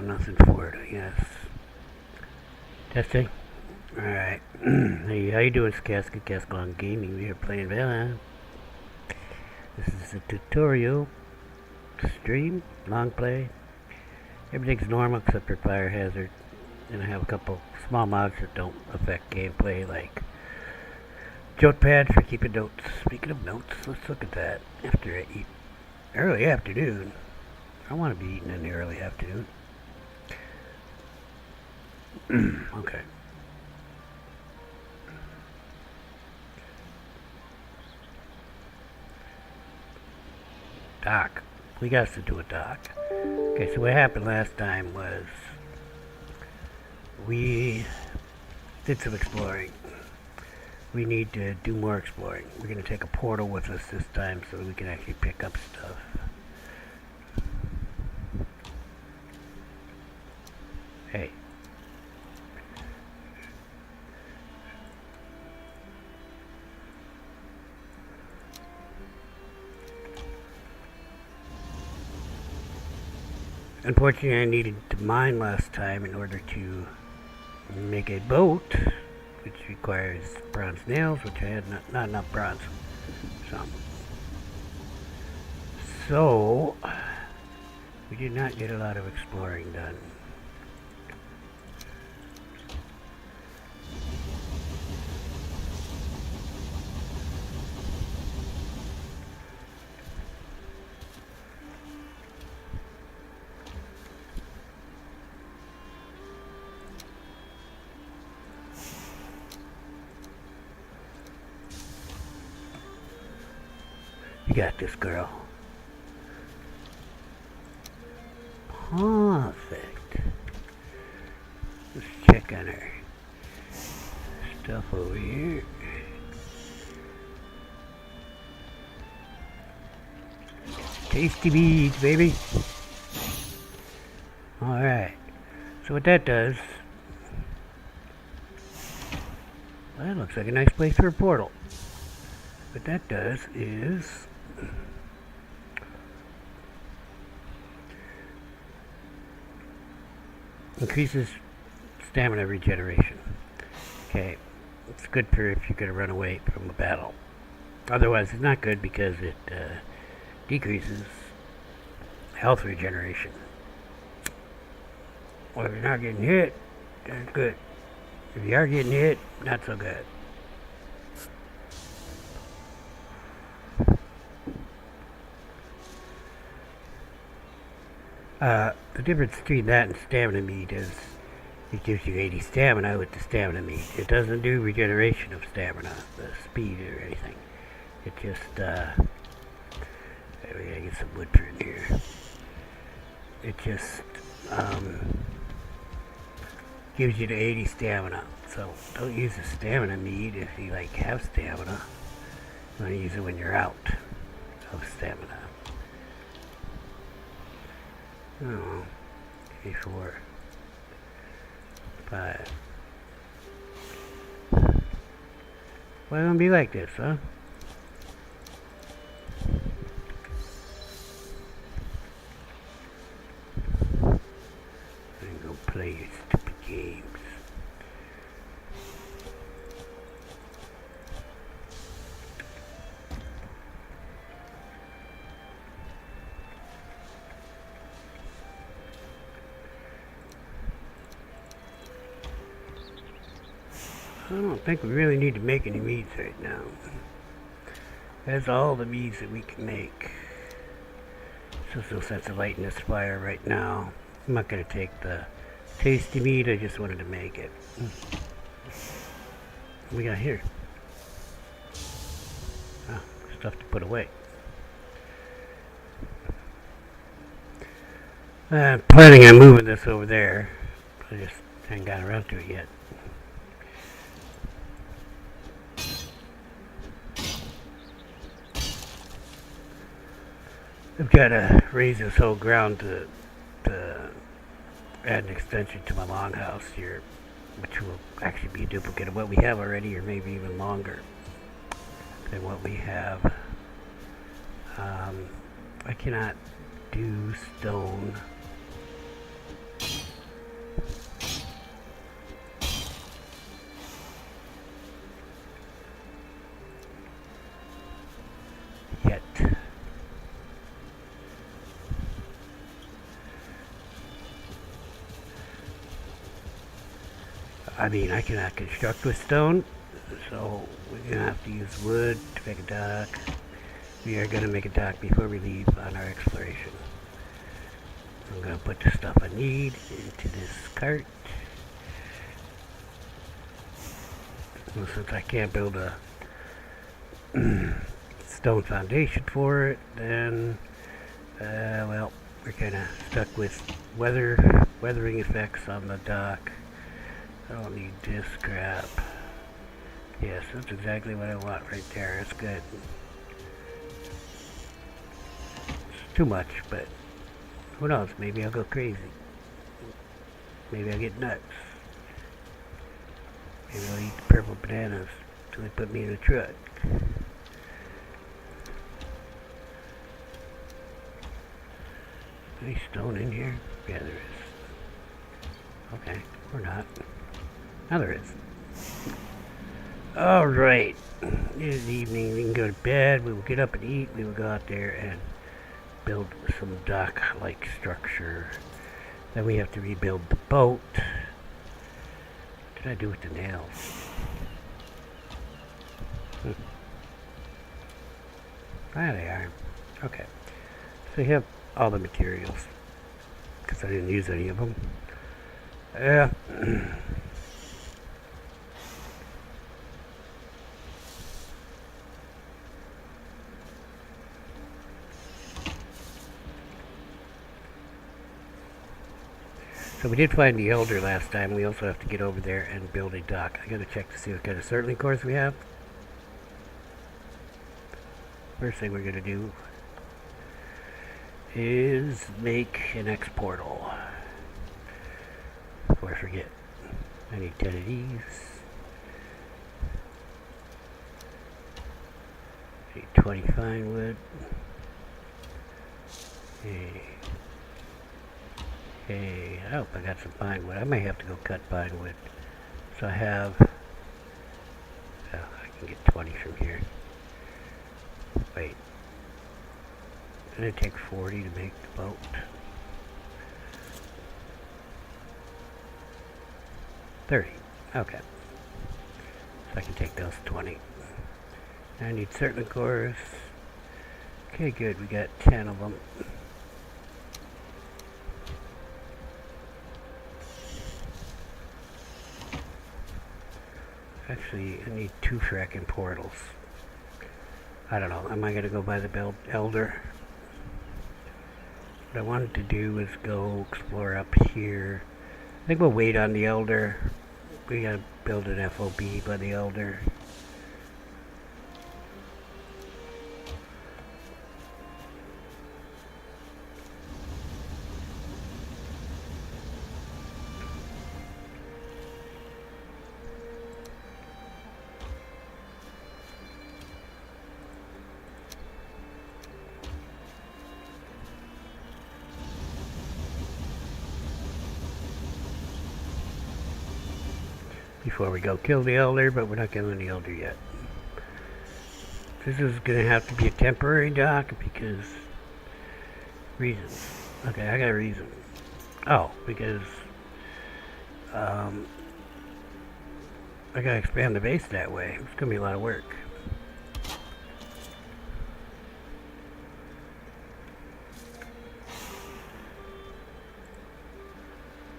nothing for it, I guess. Testing? Alright. Hey, how you doing, Cascalon Gaming? We are playing Valheim. This is a tutorial stream, Longplay. Everything's normal except for fire hazard. And I have a couple small mods that don't affect gameplay, like jolt pad for keeping notes. Speaking of notes, let's look at that after I eat. Early afternoon. I want to be eating in the early afternoon. Okay. Dock. We got to do a dock. Okay, so what happened last time was we did some exploring. We need to do more exploring. We're going to take a portal with us this time so that we can actually pick up stuff. Hey. Unfortunately, I needed to mine last time in order to make a boat, which requires bronze nails, which I had not enough bronze. So, we did not get a lot of exploring done. You got this, girl. Perfect. Let's check on her stuff over here. Tasty beads, baby. Alright. So what that does... Well, that looks like a nice place for a portal. What that does is... increases stamina regeneration. Okay, it's good for if you're going to run away from a battle. Otherwise, it's not good because it decreases health regeneration. Well, if you're not getting hit, that's good. If you are getting hit, not so good. The difference between that and stamina meat is it gives you 80 stamina with the stamina meat. It doesn't do regeneration of stamina, the speed or anything. It just, we gotta get some wood for in here. It just, gives you the 80 stamina. So don't use the stamina meat if you like have stamina. You want to use it when you're out of stamina. Oh, 3, 4, 5. Why don't it be like this, huh? I can go play your stupid games. I don't think we really need to make any meats right now. That's all the meats that we can make. There's no sense of lighting this fire right now. I'm not going to take the tasty meat, I just wanted to make it. What we got here? Oh, stuff to put away. I'm planning on moving this over there. I just haven't gotten around to it yet. I've got to raise this whole ground to add an extension to my longhouse here, which will actually be a duplicate of what we have already, or maybe even longer than what we have. I cannot do stone I cannot construct with stone, so we're gonna have to use wood to make a dock. We are gonna make a dock before we leave on our exploration. I'm gonna put the stuff I need into this cart. And since I can't build a stone foundation for it, then well, we're kind of stuck with weathering effects on the dock. I don't need this crap. Yes, that's exactly what I want right there. That's good. It's too much, but who knows? Maybe I'll go crazy. Maybe I'll get nuts. Maybe I'll eat the purple bananas until they put me in a truck. Any stone in here? Yeah, there is. Okay, or not. Now there is. Alright. It is evening. We can go to bed. We will get up and eat. We will go out there and build some dock-like structure. Then we have to rebuild the boat. What did I do with the nails? There they are. Okay. So we have all the materials. Because I didn't use any of them. Yeah. So we did find the elder last time. We also have to get over there and build a dock. I gotta check to see what kind of settling cores we have. First thing we're gonna do is make an X portal. Before I forget, I need 10 of these. I need 20 fine wood. Hey, I hope I got some pine wood. I may have to go cut pine wood. So I have, I can get 20 from here. Wait. It's going to take 40 to make the boat. $30. Okay. So I can take those 20. I need certain cores. Okay, good. We got 10 of them. Actually, I need 2 fracking portals. I don't know. Am I going to go by the elder? What I wanted to do was go explore up here. I think we'll wait on the elder. We got to build an FOB by the elder. Before we go kill the elder, but we're not killing the elder yet. This is gonna have to be a temporary dock because reasons. Okay, I got a reason. Oh, because I gotta expand the base that way. It's gonna be a lot of work.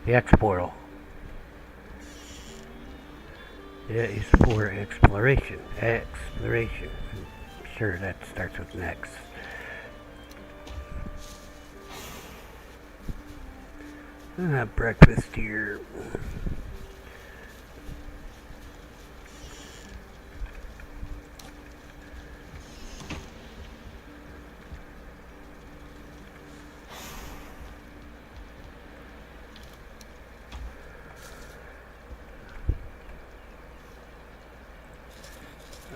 The X portal. It is for exploration. Exploration. I'm sure that starts with an X. I'll have breakfast here.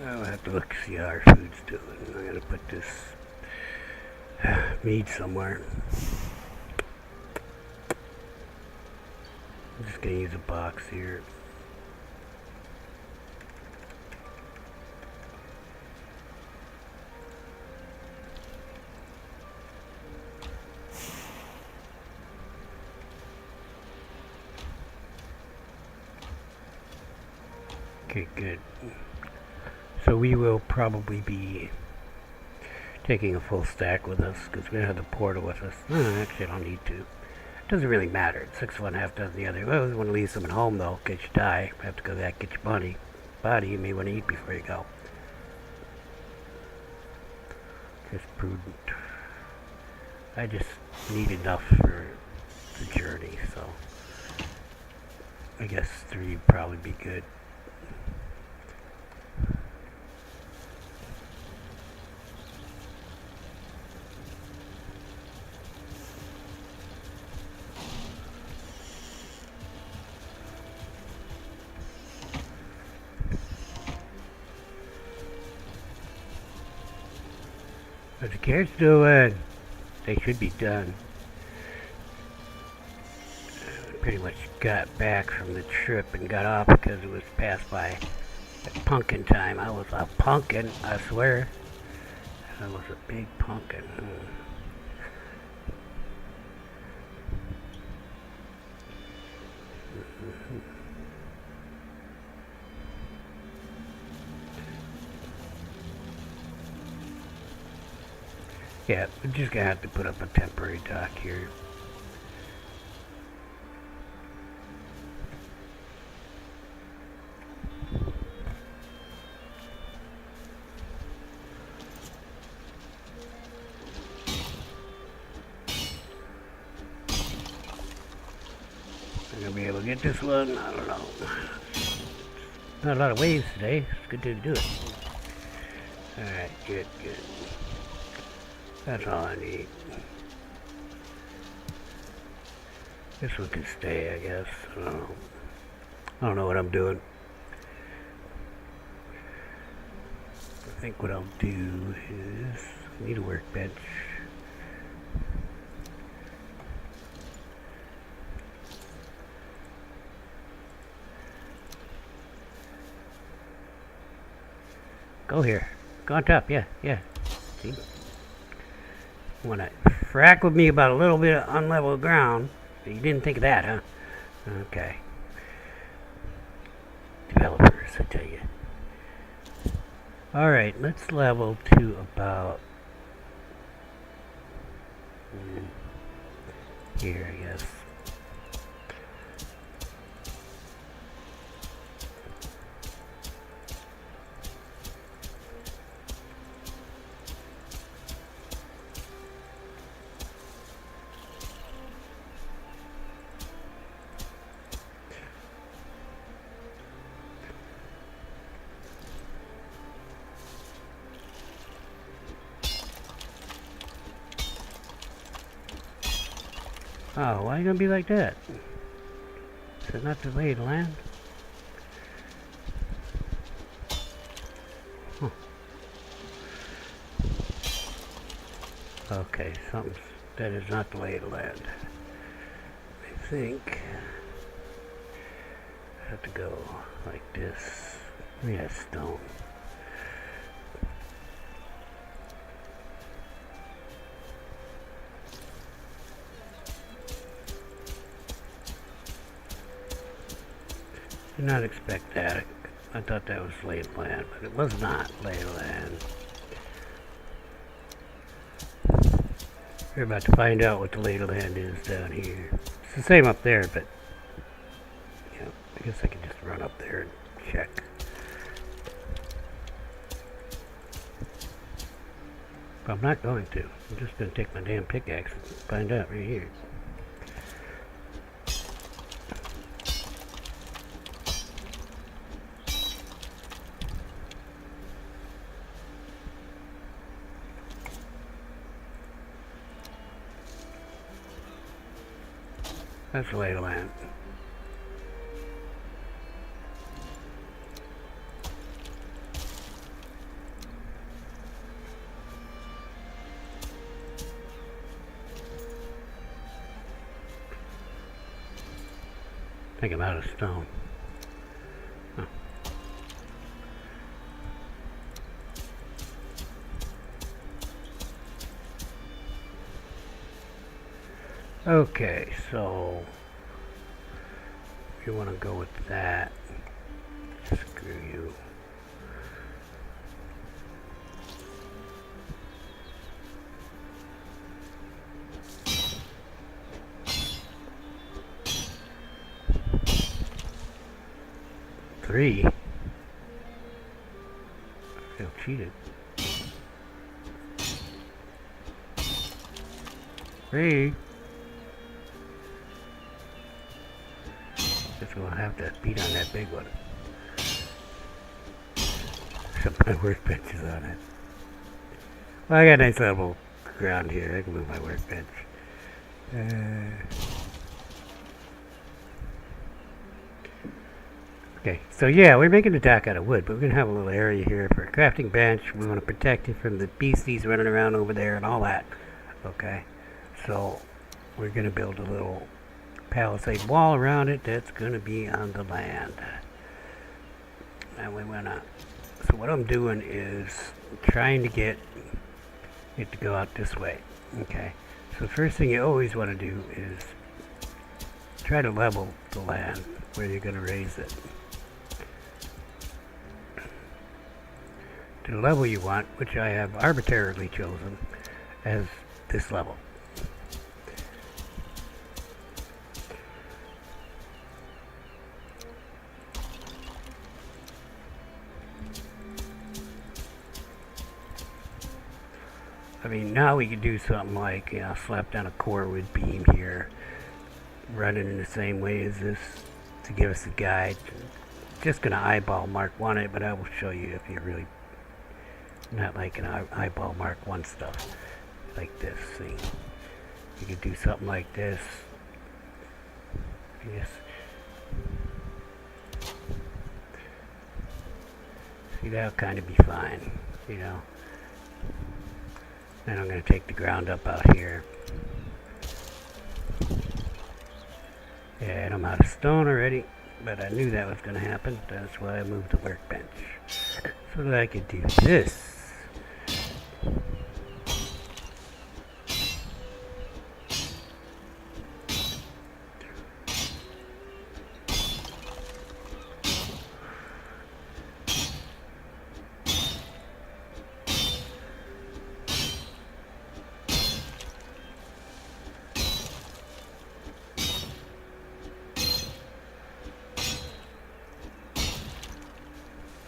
I'll have to look see how our food's doing. I gotta put this meat somewhere. I'm just gonna use a box here. Okay, good. So we will probably be taking a full stack with us because we don't have the portal with us. Actually, I don't need to. It doesn't really matter. It's 6 of one, half dozen the other. Well, you want to leave some at home though, in case you die. You have to go back get your body. You may want to eat before you go. Just prudent. I just need enough for the journey, so I guess 3 would probably be good. What the kids doing? They should be done. Pretty much got back from the trip and got off because it was passed by pumpkin time. I was a pumpkin, I swear. I was a big pumpkin. Yeah, we're just gonna have to put up a temporary dock here. I'm gonna be able to get this one? I don't know. Not a lot of waves today. It's good to do it. Alright, good. That's all I need. This one can stay, I guess. I don't know what I'm doing. I think what I'll do is I need a workbench. Go here. Go on top, yeah. See? You wanna frack with me about a little bit of unlevel ground. You didn't think of that, huh? Okay. Developers, I tell you. Alright, let's level to about here, I guess. Oh, why are you gonna be like that? Is it not the lay of the land? Huh. Okay, that is not the lay of the land. I think I have to go like this. Yeah, stone. Did not expect that. I thought that was lay of land, but it was not lay of land. We're about to find out what the lay of land is down here. It's the same up there, but yeah, I guess I can just run up there and check. But I'm not going to. I'm just going to take my damn pickaxe and find out right here. That's the lay of the land. I think I'm out of stone. Oh. Okay, so if you want to go with that, just go Screw you. Three? I feel cheated. Three? Just gonna have to beat on that big one. Except my workbench is on it. Well, I got a nice level ground here. I can move my workbench. Okay, so yeah, we're making a dock out of wood, but we're going to have a little area here for a crafting bench. We want to protect it from the beasties running around over there and all that. Okay, so we're going to build a little palisade wall around it that's going to be on the land. And we want to, so what I'm doing is trying to get it to go out this way. Okay, so the first thing you always want to do is try to level the land where you're going to raise it to the level you want, which I have arbitrarily chosen as this level. I mean, now we could do something like, you know, slap down a core wood beam here, run it in the same way as this to give us a guide. Just gonna eyeball Mark 1 it, but I will show you if you're really not like an eyeball Mark 1 stuff like this. See, you could do something like this. Yes. See, that'll kind of be fine, you know. Then I'm going to take the ground up out here. And I'm out of stone already, but I knew that was going to happen. That's why I moved the workbench. So that I could do this.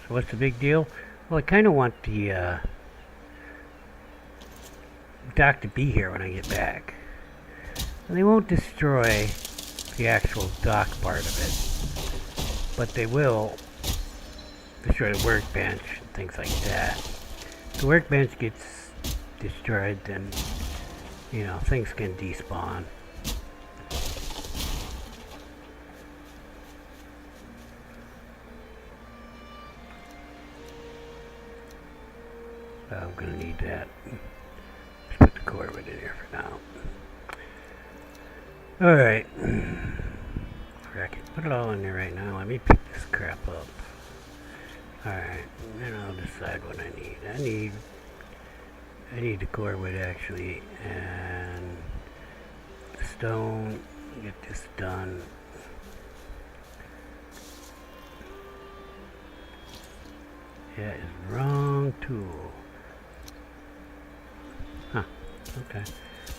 So what's the big deal? Well, I kind of want the dock to be here when I get back. And they won't destroy the actual dock part of it, but they will destroy the workbench and things like that. If the workbench gets destroyed, then, you know, things can despawn. I'm going to need that. Let's put the core wood in here for now. Alright. Put it all in there right now. Let me pick this crap up. Alright. Then I'll decide what I need. I need the core wood actually. And stone. Get this done. That is wrong tool. Huh. Okay.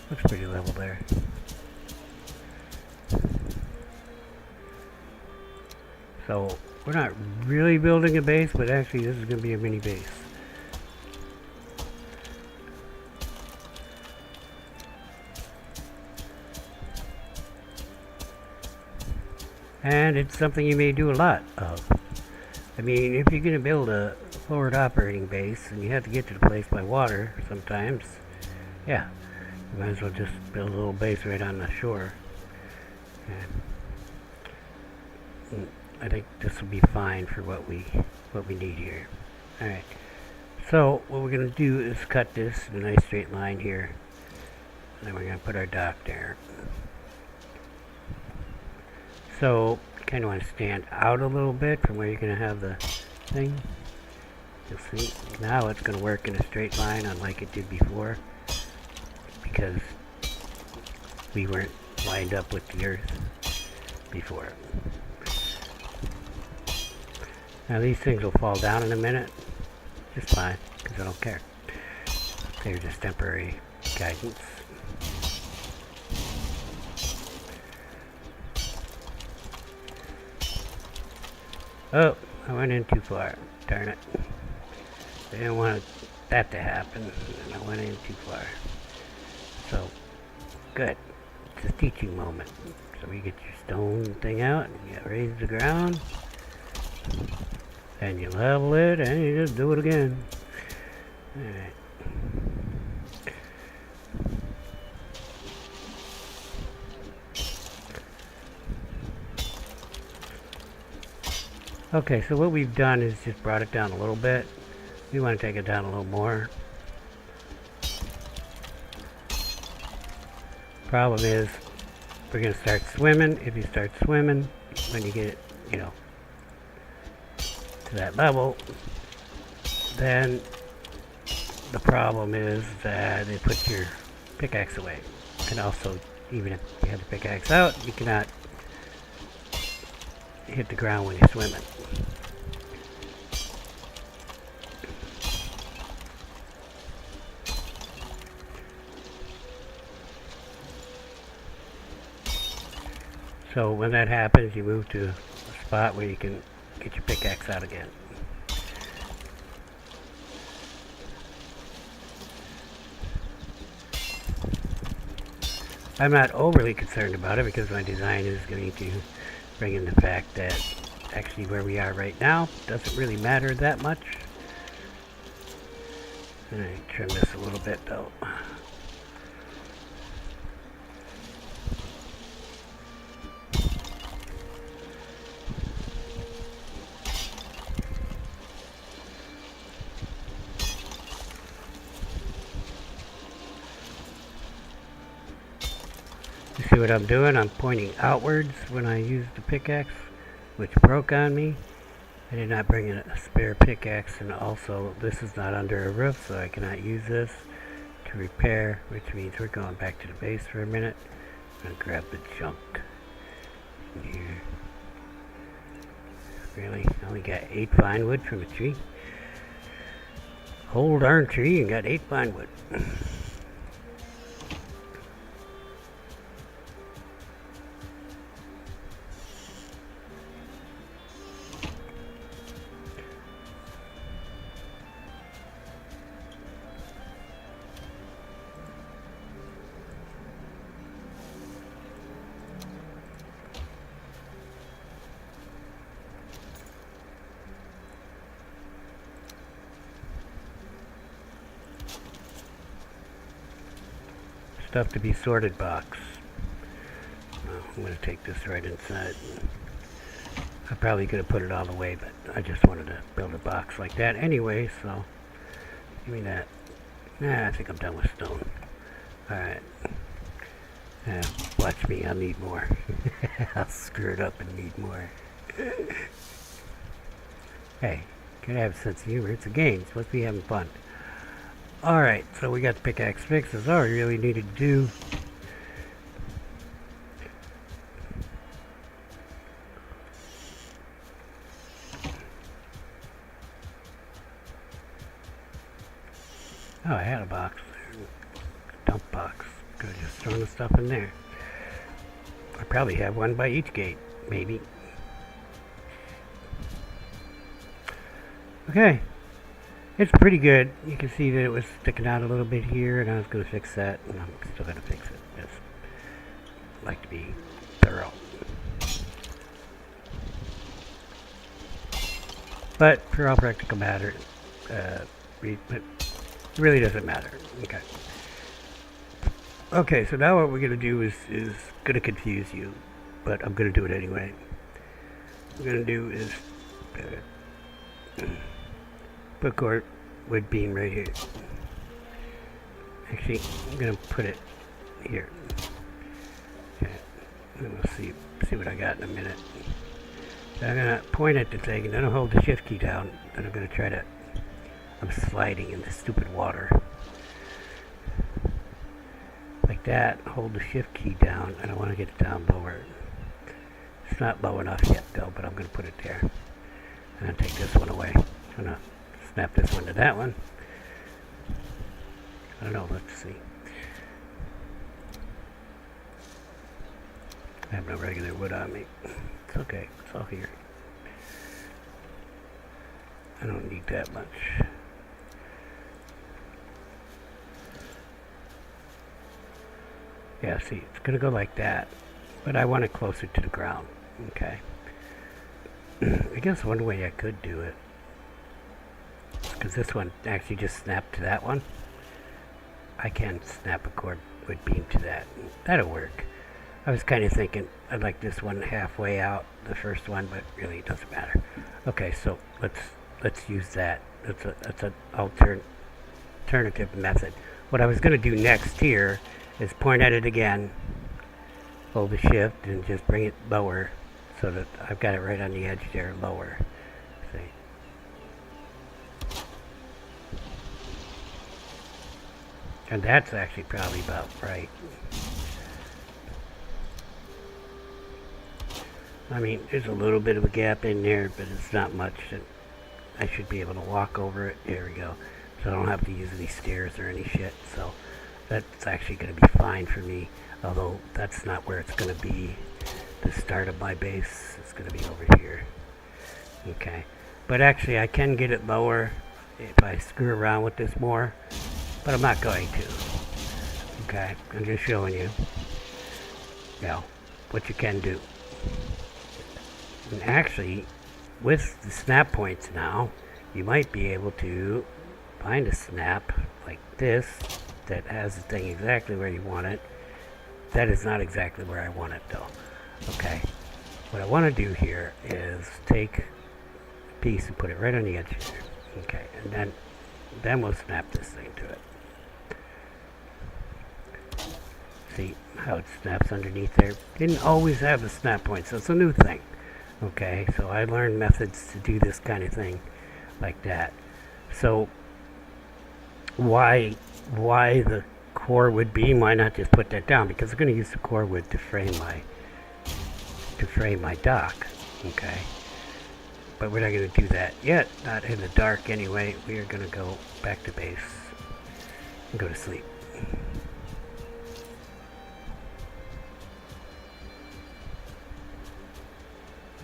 Looks pretty level there. So, we're not really building a base, but actually this is going to be a mini base. And it's something you may do a lot of. I mean, if you're going to build a forward operating base and you have to get to the place by water sometimes, yeah, you might as well just build a little base right on the shore. And I think this will be fine for what we need here. Alright, so what we're going to do is cut this in a nice straight line here, and then we're going to put our dock there. So kind of want to stand out a little bit from where you're going to have the thing. You'll see now it's going to work in a straight line unlike it did before, because we weren't lined up with the earth before. Now these things will fall down in a minute. Just fine, because I don't care. They're just temporary guidance. Oh, I went in too far. Darn it. I didn't want that to happen, and I went in too far. So, good. It's a teaching moment. So you get your stone thing out, and you raise the ground, and you level it, and you just do it again. Alright. Okay, so what we've done is just brought it down a little bit. We want to take it down a little more. Problem is, we're going to start swimming. If you start swimming, when you get, to that level, then the problem is that it puts your pickaxe away. And also, even if you have the pickaxe out, you cannot hit the ground when you're swimming. So when that happens, you move to a spot where you can get your pickaxe out again. I'm not overly concerned about it because my design is going to bring in the fact that actually where we are right now doesn't really matter that much. I'm going to trim this a little bit though. You see what I'm doing? I'm pointing outwards when I use the pickaxe, which broke on me. I did not bring in a spare pickaxe, and also this is not under a roof, so I cannot use this to repair, which means we're going back to the base for a minute. I'm going to grab the junk in here. Really? I only got 8 fine wood from a tree. Whole darn tree and got 8 fine wood. Stuff to be sorted box. I'm going to take this right inside. I probably could have put it all the way, but I just wanted to build a box like that anyway, so give me that. Nah, I think I'm done with stone. Alright. Watch me, I'll need more. I'll screw it up and need more. Hey, gotta have a sense of humor. It's a game. It's supposed to be having fun. Alright, so we got the pickaxe fixed. That's all we really needed to do. Oh, I had a box there. Dump box. Could have just thrown the stuff in there. I probably have one by each gate, maybe. Okay. It's pretty good. You can see that it was sticking out a little bit here, and I was going to fix that, and I'm still going to fix it. Just like to be thorough. But for all practical matter, it really doesn't matter. Okay. Okay, so now what we're going to do is going to confuse you, but I'm going to do it anyway. What we're going to do is put a wood beam right here. Actually, I'm going to put it here. Okay. And we'll see what I got in a minute. So I'm going to point at the thing, and then I'll hold the shift key down, and I'm going to try to... I'm sliding in the stupid water. Like that, hold the shift key down, and I want to get it down lower. It's not low enough yet, though, but I'm going to put it there. And take this one away. I'm gonna snap this one to that one. I don't know, let's see. I have no regular wood on me. It's okay, it's all here. I don't need that much. Yeah, see, it's gonna go like that, but I want it closer to the ground, okay? I guess one way I could do it, because this one actually just snapped to that one, I can snap a cordwood beam to that. That'll work. I was kind of thinking I'd like this one halfway out, the first one, but really it doesn't matter. Okay, so let's use that. That's an alternative method. What I was going to do next here is point at it again, hold the shift, and just bring it lower so that I've got it right on the edge there, lower. See? And that's actually probably about right. I mean, there's a little bit of a gap in there, but it's not much. I should be able to walk over it. There we go. So I don't have to use any stairs or any shit. So that's actually going to be fine for me. Although that's not where it's going to be. The start of my base is going to be over here. Okay. But actually, I can get it lower if I screw around with this more. But I'm not going to. Okay. I'm just showing you. What you can do. And actually, with the snap points now, you might be able to find a snap like this that has the thing exactly where you want it. That is not exactly where I want it though. Okay, what I want to do here is take a piece and put it right on the edge here. Okay, and then we'll snap this thing to it. See how it snaps underneath there? Didn't always have the snap points, so it's a new thing. Okay, so I learned methods to do this kind of thing like that. So why the core wood beam? Why not just put that down? Because I'm going to use the core wood to frame my dock. Okay, but we're not going to do that yet. Not in the dark anyway. We are going to go back to base and go to sleep.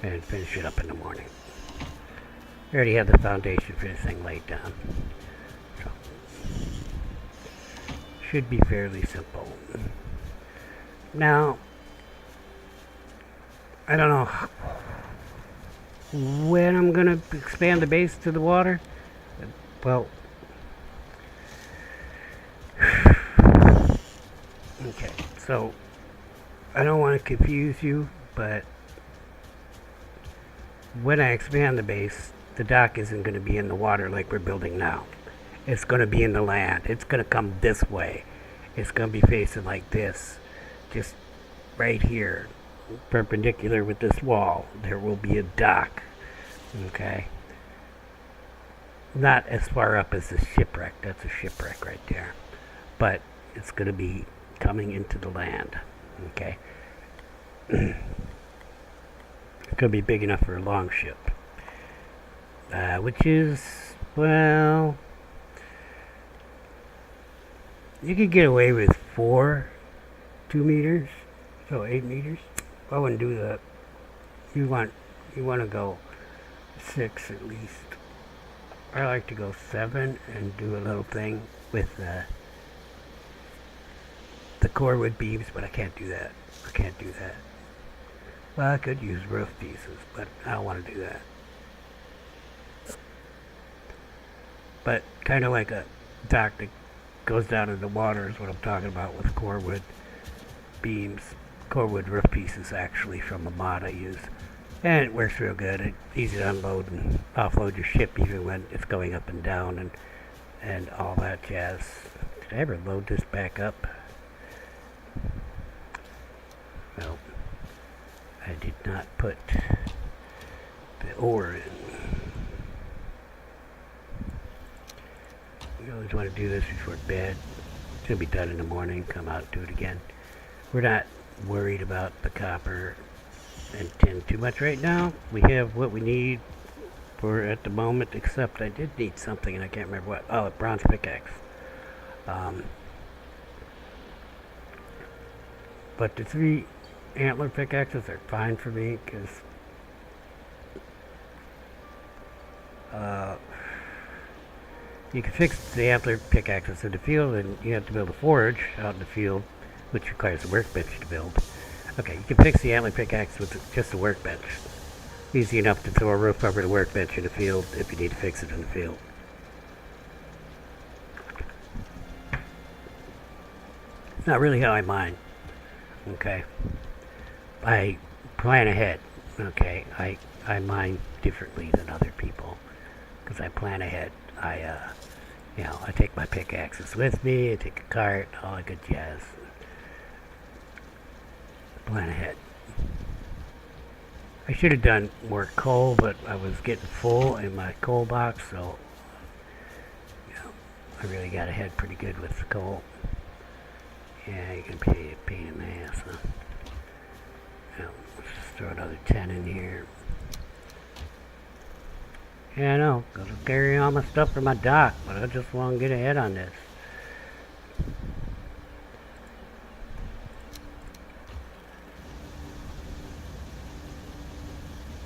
And finish it up in the morning. I already have the foundation for this thing laid down. So, should be fairly simple. Now, I don't know when I'm going to expand the base to the water. Well, okay, so I don't want to confuse you, but when I expand the base, the dock isn't going to be in the water like we're building now. It's going to be in the land. It's going to come this way. It's going to be facing like this. Just right here, perpendicular with this wall. There will be a dock. Okay? Not as far up as the shipwreck. That's a shipwreck right there. But it's going to be coming into the land. Okay? It's going to be big enough for a long ship. Which is, well, you could get away with 2 meters, so 8 meters. I wouldn't do that. You want to go 6 at least. I like to go 7 and do a little thing with the core wood beams, but I can't do that. Well, I could use roof pieces, but I don't want to do that. But kind of like a dock that goes down in the water is what I'm talking about with core wood beams. Core wood roof pieces actually from a mod I use. And it works real good. It's easy to unload and offload your ship even when it's going up and down and all that jazz. Did I ever load this back up? No. I did not put the ore in. We always want to do this before bed. It's going to be done in the morning. Come out and do it again. We're not worried about the copper and tin too much right now. We have what we need for at the moment, except I did need something and I can't remember what. Oh, a bronze pickaxe. But the 3 antler pickaxes are fine for me because you can fix the antler pickaxes in the field, and you have to build a forge out in the field, which requires a workbench to build. Okay, you can fix the antler pickaxe with just a workbench. Easy enough to throw a roof over the workbench in the field if you need to fix it in the field. It's not really how I mine. Okay. I plan ahead. Okay. I mine differently than other people because I plan ahead. I take my pickaxes with me. I take a cart, all that good jazz. Plan ahead. I should have done more coal, but I was getting full in my coal box, so I really got ahead pretty good with the coal. Yeah, you can pay a pain in the ass, huh? Let's just throw another 10 in here. Yeah, I know, gotta carry all my stuff for my dock, but I just want to get ahead on this.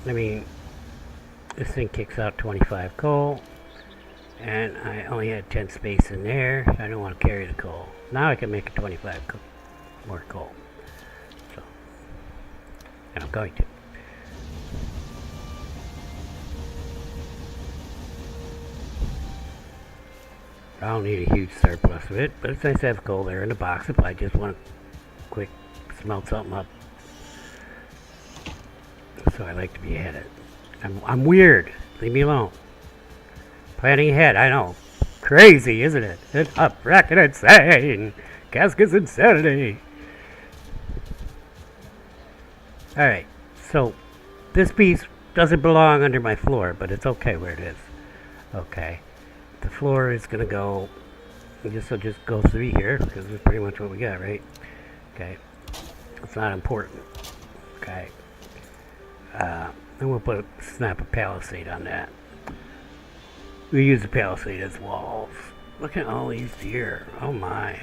I mean, this thing kicks out 25 coal, and I only had 10 space in there, so I don't want to carry the coal. Now I can make a 25 more coal. So, and I'm going to. I don't need a huge surplus of it, but it's nice to have coal there in the box if I just want to quick smelt something up. So I like to be ahead of it. I'm weird. Leave me alone. Planning ahead, I know. Crazy, isn't it? It's up, fracking insane. Casca's insanity. Alright, so this piece doesn't belong under my floor, but it's okay where it is. Okay. The floor is going to go, I'll just go through here, because that's pretty much what we got, right? Okay. It's not important. Okay. And we'll snap a palisade on that. We use the palisade as walls. Look at all these deer. Oh my.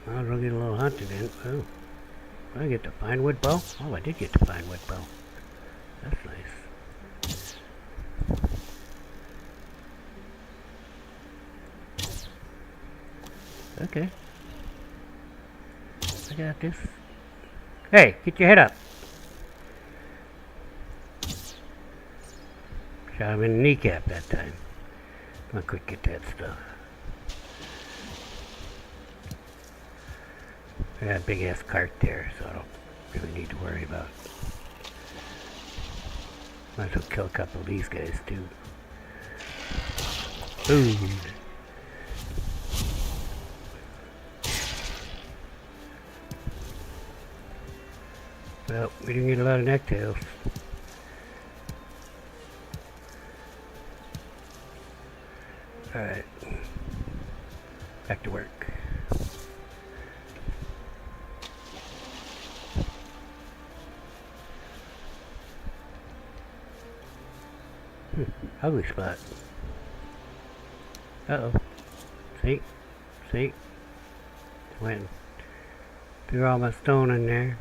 I'll get a little hunted in. Oh. Did I get the fine wood bow? Oh, I did get the fine wood bow. That's nice. Okay. I got this. Hey, get your head up. Shot him in the kneecap that time. Come on, quick, get that stuff. I got a big ass cart there, so I don't really need to worry about it. Might as well kill a couple of these guys too. Food. Well, we didn't get a lot of necktails. Alright. Back to work. Ugly spot. Uh-oh. See? Went threw all my stone in there.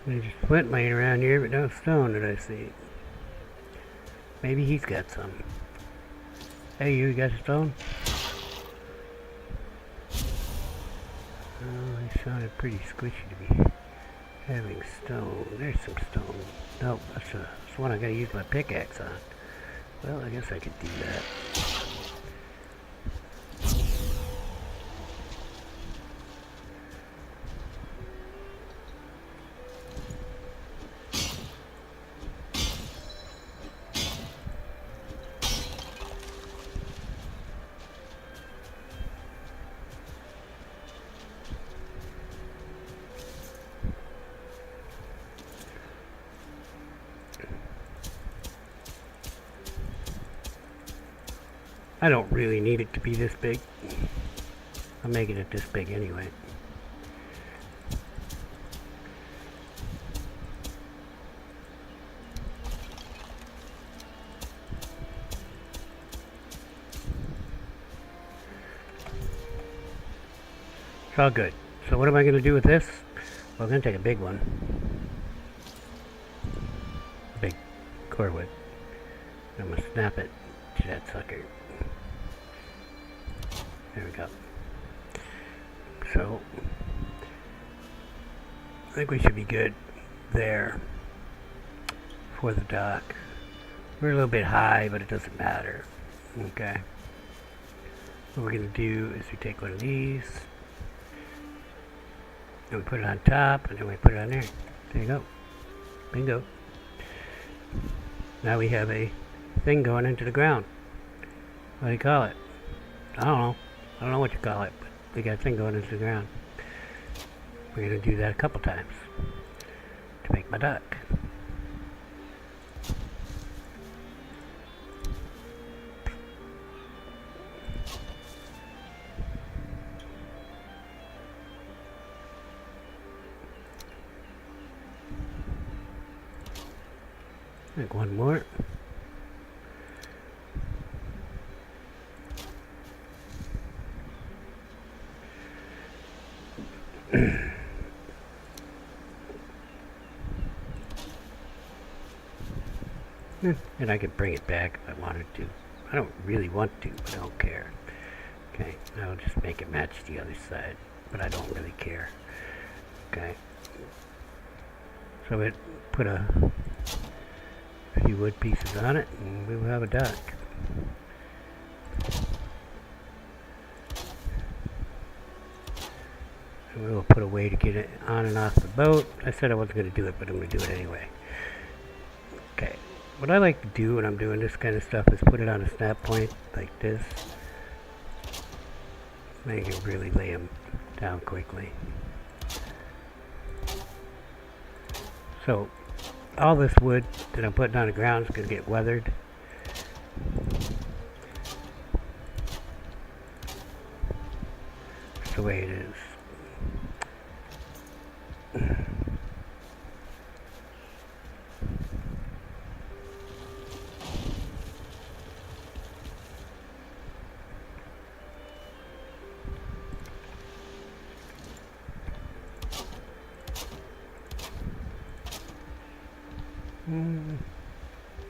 There's just flint laying around here, but no stone that I see. Maybe he's got some. Hey, you got a stone? Oh, he sounded pretty squishy to be having stone. There's some stone. Nope, that's one I gotta use my pickaxe on. Well, I guess I could do that. I don't really need it to be this big. I'm making it this big anyway. It's all good. So what am I going to do with this? Well, I'm going to take a big one. Big cordwood. I'm going to snap it to that sucker. There we go. So, I think we should be good there for the dock. We're a little bit high, but it doesn't matter. Okay. What we're going to do is we take one of these, and we put it on top, and then we put it on there. There you go. Bingo. Now we have a thing going into the ground. What do you call it? I don't know. I don't know what you call it, but we got a thing going into the ground. We're going to do that a couple times to make my duck. Make one more. And I could bring it back if I wanted to. I don't really want to, but I don't care. Okay, now I'll just make it match the other side, but I don't really care. Okay. So it put a few wood pieces on it, and we will have a dock. And we will put a way to get it on and off the boat. I said I wasn't going to do it, but I'm going to do it anyway. Okay. What I like to do when I'm doing this kind of stuff is put it on a snap point like this. Then you can really lay them down quickly. So all this wood that I'm putting on the ground is going to get weathered. That's the way it is.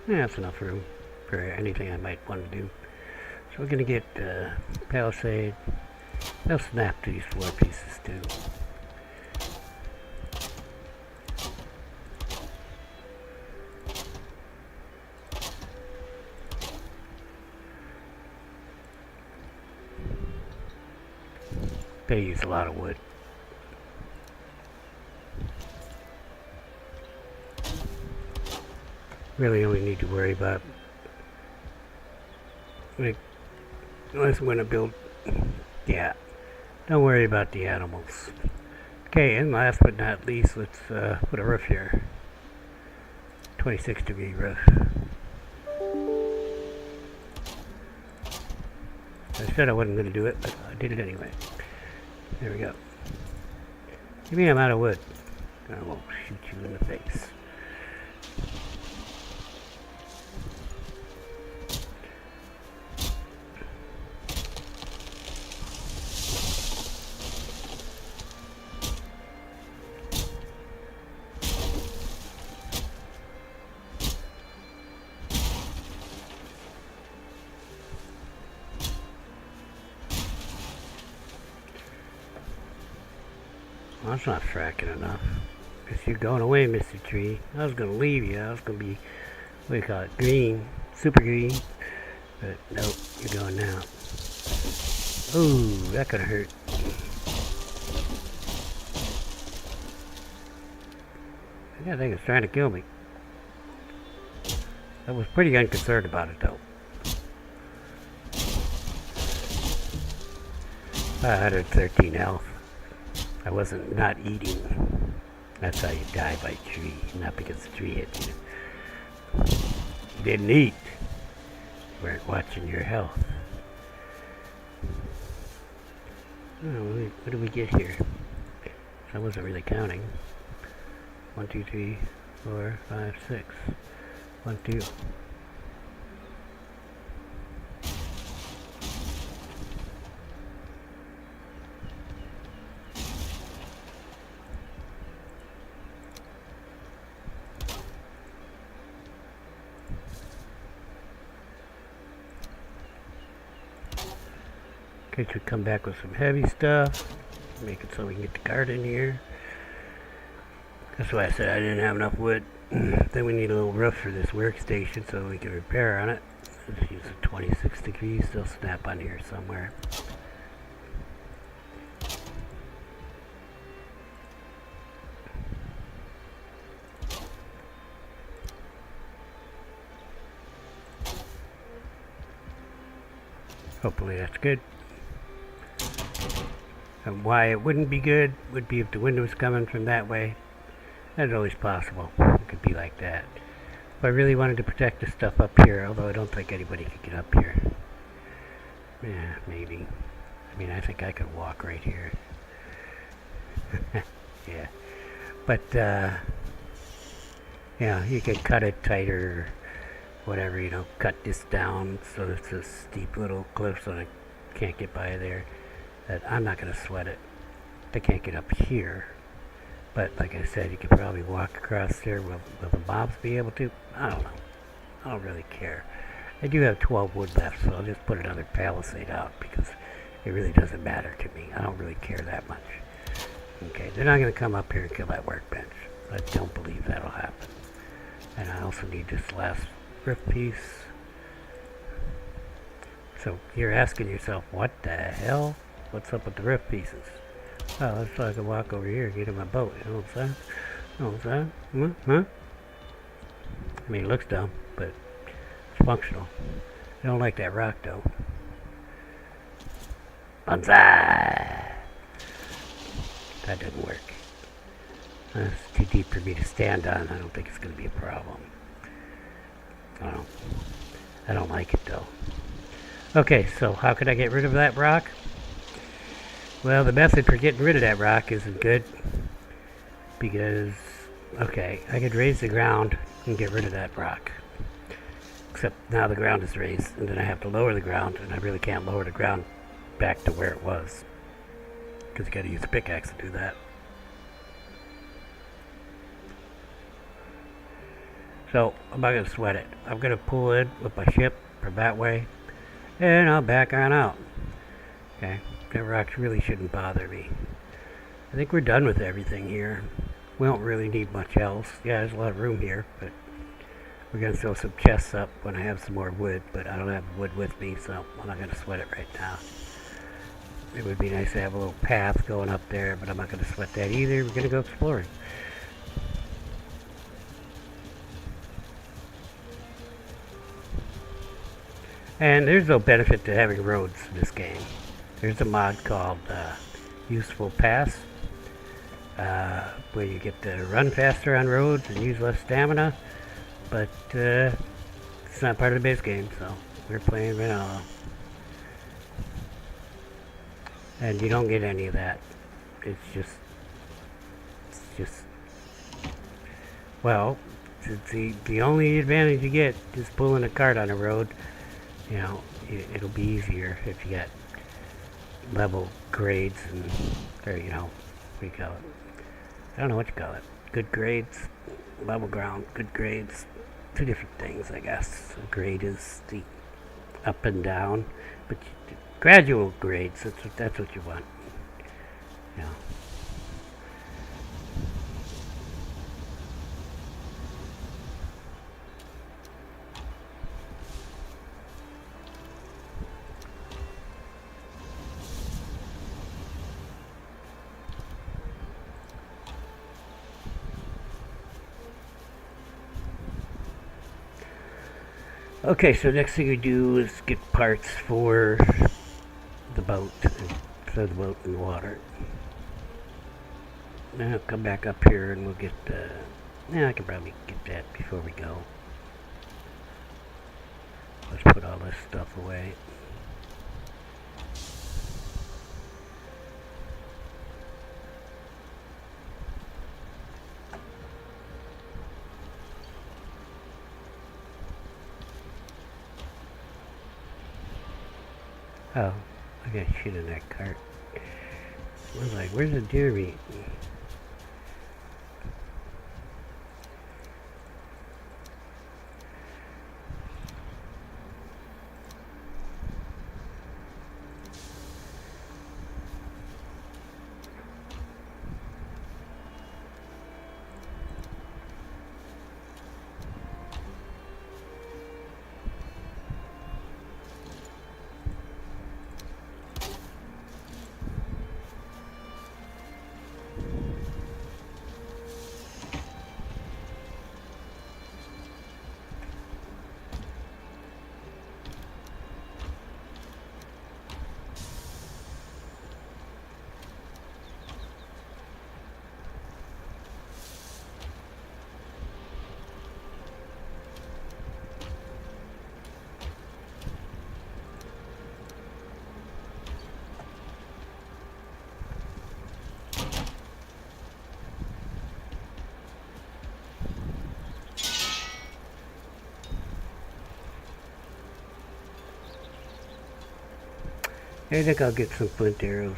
Yeah, that's enough room for anything I might want to do. So we're going to get palisade. They'll snap to these floor pieces too. They use a lot of wood. Really only need to worry about, like, unless I'm going to build, yeah, don't worry about the animals. Okay, and last but not least, let's put a roof here. 26-degree roof. I said I wasn't going to do it, but I did it anyway. There we go. Give me an amount of wood. I won't shoot you in the face. Well, that's not fracking enough. Because you're going away, Mr. Tree. I was going to leave you. I was going to be, what do you call it, green. Super green. But nope, you're going now. Ooh, that could have hurt. I think it's trying to kill me. I was pretty unconcerned about it, though. 113 health. I wasn't not eating. That's how you die by tree, not because the tree hit you. You didn't eat. You weren't watching your health. Oh, what did we get here? I wasn't really counting. 1, 2, 3, 4, 5, 6. 1, 2. Okay, should come back with some heavy stuff. Make it so we can get the cart in here. That's why I said I didn't have enough wood. Then we need a little roof for this workstation so we can repair on it. Let's use a 26 degrees. They'll snap on here somewhere. Hopefully that's good. And why it wouldn't be good would be if the wind was coming from that way. That's always possible. It could be like that. If I really wanted to protect the stuff up here, although I don't think anybody could get up here. Yeah, maybe. I mean, I think I could walk right here. Yeah. But, yeah, you could cut it tighter or whatever, you know, cut this down so it's a steep little cliff so I can't get by there. That I'm not going to sweat it. They can't get up here. But like I said, you could probably walk across there. Will the mobs be able to? I don't know. I don't really care. I do have 12 wood left, so I'll just put another palisade out because it really doesn't matter to me. I don't really care that much. Okay, they're not going to come up here and kill that workbench. I don't believe that'll happen. And I also need this last roof piece. So you're asking yourself, what the hell? What's up with the roof pieces? Oh, let's so I can walk over here and get in my boat. You know what I'm saying? You know what I'm saying? Huh? I mean, it looks dumb, but it's functional. I don't like that rock, though. Banzai! That didn't work. That's too deep for me to stand on. I don't think it's going to be a problem. I don't like it, though. Okay, so how could I get rid of that rock? Well, the method for getting rid of that rock isn't good because, okay, I could raise the ground and get rid of that rock. Except now the ground is raised and then I have to lower the ground and I really can't lower the ground back to where it was because you got to use a pickaxe to do that. So I'm not going to sweat it. I'm going to pull in with my ship from that way and I'll back on out. Okay. That rock really shouldn't bother me. I think we're done with everything here. We don't really need much else. Yeah, there's a lot of room here, but we're going to throw some chests up when I have some more wood, but I don't have wood with me, so I'm not going to sweat it right now. It would be nice to have a little path going up there, but I'm not going to sweat that either. We're going to go exploring. And there's no benefit to having roads in this game. There's a mod called Useful Pass, where you get to run faster on roads and use less stamina, but it's not part of the base game, so we're playing vanilla. And you don't get any of that. It's just, well, the only advantage you get is pulling a cart on a road. You know, it'll be easier if you got level grades and, or, you know, what do you call it? I don't know what you call it. Good grades, level ground, good grades. Two different things, I guess. A grade is the up and down, but gradual grades, that's what you want. You know. Okay, so next thing we do is get parts for the boat, throw the boat in the water. Now I'll come back up here and we'll get, I can probably get that before we go. Let's put all this stuff away. Oh, I got shit in that cart. I was like, where's the deer meat? I think I'll get some flint arrows,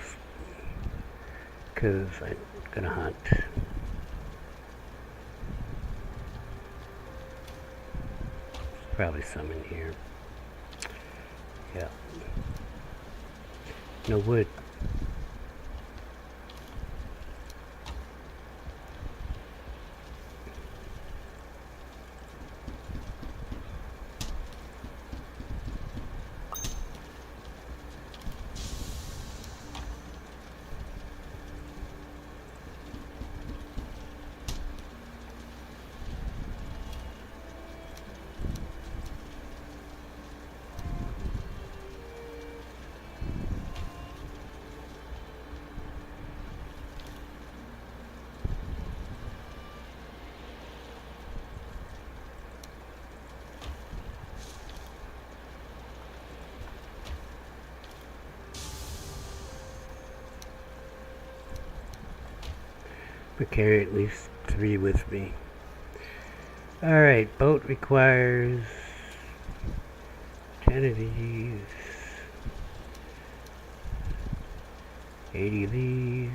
because I'm gonna hunt. Probably some in here. Yeah. No wood. But carry at least 3 with me. Alright, boat requires 10 of these, 80 of these,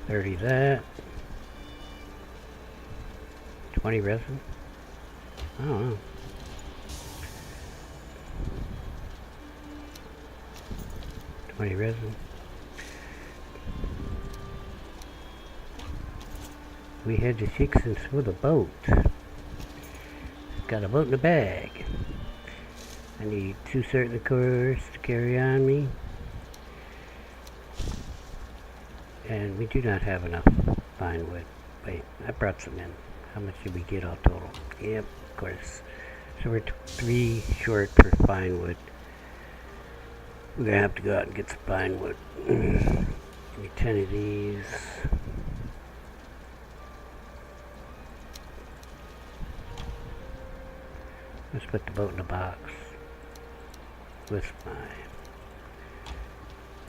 30 of that, 20 resin. I don't know. Resin. We had the fixings for the boat. Got a boat in the bag. I need 2 certain cores to carry on me. And we do not have enough pine wood. Wait, I brought some in. How much did we get all total? Yep, of course. So we're 3 short for pine wood. We're gonna have to go out and get some pine wood. Give me 10 of these. Let's put the boat in a box with mine.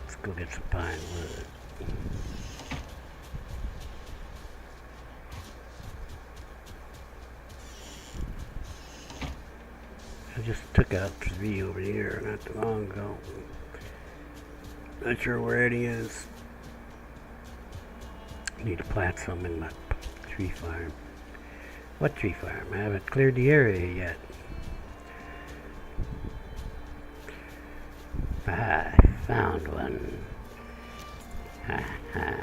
Let's go get some pine wood. I just took out 3 over here not too long ago. Not sure where it is. I need to plant some in my tree farm. What tree farm? I haven't cleared the area yet. Ah, I found one. Ha ha.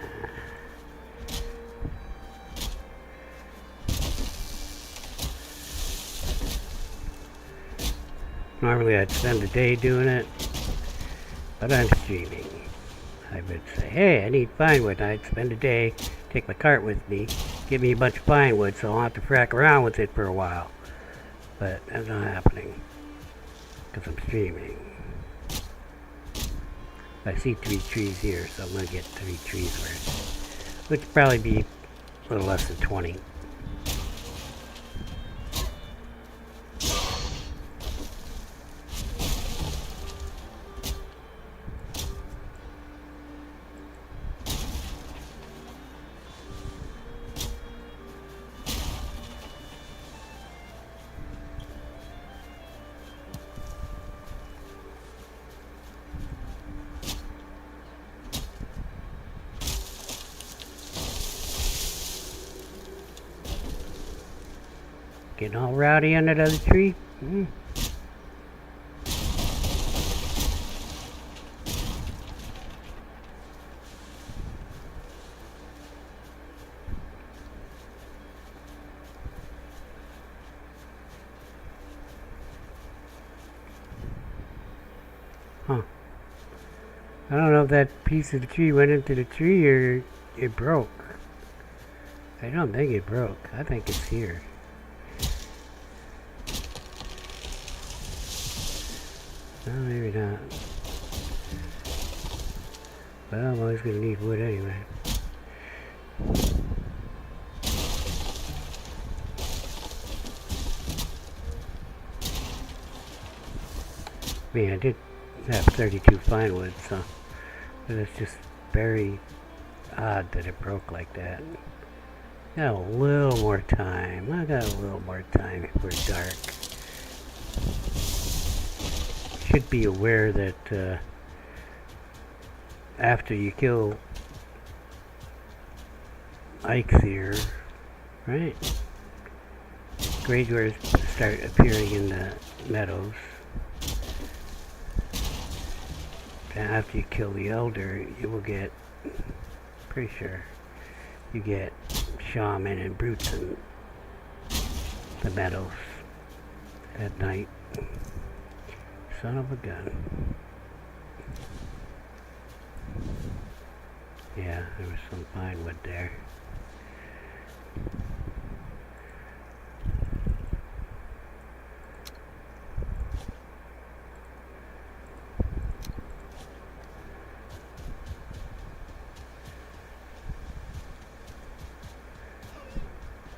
Normally I'd spend a day doing it, but I'm streaming. I would say, hey, I need pine wood. I'd spend a day, take my cart with me, give me a bunch of pine wood so I don't have to frack around with it for a while. But that's not happening, because I'm streaming. I see 3 trees here, so I'm going to get 3 trees worth, which would probably be a little less than 20. Getting all rowdy under the other tree. Huh. I don't know if that piece of the tree went into the tree or it broke. I don't think it broke. I think it's here. No, maybe not. Well, I'm always going to need wood anyway. I mean, I did have 32 fine wood, so but it's just very odd that it broke like that. Got a little more time. I got a little more time before dark. Should be aware that after you kill Ikes here, right? Graveyards start appearing in the meadows. And after you kill the Elder, you will get, pretty sure, you get Shaman and Brutes in the meadows at night. Son of a gun. Yeah, there was some fine wood there.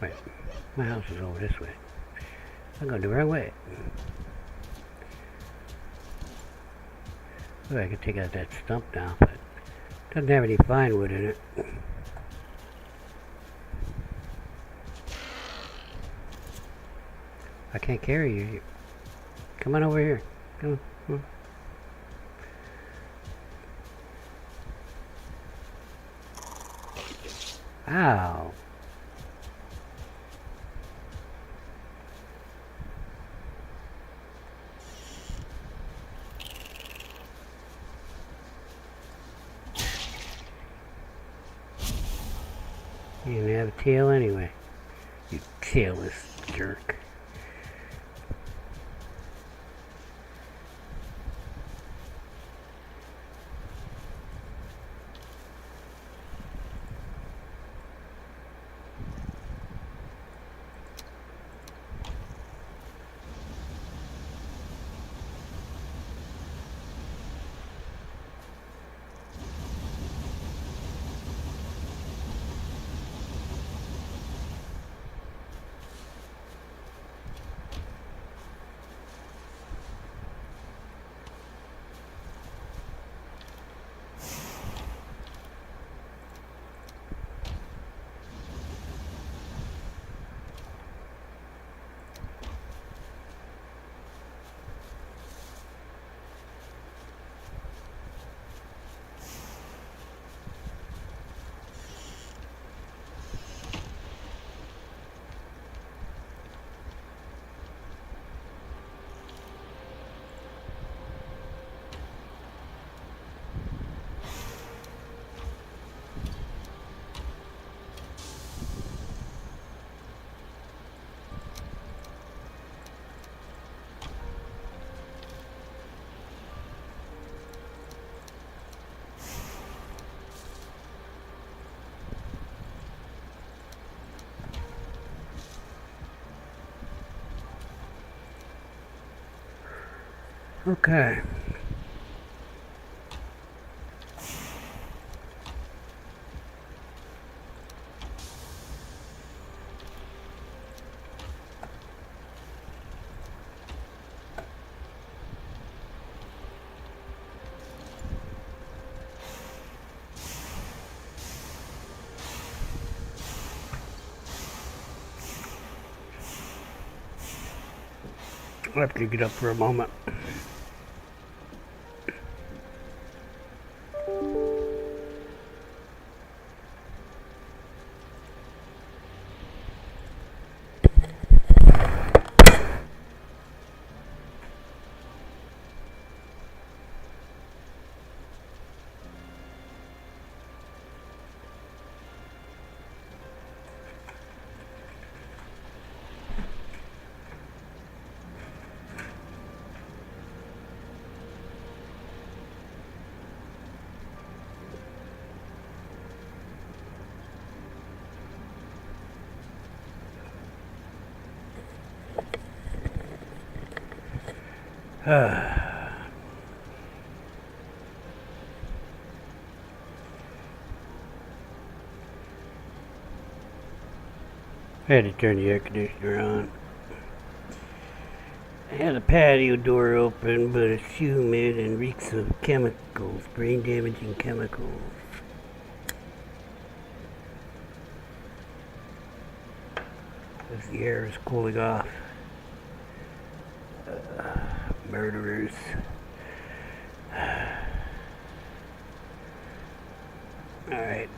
Wait, my house is over this way. I'm going the right way. Oh, I could take out that stump now, but it doesn't have any fine wood in it. I can't carry you. Come on over here. Come on. Come on. Ow. You didn't have a tail anyway. You tailless jerk. Okay. I'll have to get up for a moment. I had to turn the air conditioner on. I had the patio door open, but it's humid and reeks of chemicals, brain-damaging chemicals. As the air is cooling off. Murderers. Alright.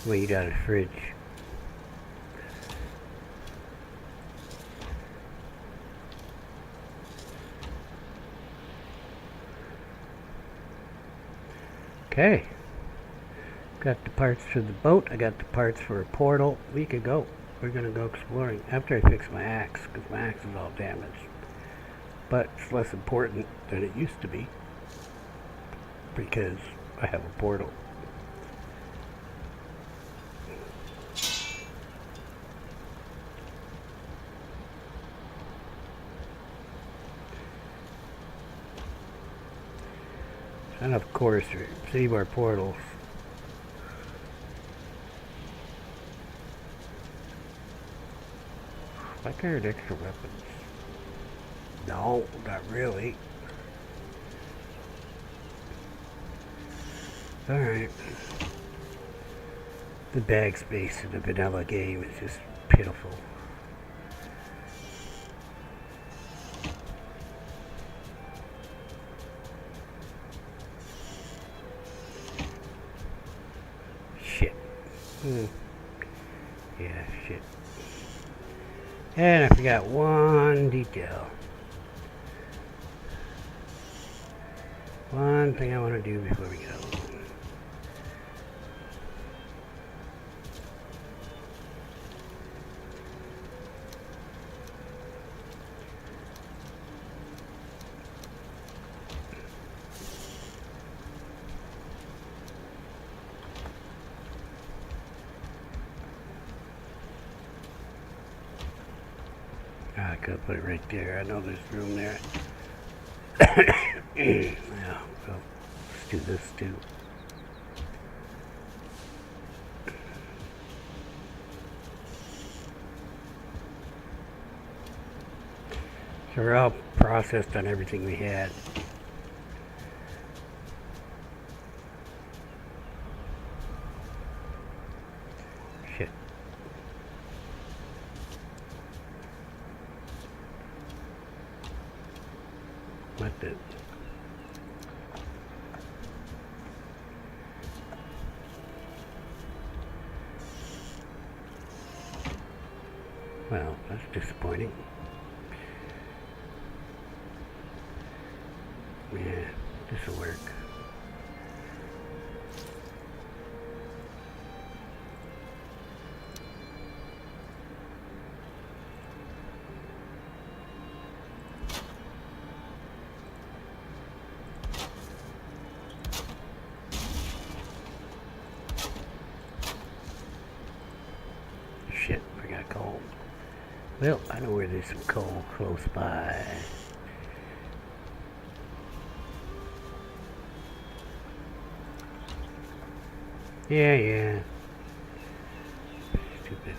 Well, you got a fridge. Okay. Got the parts for the boat. I got the parts for a portal. We could go. We're gonna go exploring after I fix my axe, because my axe is all damaged. But it's less important than it used to be, because I have a portal. And of course, see more portals. I carried extra weapons. No, not really. Alright. The bag space in the vanilla game is just pitiful. Shit. Yeah, shit. And I forgot one detail. One thing I want to do before we go. I could have put it right there. I know there's room there. Yeah, well, let's do this too. So we're all processed on everything we had. Shit. What the? Well, that's disappointing. Yeah, this'll work. Shit, I got coal. Well, I know where there's some coal close by. Yeah. Stupid.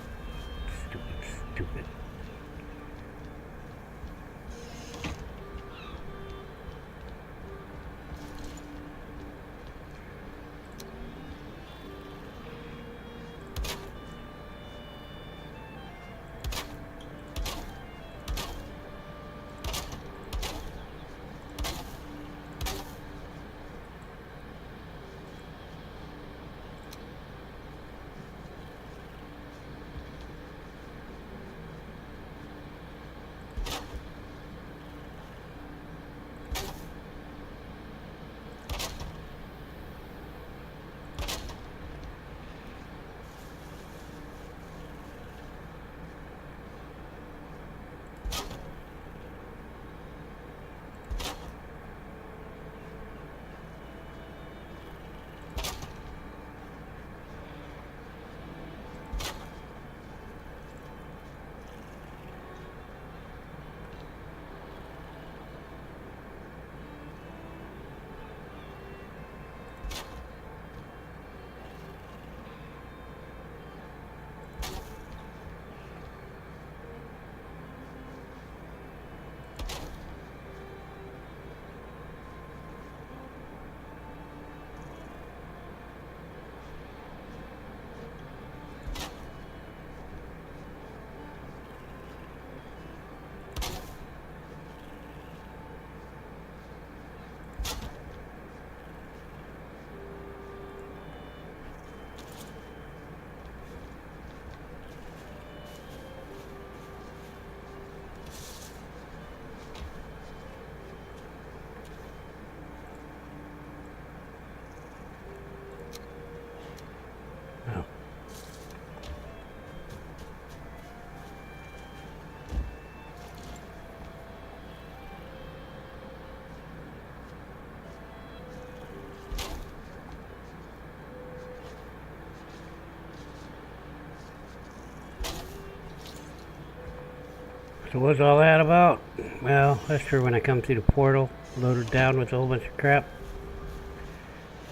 So what's all that about? Well, that's true. When I come through the portal, loaded down with a whole bunch of crap,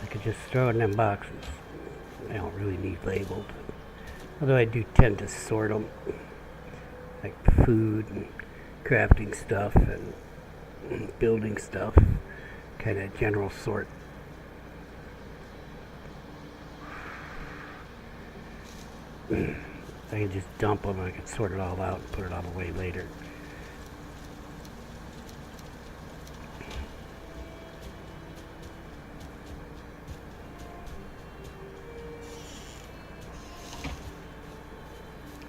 I could just throw it in them boxes. I don't really need labeled. Although I do tend to sort them. Like food and crafting stuff and building stuff. Kind of general sort. I can just dump them and I can sort it all out and put it all away later.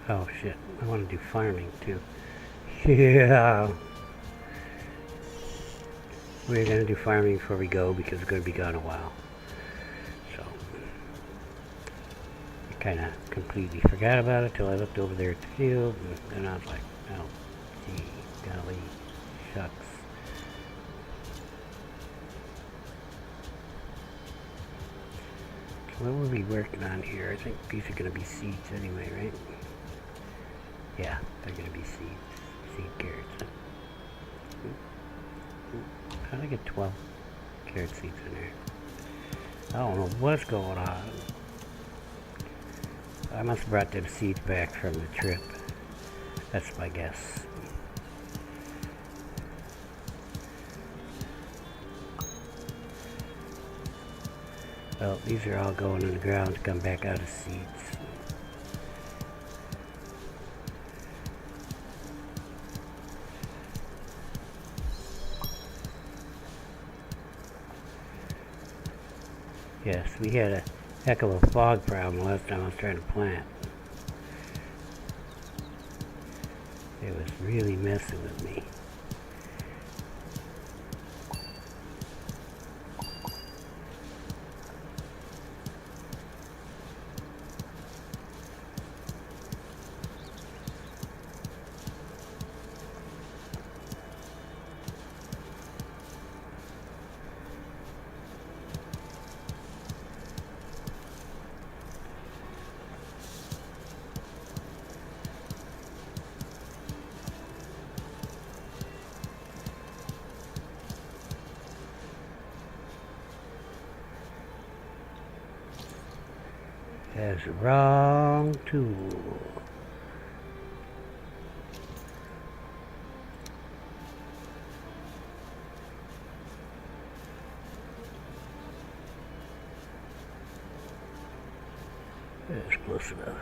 Oh shit, I want to do farming too. Yeah. We're going to do farming before we go because we're going to be gone a while. So, I kind of completely forgot about it till I looked over there at the field and I was like, oh, gee, golly, shucks. So what were we working on here? I think these are going to be seeds anyway, right? Yeah, they're going to be seeds. Seed carrots. How did I get 12 carrot seeds in there? I don't know what's going on. I must have brought them seeds back from the trip. That's my guess. Well, these are all going in the ground to come back out as seeds. Yes, we had a heck of a fog problem last time I was trying to plant. It was really messing with me. That's the wrong tool. That's close enough.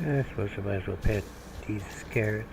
I suppose I might as well plant these carrots.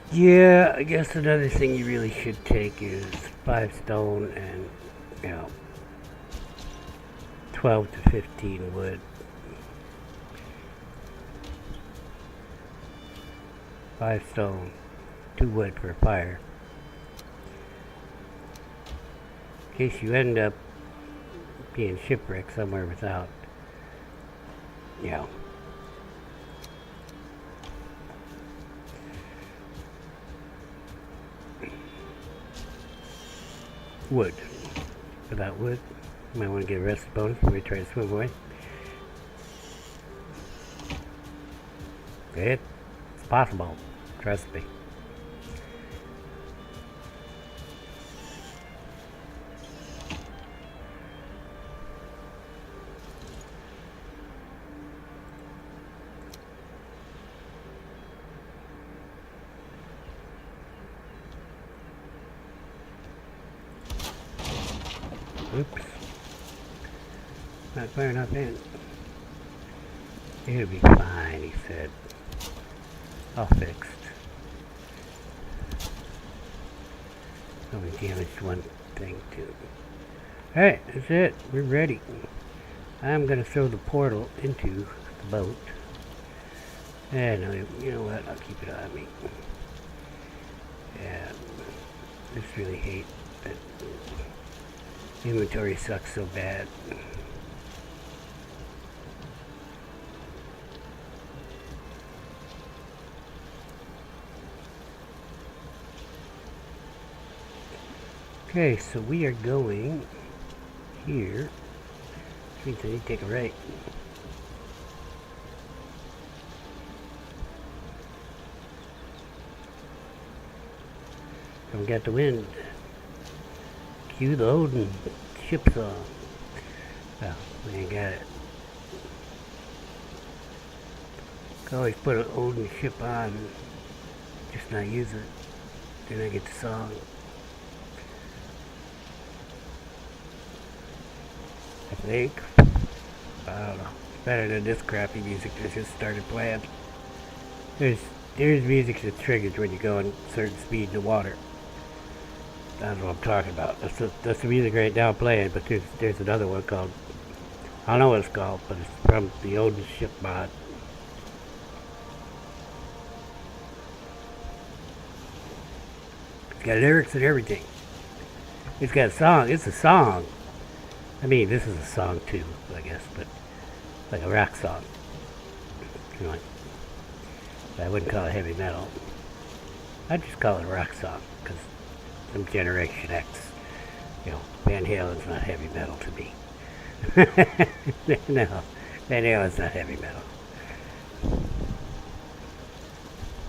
Yeah, I guess another thing you really should take is 5 stone and, 12 to 15 wood. 5 stone, 2 wood for a fire. In case you end up being shipwrecked somewhere without, wood. Without wood, you might want to get a rest bonus before you try to swim away. It's possible. Trust me. Oops. Not far enough in. It'll be fine, he said. All fixed. Only damaged one thing too. Alright, that's it. We're ready. I'm gonna throw the portal into the boat. And you know what? I'll keep it on me. Yeah. I just really hate that inventory sucks so bad. Okay, so we are going here. Which means I need to take a right. Don't get the wind. Cue the Odin ship song. Well, we ain't got it. Can always put an Odin ship on, just not use it. Then I get the song. I think. I don't know. It's better than this crappy music that just started playing. There's music that's triggered when you go in certain speed in the water. That's what I'm talking about. That's the music right now playing, but there's another one called, I don't know what it's called, but it's from the Odin ship mod. It's got lyrics and everything. It's got a song. It's a song. I mean, this is a song too, I guess, but like a rock song. You know, I wouldn't call it heavy metal. I'd just call it a rock song, because I'm Generation X. Van Halen's not heavy metal to me. No, Van Halen's not heavy metal.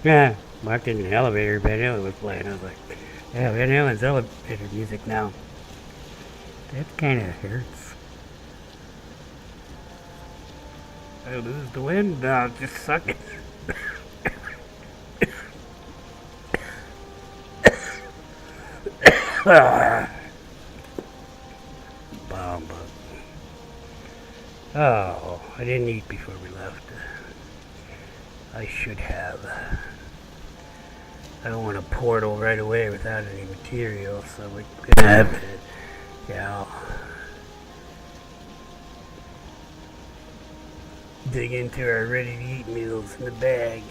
Yeah, walked in an elevator, Van Halen was playing. I was like, yeah, Van Halen's elevator music now. That kind of hurts. Oh, this is the wind? No, just suck it. Bomb. Oh. I didn't eat before we left. I should have. I don't want to portal right away without any material, so we're gonna have to, dig into our ready-to-eat meals in the bag.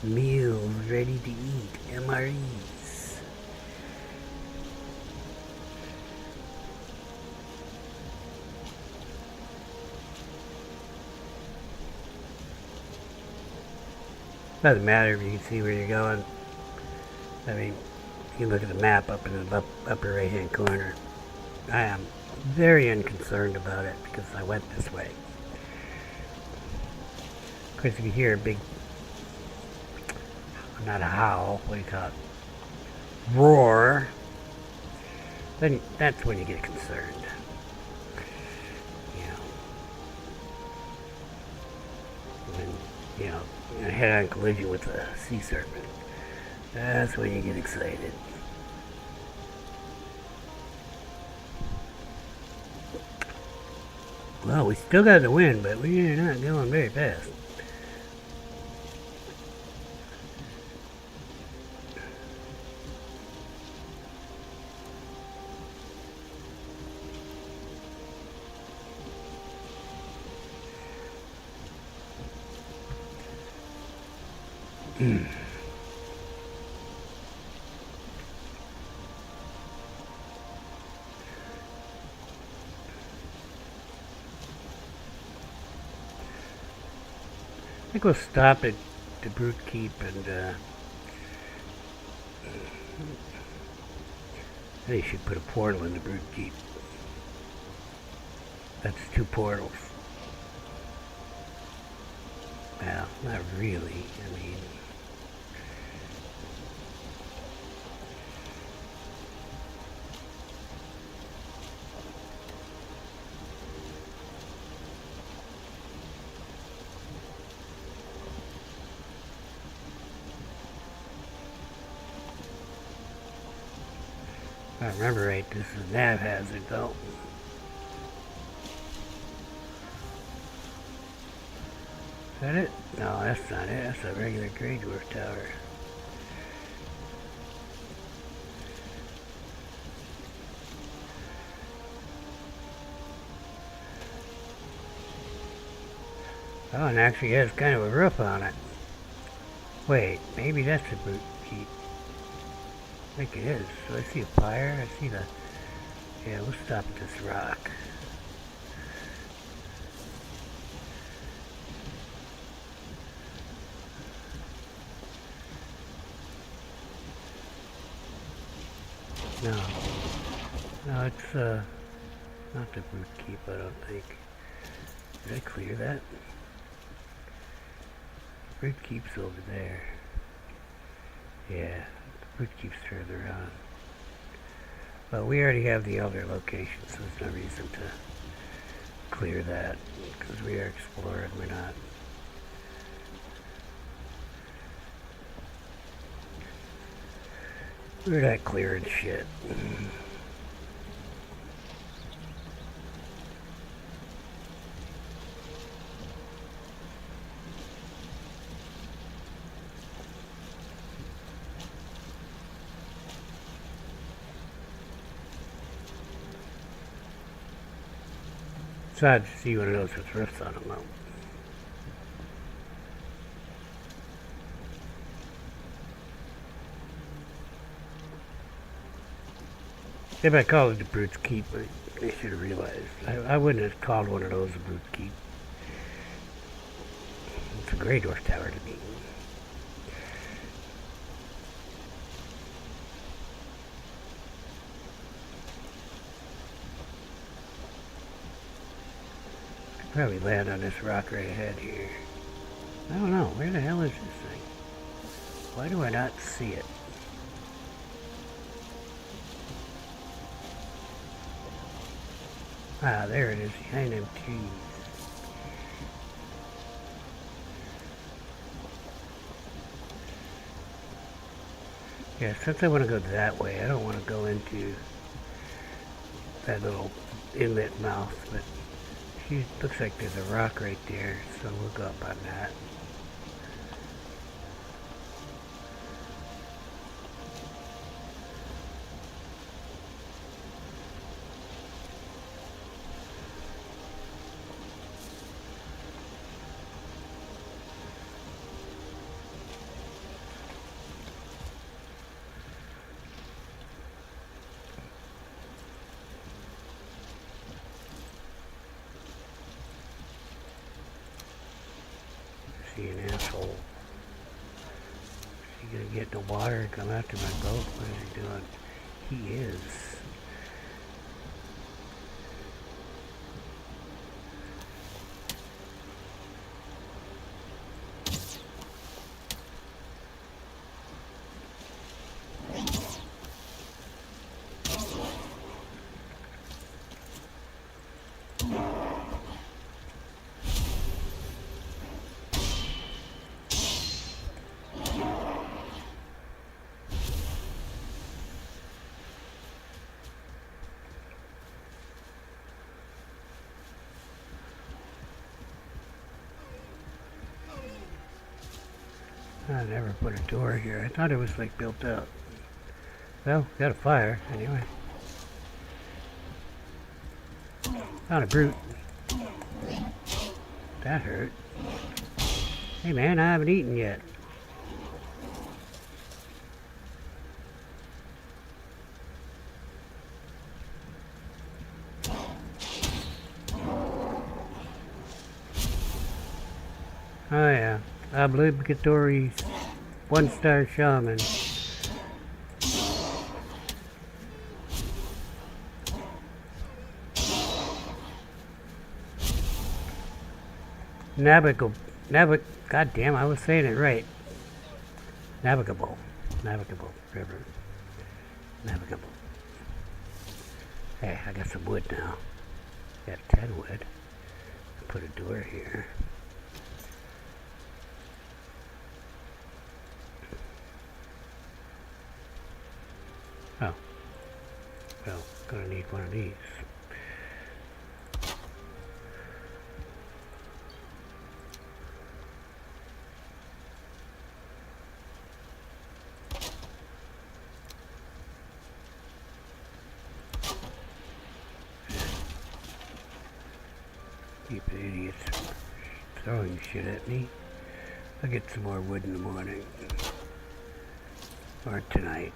Meals ready to eat, MREs. Doesn't matter if you can see where you're going. I mean, you look at the map up in the upper right-hand corner. I am very unconcerned about it because I went this way. Of course, if you hear a big, not a howl, what do you call it? Roar. Then that's when you get concerned. When, a head-on collision with a sea serpent. That's when you get excited. Well, we still got the wind, but we're not going very fast. I think we'll stop at the Brute Keep and I think you should put a portal in the Brute Keep. That's 2 portals. Well, not really. I mean, if I remember right, this is nav hazard though. Is that it? No, that's not it. That's a regular Grey Dwarf tower. Oh, and actually has kind of a roof on it. Wait, maybe that's the Brute Keep. I think it is. So I see a fire. I see the... Yeah, we'll stop at this rock. No. No, it's not the Brute Keep, I don't think. Did I clear that? Brute Keep's over there. Yeah, the Brute Keep's further on. But we already have the other location, so there's no reason to clear that. Because we are exploring, we're not. We're not clearing shit. It's odd to see one of those with roofs on them though. If I called it the Brute's Keep, I should have realized. I wouldn't have called one of those the Brute's Keep. It's a Grey Dwarf tower to me. I'd probably land on this rock right ahead here. I don't know. Where the hell is this thing? Why do I not see it? Ah, there it is, behind them trees. Yeah, since I want to go that way, I don't want to go into that little inlet mouth, but she looks like there's a rock right there, so we'll go up on that. An asshole. Is he gonna get in the water and come after my boat? What is he doing? He is. I never put a door here. I thought it was like built up. Well, got a fire anyway. Found a brute. That hurt. Hey man, I haven't eaten yet. Oh yeah. Obligatory 1-star shaman. God damn, I was saying it right. Navigable river. Navigable. Hey, I got some wood now. Got 10 wood. Put a door here. Oh. Well, gonna need one of these. Keep idiots throwing shit at me. I'll get some more wood in the morning. Or tonight.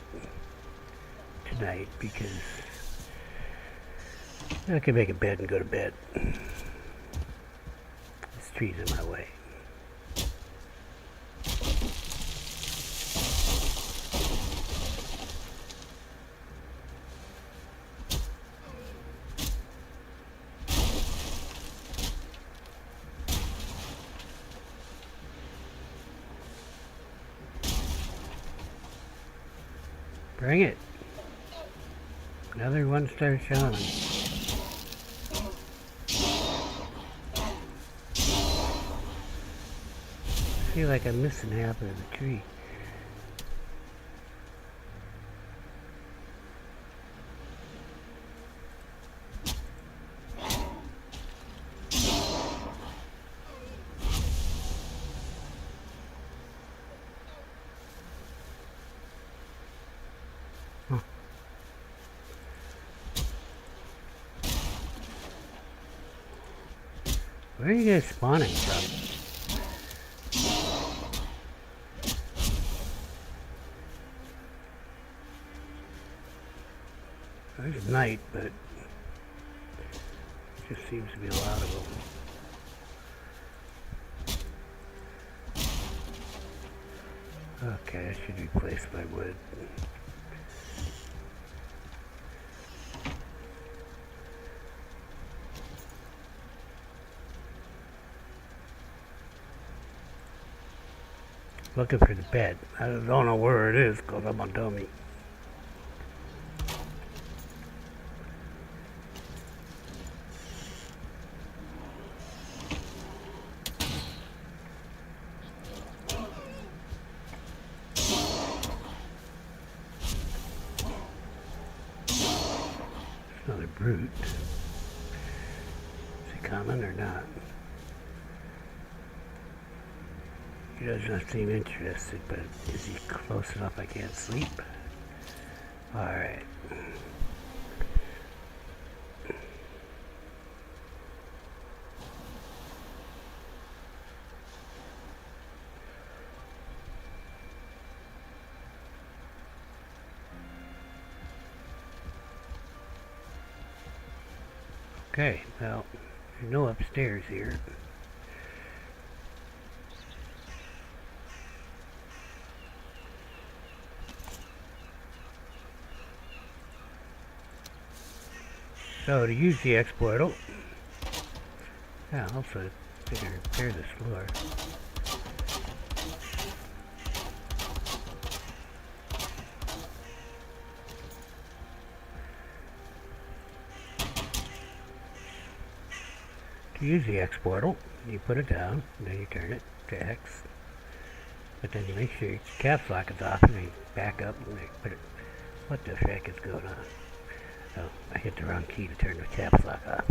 Tonight, because I can make a bed and go to bed. This tree's in my way. Bring it. Another 1-star shaman. I feel like I'm missing half of the tree. Where are you guys spawning from? There's night, but it just seems to be a lot of them. Okay, I should replace my wood. Looking for the bed. I don't know where it is because I'm a dummy. It's not a brute. coming or not? He does not seem interested, but is he close enough I can't sleep? Alright. Okay, well, there's no upstairs here. So to use the X portal, yeah, also figure repair this floor. To use the X portal, you put it down, and then you turn it to X. But then you make sure your caps lock is off, and then you back up and put it. What the heck is going on? Oh, I hit the wrong key to turn the caps lock off.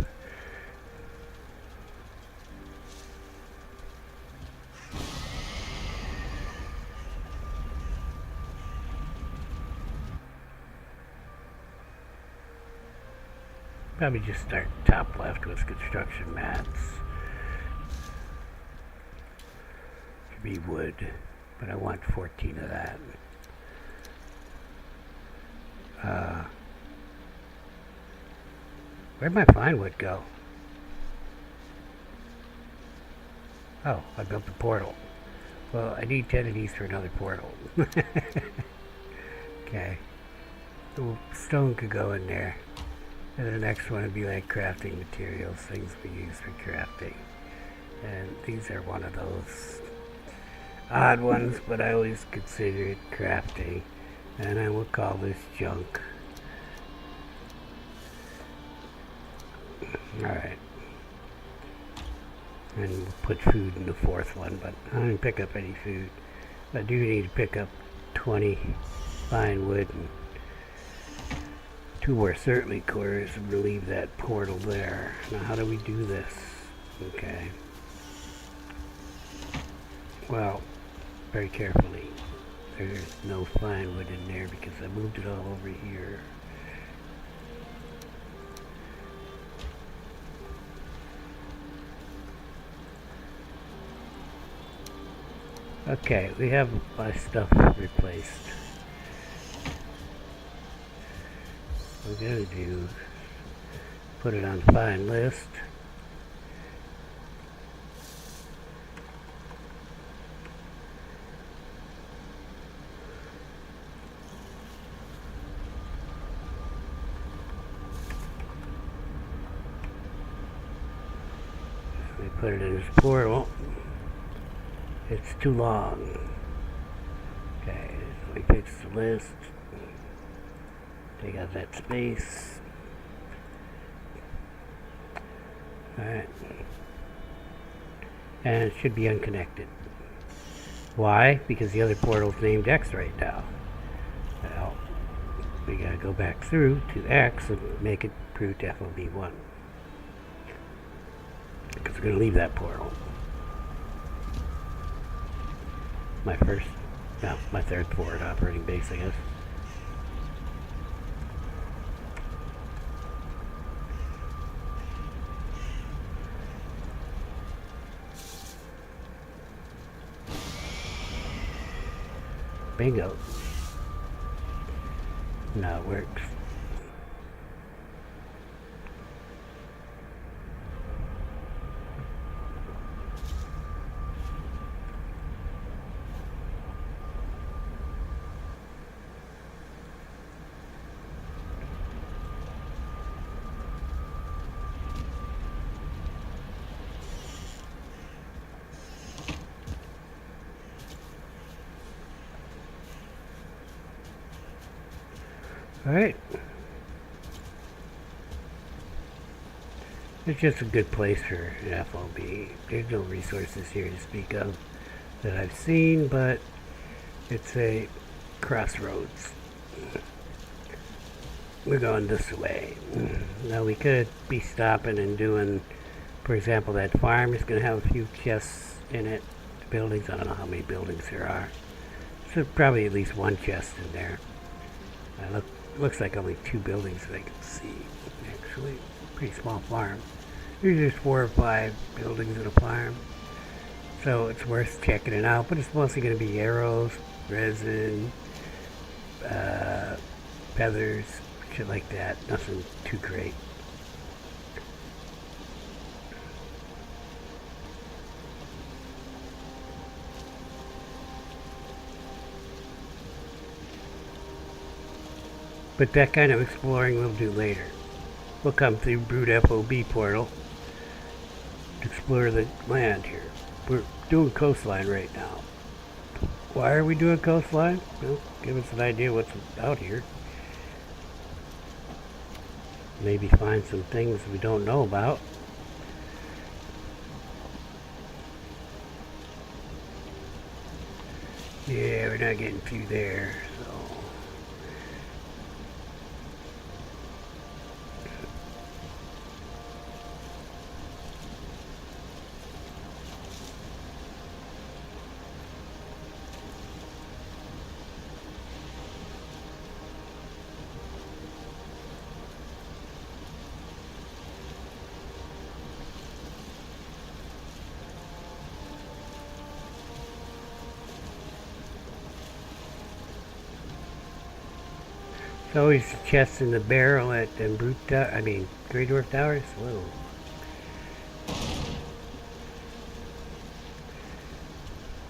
Probably just start top left with construction mats. Should be wood, but I want 14 of that. Where'd my fine wood go? Oh, I built the portal. Well, I need 10 of these for another portal. Okay. The stone could go in there. And the next one would be like crafting materials, things we use for crafting. And these are one of those odd ones, but I always consider it crafting. And I will call this junk. Alright. And we'll put food in the fourth one, but I didn't pick up any food. I do need to pick up 20 fine wood and 2 more certainly cores and relieve that portal there. Now how do we do this? Okay. Well, very carefully. There's no fine wood in there because I moved it all over here. Okay, we have my stuff replaced. What we're going to do, put it on fine list. We put it in this portal. It's too long. Okay, so we fix the list. Take out that space. Alright. And it should be unconnected. Why? Because the other portal's named X right now. Well, we gotta go back through to X and make it prove to FOB1. Because we're gonna leave that portal. My third forward operating base, I guess. Bingo. Now it works. Alright. It's just a good place for an FOB. There's no resources here to speak of that I've seen, but it's a crossroads. We're going this way. Now we could be stopping and doing For example, that farm is going to have a few chests in it. The buildings, I don't know how many buildings there are. So probably at least one chest in there. Looks like only 2 buildings that I can see. Actually, pretty small farm. Usually there's 4 or 5 buildings in a farm. So it's worth checking it out, but it's mostly going to be arrows, resin, feathers, shit like that. Nothing too great. But that kind of exploring we'll do later. We'll come through Brood FOB portal to explore the land here. We're doing coastline right now. Why are we doing coastline? Well, give us an idea what's out here. Maybe find some things we don't know about. Yeah, we're not getting through there, so... There's always chests in the barrel at Grey Dwarf Towers. Whoa.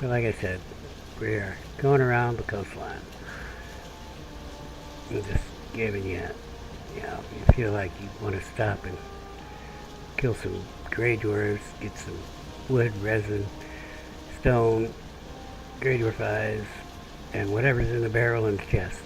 But like I said, we're going around the coastline. I'm just giving you, you feel like you want to stop and kill some Grey Dwarves, get some wood, resin, stone, Grey Dwarf eyes, and whatever's in the barrel and the chest.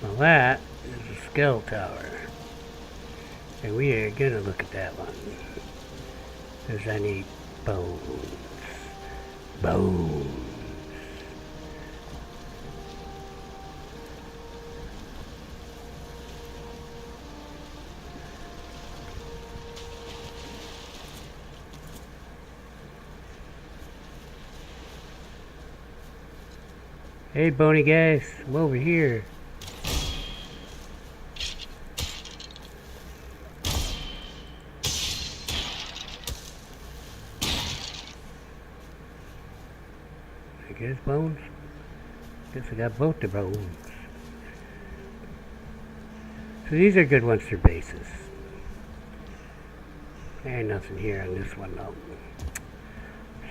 Well, that is a skull tower. And we are going to look at that one. Because I need bones. Bones. Hey, bony guys, I'm over here. I guess bones. Guess I got both the bones. So these are good ones for bases. There ain't nothing here on this one though.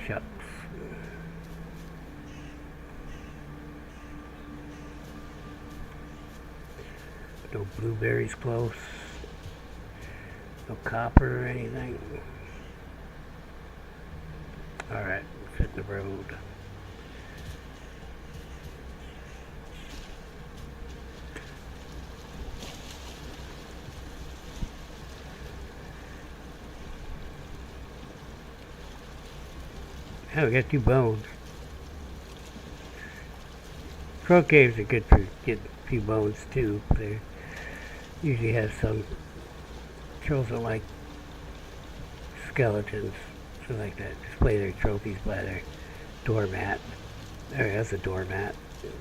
Shucks. No blueberries close. No copper or anything. Alright, let's hit the road. Oh, we got 2 bones. Troll caves are good for getting a few bones too. They usually have some. Trolls don't like skeletons, something like that. Display their trophies by their doormat. There, that's a doormat. There's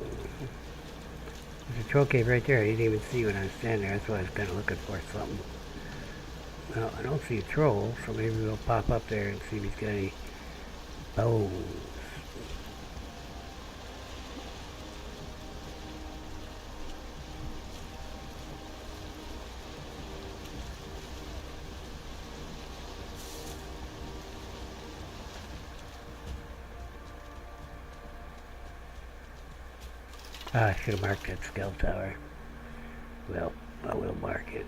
a troll cave right there. I didn't even see when I was standing there. That's why I was kind of looking for something. Well, I don't see a troll, so maybe we'll pop up there and see if he's got any Bones. Ah, I should have marked that skull tower. Well, I will mark it.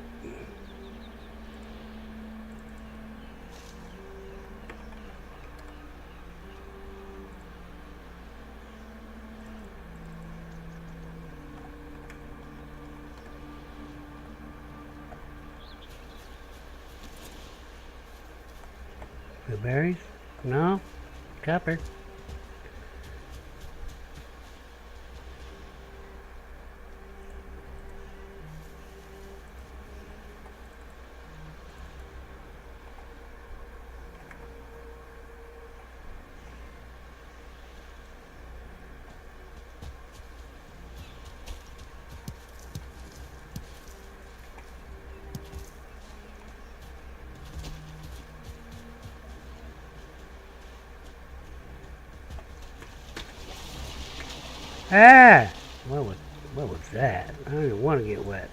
Blueberries? No? Copper? Ah! What was that? I don't even want to get wet.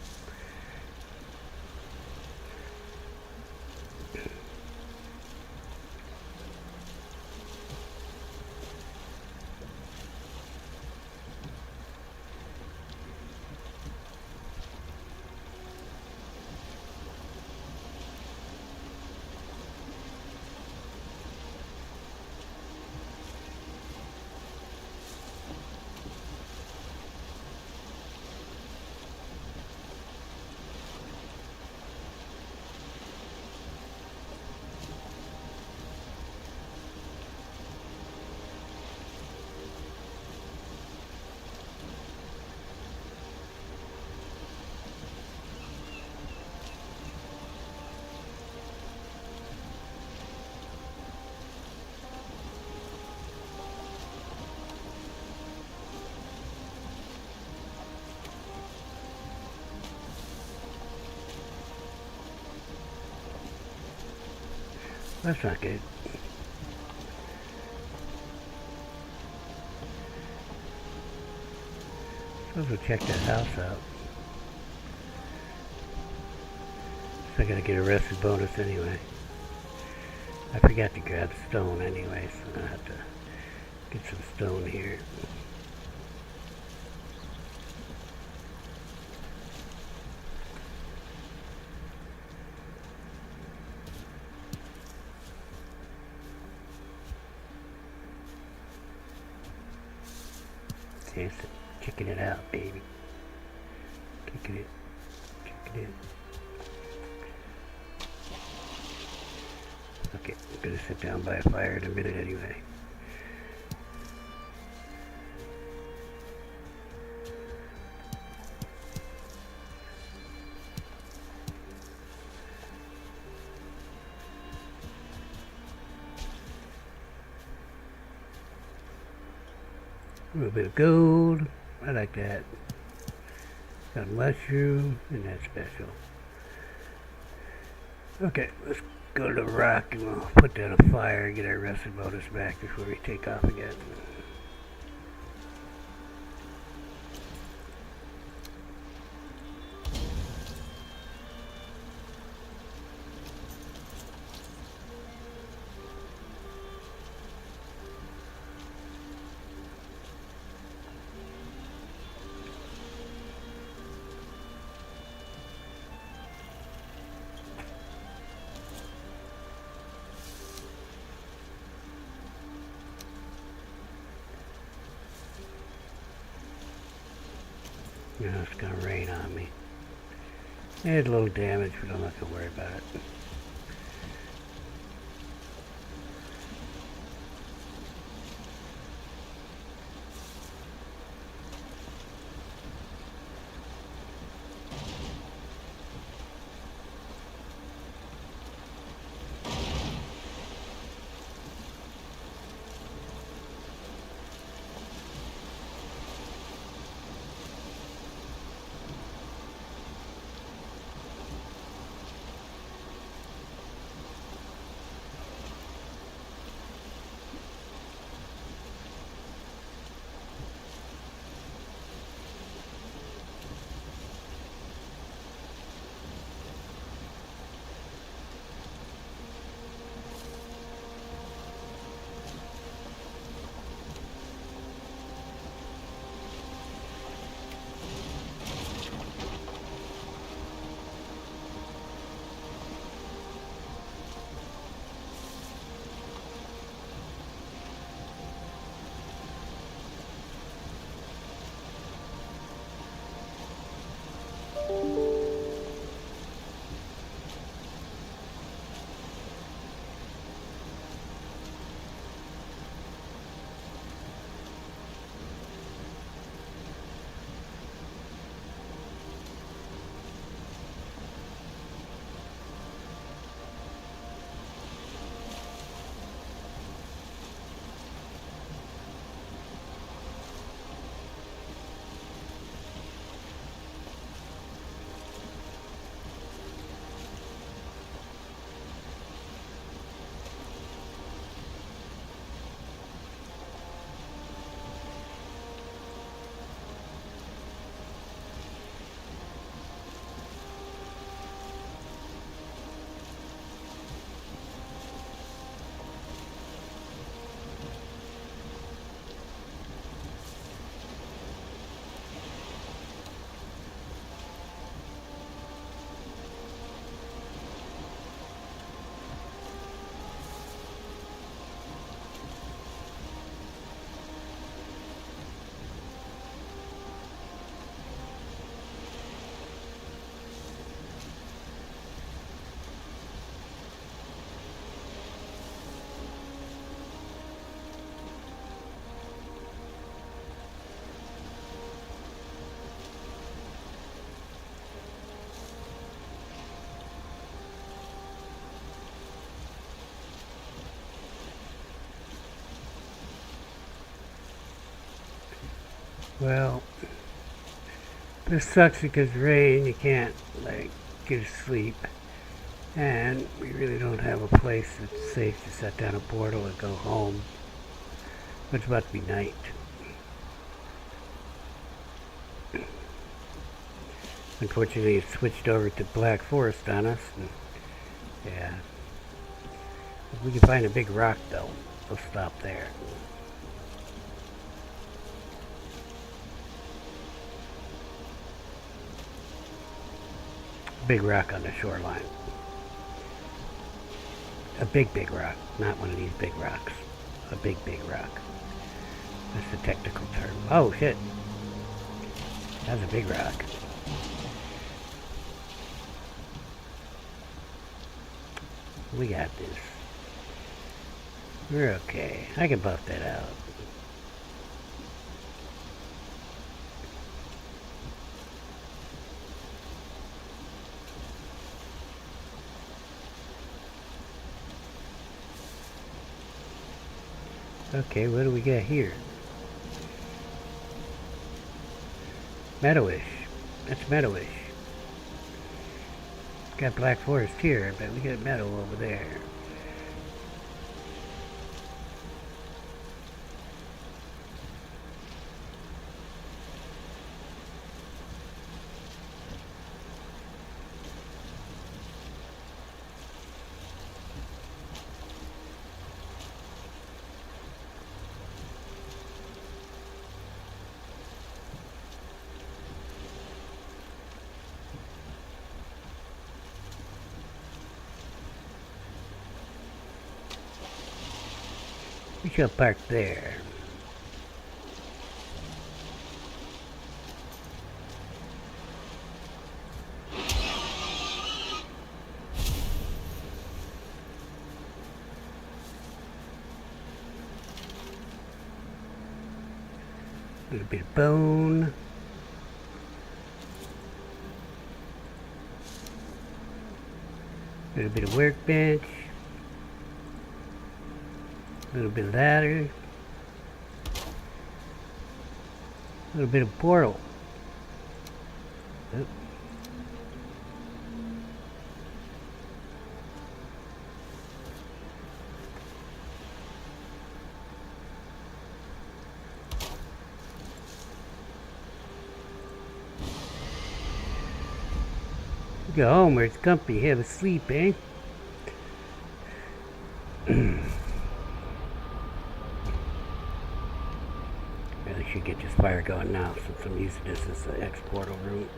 That's not good. Supposed to check that house out. So I gotta get a rested bonus anyway. I forgot to grab stone anyway, so I have to get some stone here. Okay, so checking it out, baby. Checking it. Checking it. Okay, I'm gonna sit down by a fire in a minute anyway. A little bit of gold. I like that. Got a mushroom, and that's special. Okay, let's go to the rock and we'll put that on fire and get our rested bonus back before we take off again. Now it's gonna rain on me. It had a little damage, but I'm not gonna worry about it. Well, this sucks because rain, you can't, like, get to sleep. And we really don't have a place that's safe to set down a portal and go home. It's about to be night. Unfortunately, it switched over to Black Forest on us. And, yeah. If we can find a big rock, though, we'll stop there. Big rock on the shoreline. A big rock, not one of these big rocks. A big rock. That's the technical term. Oh, shit. That's a big rock. We got this. We're okay. I can buff that out. Okay, what do we got here? Meadowish. That's meadowish. Got Black Forest here, but we got meadow over there. We shall park there. A little bit of bone. A little bit of workbench. A little bit of ladder. A little bit of portal. Oh. Go home where it's comfy, have a sleep, eh? Really should get this fire going now since I'm using this as the X-portal route.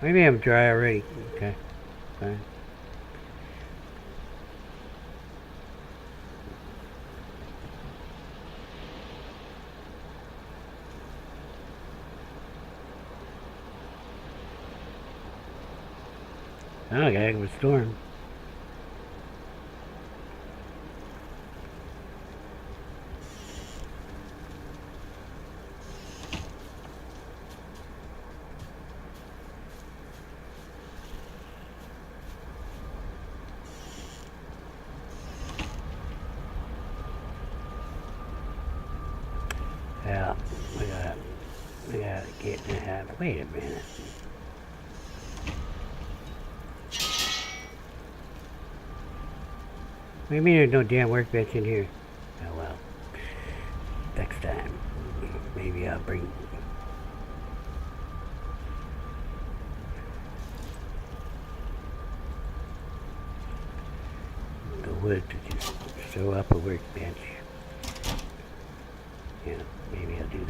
Maybe I'm dry already. Okay. Fine. Oh, I got a heck of a storm. Yeah, we gotta get in half. Wait a minute. What do you mean there's no damn workbench in here? Oh well. Next time. Maybe I'll bring wood to just throw up a workbench. Yeah, maybe I'll do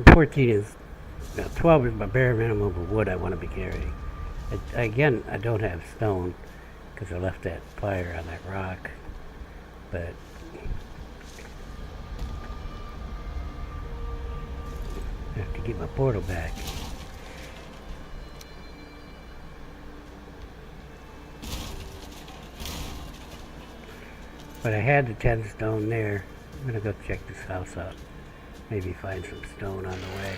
that. 14 is, 12 is my bare minimum of wood I want to be carrying. Again, I don't have stone because I left that fire on that rock, but I have to get my portal back. But I had the 10 stone there. I'm gonna go check this house out. Maybe find some stone on the way.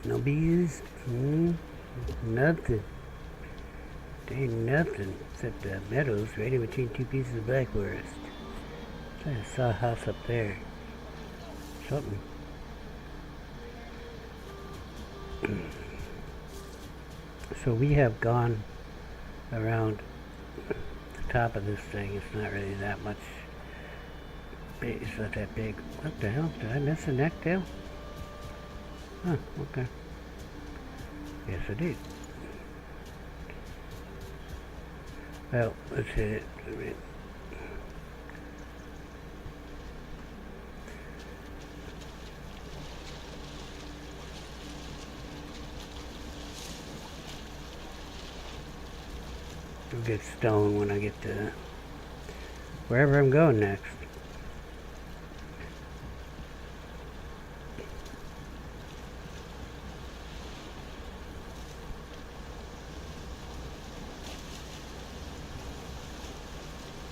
No bees? Nothing. There ain't nothing except the meadows right in between two pieces of black forest. I saw a house up there. Something. So we have gone around the top of this thing. It's not really that much. It's not that big. What the hell? Did I miss a necktail? Huh, okay. Yes, I did. Well, let's hit it. I'll get stone when I get to wherever I'm going next.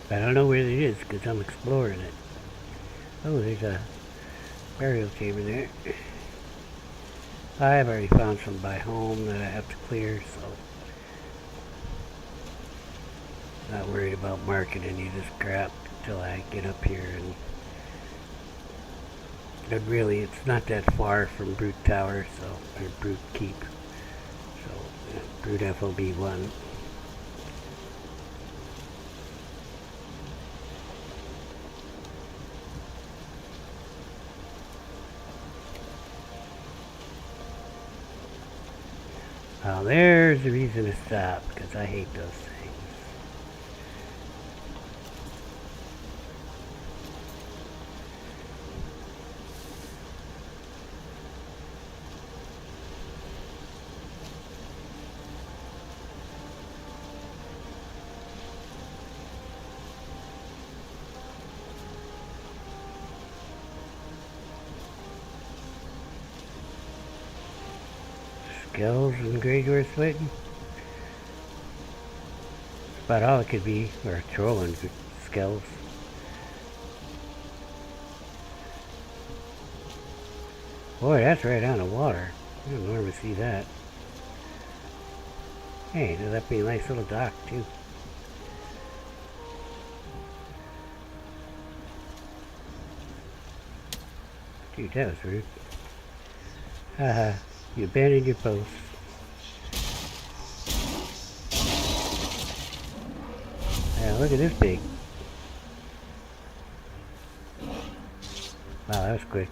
I don't know where it is because I'm exploring it. Oh, there's a burial chamber there. I've already found some by home that I have to clear, so not worried about marking any of this crap until I get up here. And really, it's not that far from Brute Tower, or Brute Keep. So, Brute FOB1. Now there's the reason to stop, because I hate those things. Skells and Greydwar sweating. About all it could be, or trolling skells. Boy, that's right on the water. I don't normally see that. Hey, that'd be a nice little dock too. Dude, that was rude. Haha. You abandoned your post. Now look at this pig. Wow, that was quick.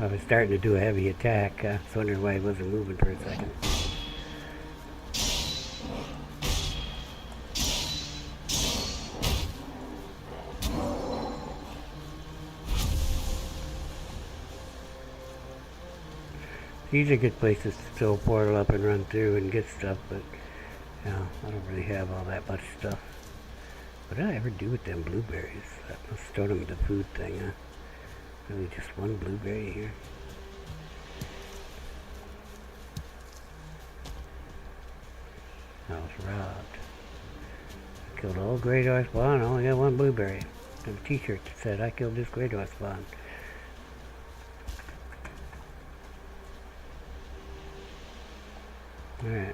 I was starting to do a heavy attack. I was wondering why he wasn't moving for a second. These are good places to throw a portal up and run through and get stuff, but you know, I don't really have all that much stuff. What did I ever do with them blueberries? I must throw them in the food thing, huh? Really just one blueberry here. I was robbed. I killed all Greydwar spawn, I only got one blueberry. There's a t-shirt that said, I killed this Greydwar spawn. Alright.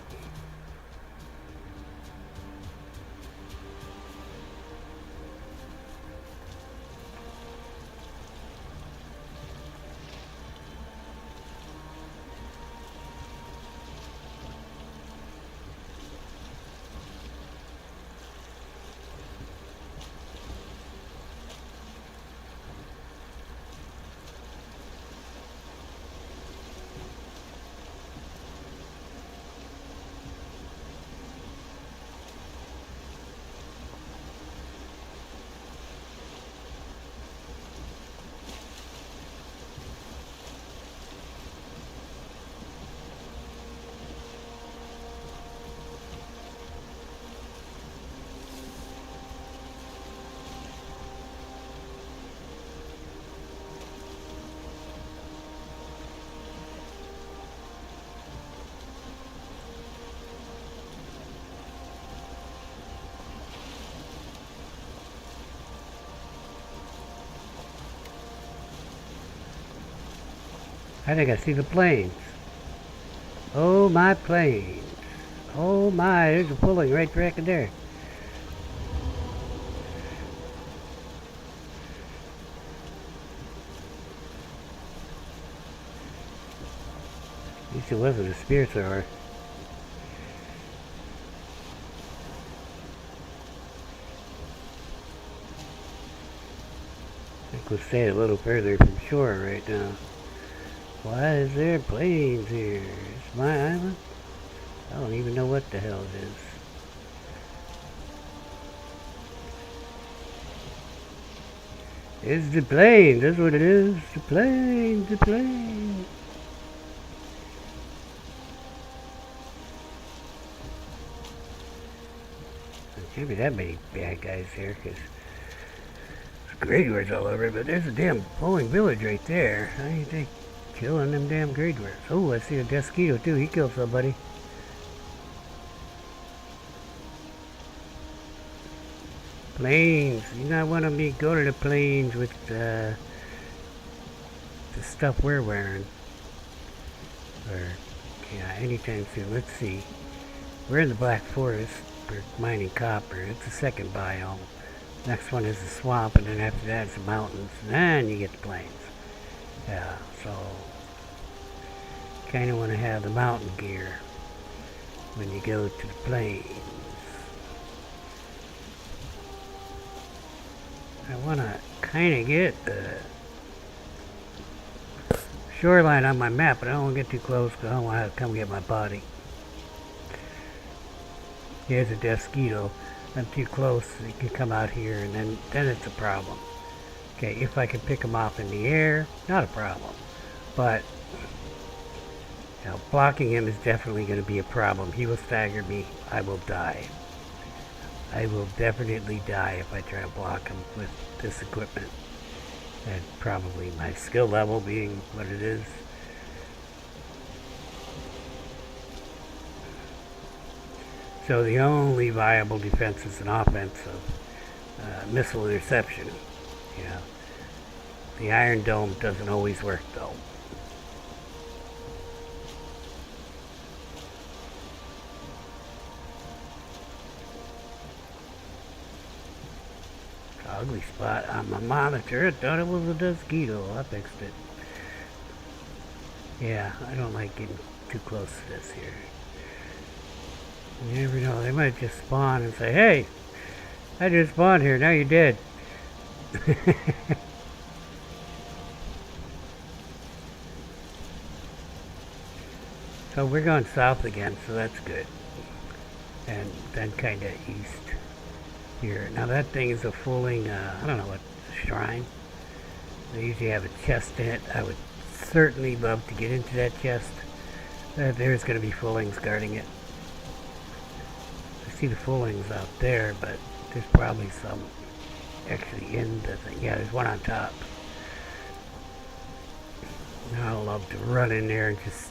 I think I see the planes. Oh, my planes. Oh, my. There's a pulling right back in there. At least it wasn't a spear thrower. I think we'll stay a little further from shore right now. Why is there planes here? It's my island? I don't even know what the hell it is. It's the plane. That's what it is. The plane. The plane. There can't be that many bad guys here, because there's grade words all over. But there's a damn bowling village right there. How do you think killing them damn grade words? Oh, I see a Desquito too. He killed somebody. Planes. You not want me to go to the planes with the stuff we're wearing. Or, yeah, anytime soon. Let's see. We're in the Black Forest. We're mining copper. It's the second biome. Next one is the swamp, and then after that it's the mountains. And then you get the plains. Yeah, so kind of want to have the mountain gear when you go to the plains. I want to kind of get the shoreline on my map, but I don't want to get too close because I don't want to come get my body. Here's a Desquito. I'm too close, he can come out here, and then it's a problem. Okay, if I can pick him off in the air, not a problem. But, you know, blocking him is definitely going to be a problem. He will stagger me. I will die. I will definitely die if I try to block him with this equipment. And probably my skill level being what it is. So the only viable defense is an offense of missile interception. You know, the Iron Dome doesn't always work though. Ugly spot on my monitor. I thought it was a Desquito. I fixed it. Yeah, I don't like getting too close to this here. You never know. They might just spawn and say, "Hey, I just spawned here. Now you're dead." So we're going south again, so that's good. And then kind of east. Here. Now that thing is a fooling, I don't know what, shrine. They usually have a chest in it. I would certainly love to get into that chest. There's going to be foolings guarding it. I see the foolings out there, but there's probably some actually in the thing. Yeah, there's one on top. Now I'd love to run in there and just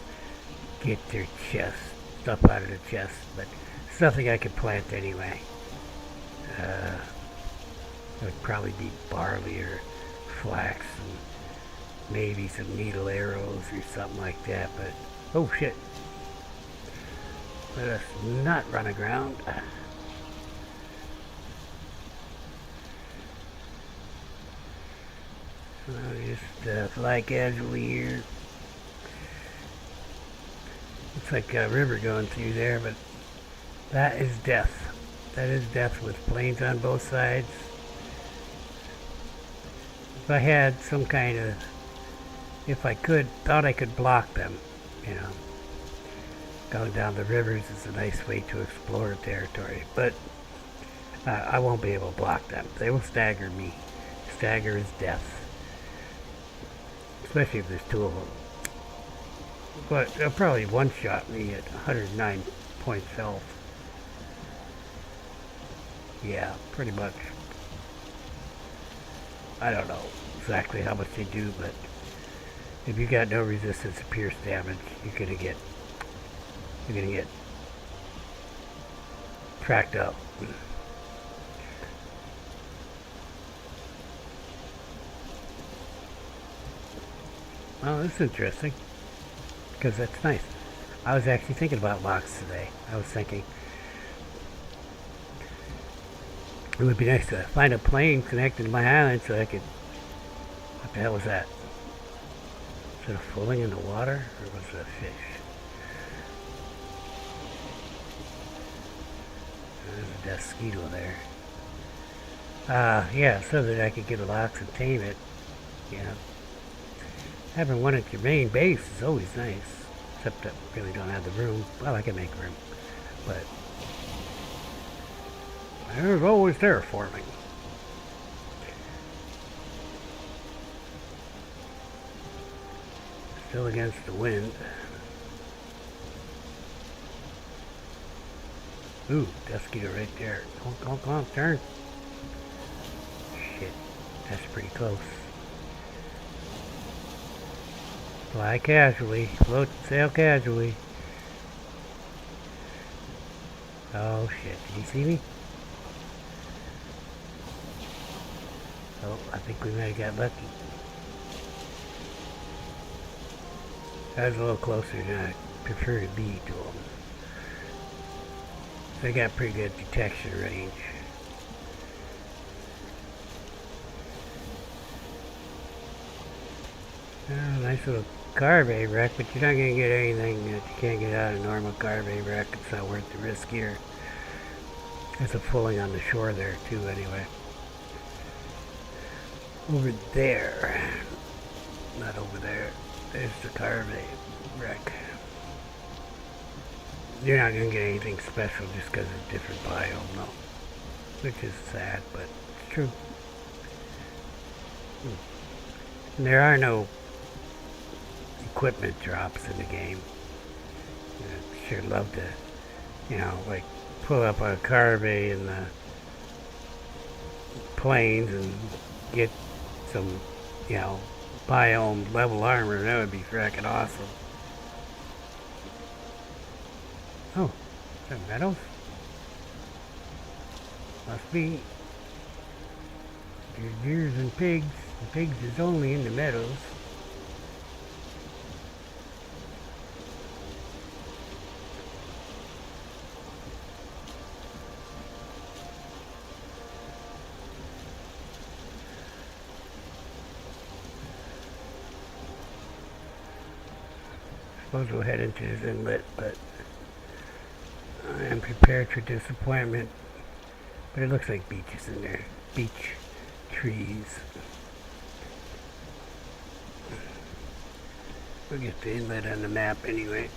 get their chest, stuff out of the chest, but it's nothing I could plant anyway. It would probably be barley or flax and maybe some needle arrows or something like that, but oh shit. Let us not run aground. Just fly casually here. Looks like a river going through there, but that is death. That is death with planes on both sides. If I had some kind of, if I thought I could block them, you know, going down the rivers is a nice way to explore territory, but I won't be able to block them. They will stagger me. Stagger is death. Especially if there's two of them. But they'll probably one-shot me at 109 points health. Yeah, pretty much. I don't know exactly how much they do, but if you got no resistance to pierce damage, you're gonna get tracked up. Oh, that's interesting. because that's nice. I was actually thinking about locks today. I was thinking it would be nice to find a plane connected to my island so I could... What the hell was that? Is it a fooling in the water, or was it a fish? There's a mosquito there. Yeah, so that I could get a locks and tame it. Yeah. Having one at your main base is always nice. Except I really don't have the room. Well, I can make room. But there's always terraforming. Still against the wind. Ooh, mosquito right there. Come on, turn. Shit, that's pretty close. Fly casually, float and sail casually. Oh shit, did he see me? Oh, I think we might have got lucky. I was a little closer than I prefer to be to them. They got pretty good detection range. Oh, nice little carve wreck, but you're not going to get anything that you can't get out of a normal carve wreck. It's not worth the risk here. There's a fooling on the shore there too, anyway. Over there. Not over there. There's the carve wreck. You're not going to get anything special just because it's a different biome, no. Which is sad, but it's true. And there are no equipment drops in the game. I'd sure love to, you know, like pull up a carve in the plains and get some, you know, biome level armor. That would be fracking awesome. Oh, is that metals? Must be. There's deers and pigs. The pigs is only in the meadows. I suppose we'll head into this inlet, but I am prepared for disappointment. But it looks like beaches in there. Beach trees. We'll get the inlet on the map anyway.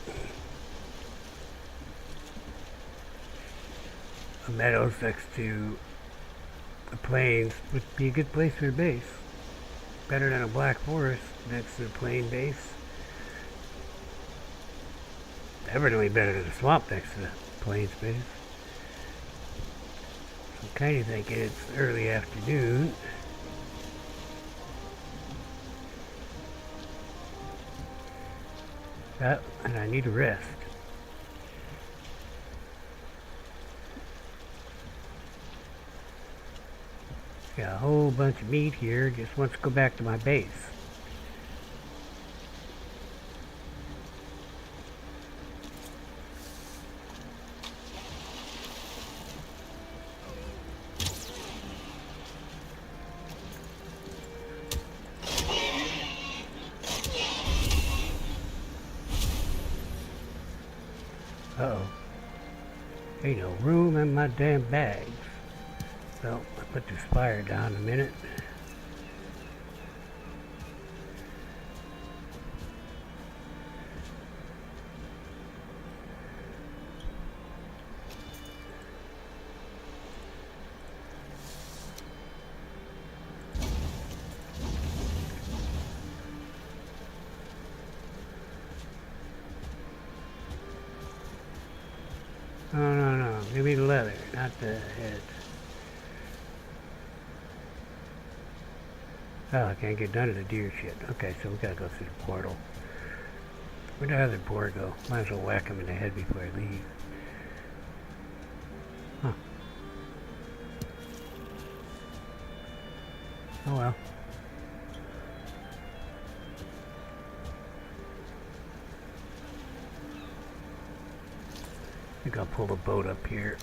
The meadows next to the plains would be a good place for a base. Better than a black forest next to the plain base. Definitely better than a swamp next to the plains base. I'm kind of thinking it's early afternoon. Oh, and I need a rest. Got a whole bunch of meat here. Just wants to go back to my base. Uh-oh. Ain't no room in my damn bags. So, I'll put this fire down a minute. No. Give me the leather, not the head. Oh, I can't get none of the deer shit. Okay, so we gotta go through the portal. Where'd the other boar go? Might as well whack him in the head before I leave. Huh. Oh well. think I'll pull the boat up here.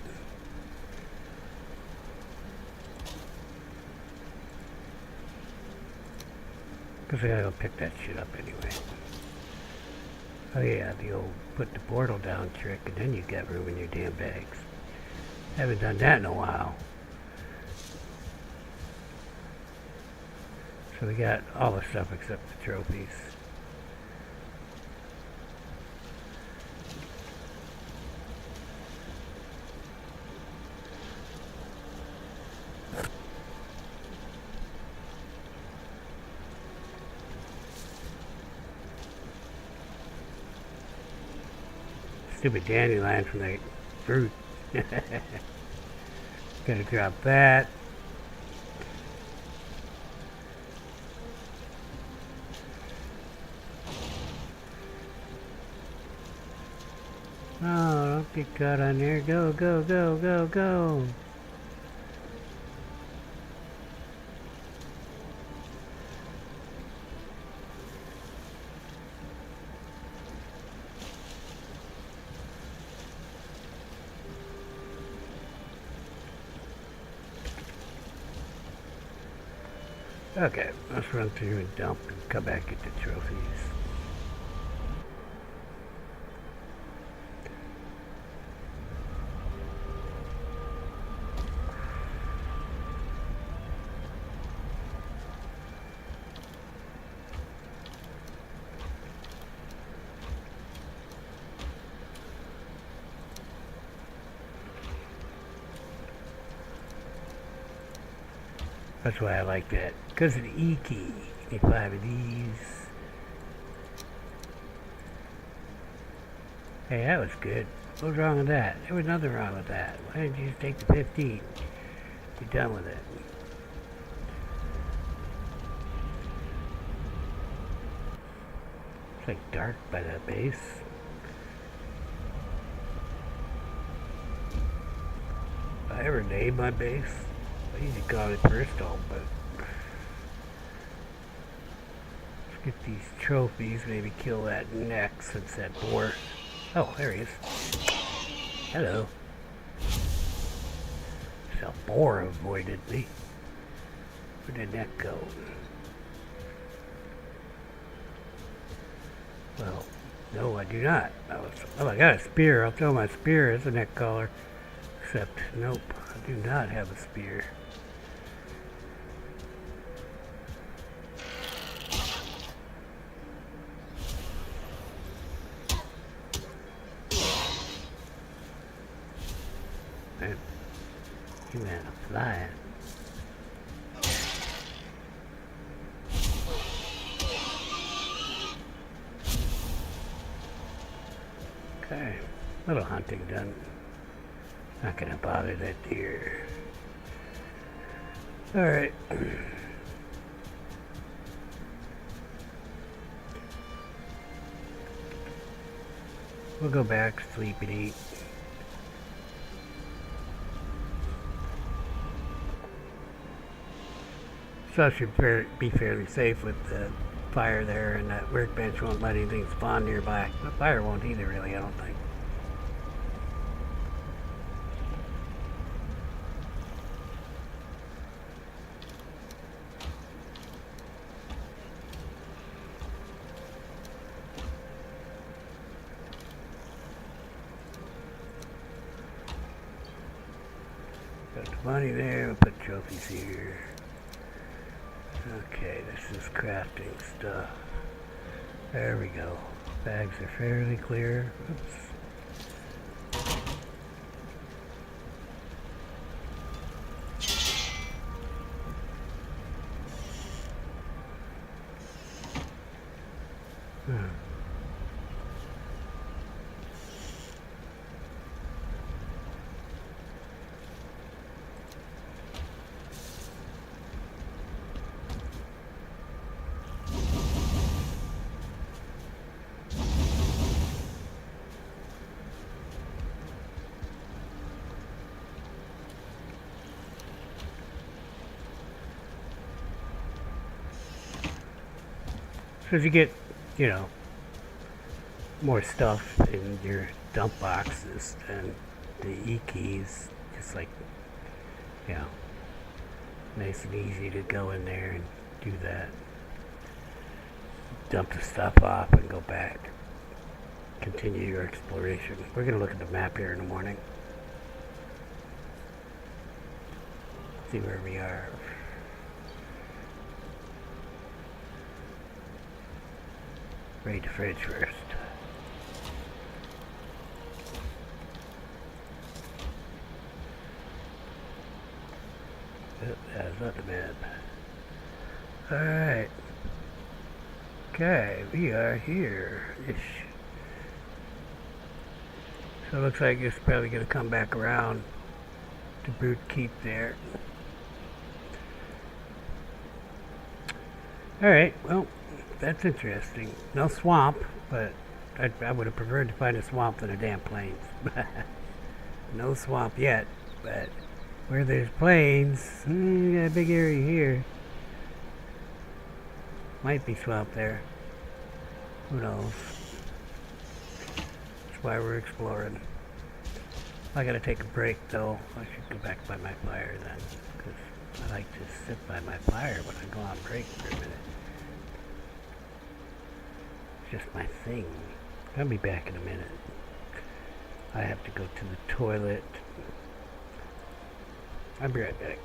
Because I gotta go pick that shit up anyway. Oh yeah, the old put the portal down trick, and then you got room in your damn bags. Haven't done that in a while. So we got all the stuff except the trophies. Stupid dandelion from the fruit. Gotta drop that. Oh, don't get caught on there. Go, go, go, go, go. Okay, let's run through and dump and come back and get the trophies. That's why I like that. Because of the E key. Need 5 of these. Hey, that was good. What was wrong with that? There was nothing wrong with that. Why didn't you just take the 15? Be done with it. It's like dark by that base. If I ever name my base, I usually call it Bristol, but let's get these trophies, maybe kill that next since that boar. Oh, there he is. Hello. So boar avoided me. Where did that go? Well, no, I do not. Oh, I got a spear. I'll throw my spear as a neck collar. Except, nope, I do not have a spear. Man, you man a flying. Okay, little hunting done. Not gonna bother that deer. Alright. We'll go back, sleep and eat. So I should be fairly safe with the fire there, and that workbench won't let anything spawn nearby. The fire won't either, really, I don't think. Got the money there, we'll put trophies here. Okay, this is crafting stuff. There we go. Bags are fairly clear. Oops. So as you get, you know, more stuff in your dump boxes and the E keys. Just like, you know, nice and easy to go in there and do that. Dump the stuff off and go back. Continue your exploration. We're going to look at the map here in the morning. See where we are. Raid the fridge first. Oh, that's not the map. Alright. Okay, we are here-ish. So it looks like it's probably going to come back around to Brute Keep there. Alright, well, that's interesting. No swamp, but I would have preferred to find a swamp than a damn plains. No swamp yet, but where there's plains, got a big area here. Might be swamp there. Who knows? That's why we're exploring. I gotta take a break though. I should go back by my fire then, because I like to sit by my fire when I go on break for a minute. It's just my thing. I'll be back in a minute. I have to go to the toilet. I'll be right back.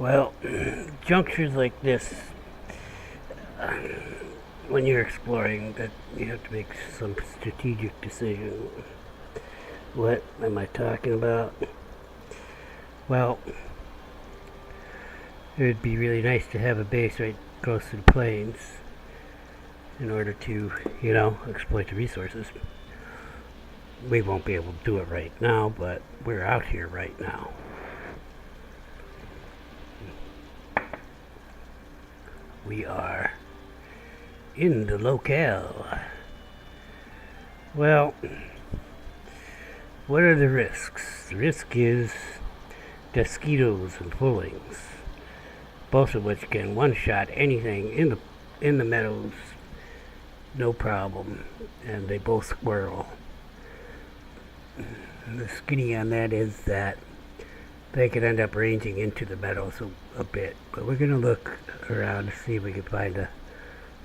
Well, junctures like this, when you're exploring, that you have to make some strategic decision. What am I talking about? Well, it would be really nice to have a base right close to the plains in order to, exploit the resources. We won't be able to do it right now, but we're out here right now. We are in the locale. Well, what are the risks? The risk is mosquitoes and pullings, both of which can one-shot anything in the meadows, no problem, and they both squirrel. The skinny on that is that they could end up ranging into the meadows a bit, but we're going to look around to see if we can find a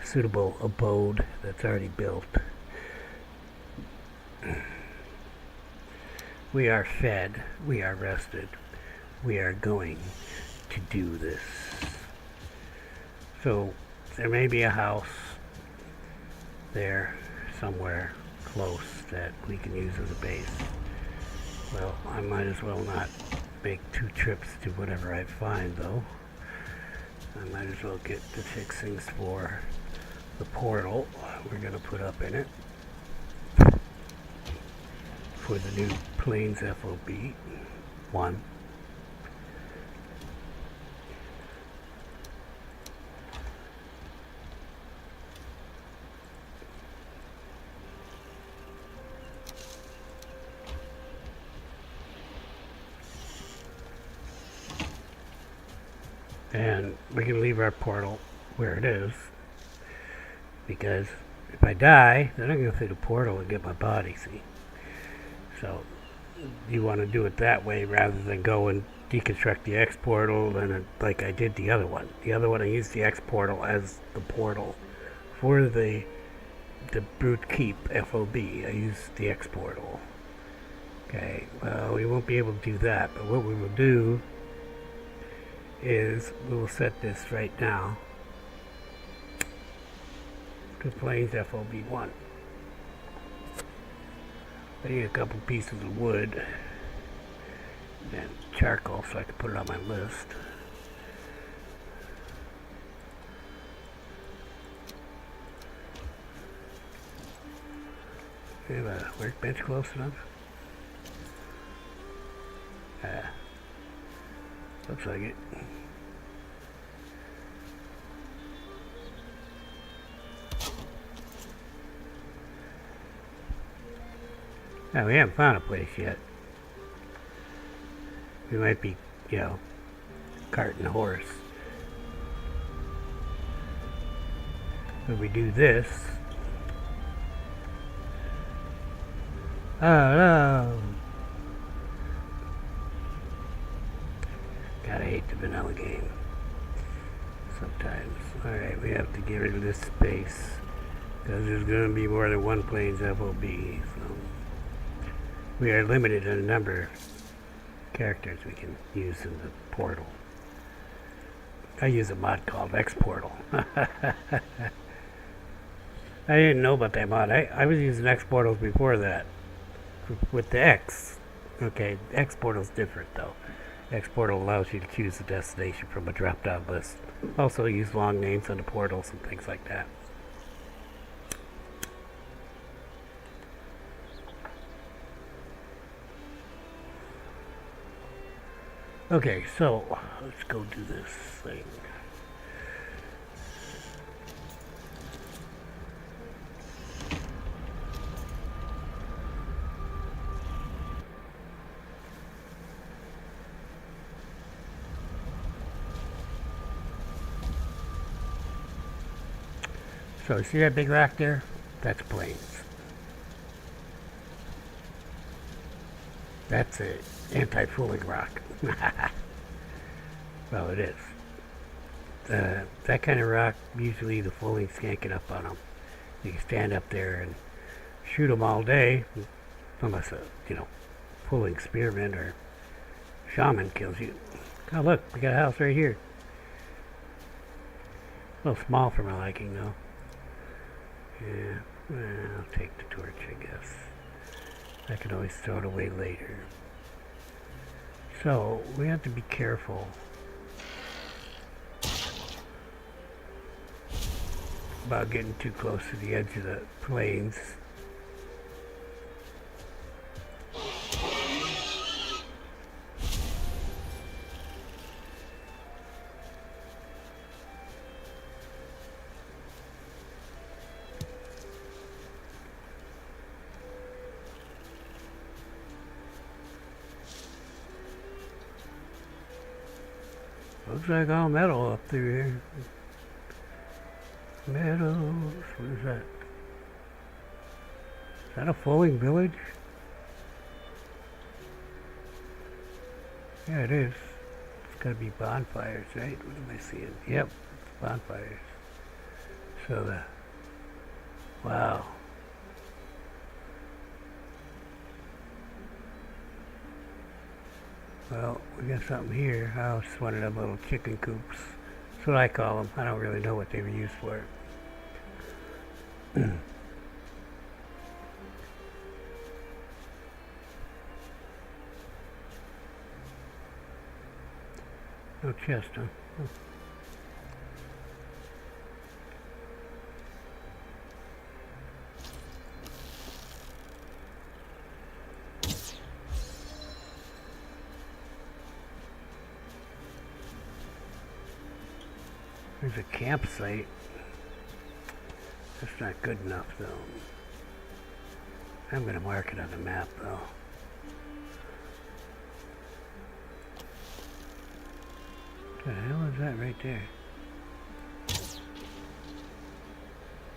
suitable abode that's already built. We are fed, we are rested, we are going to do this. So there may be a house there somewhere close that we can use as a base. Well, I might as well not make 2 trips to whatever I find, though. I might as well get the fixings for the portal we're going to put up in it for the new Plains FOB 1. And we can leave our portal where it is, because if I die, then I'm going to through the portal and get my body, see? So you want to do it that way rather than go and deconstruct the X portal and like I did the other one. The other one I used the X portal as the portal for the Brute Keep FOB. I used the X portal. Okay, well, we won't be able to do that, but what we will do is we will set this right now to Plains FOB 1. I need a couple pieces of wood and charcoal so I can put it on my list. We have a workbench close enough? Looks like it. Now, we haven't found a place yet. We might be, cart and horse. If we do this. Oh no! God, I hate the vanilla game. Sometimes. Alright, we have to get rid of this space. Because there's going to be more than one Plains FOB. So we are limited in the number of characters we can use in the portal. I use a mod called X Portal. I didn't know about that mod. I was using X Portals before that. With the X. Okay, X Portal's different though. X Portal allows you to choose the destination from a drop-down list. Also use long names on the portals and things like that. Okay, so let's go do this thing. So, see that big rock there? That's Plains. That's an anti-fooling rock. Well, it is. That kind of rock, usually the foolings can't get up on them. You can stand up there and shoot them all day, unless a, fooling spearman or shaman kills you. Oh look, we got a house right here. A little small for my liking though. Yeah, well, I'll take the torch, I guess. I can always throw it away later. So, we have to be careful about getting too close to the edge of the plains. Looks like all metal up through here. Meadows, what is that? Is that a flowing village? Yeah, it is. It's gotta be bonfires, right? What am I seeing? Yep, it's bonfires. So wow. Well, we got something here. Oh, it's one of them little chicken coops. That's what I call them. I don't really know what they were used for. No chest, huh? There's a campsite. That's not good enough, though. I'm going to mark it on the map, though. What the hell is that right there?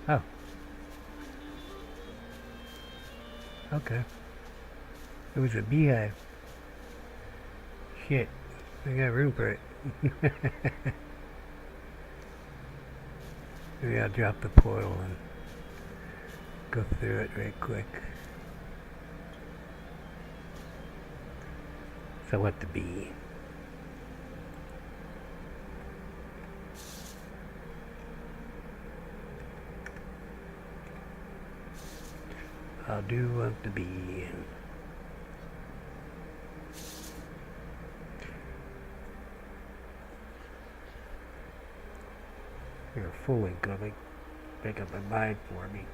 Oh. Okay. It was a beehive. Shit. I got room for it. Maybe I'll drop the portal and go through it right quick. So what the bee? I'll do what the bee. You're fully gonna make up my mind for me.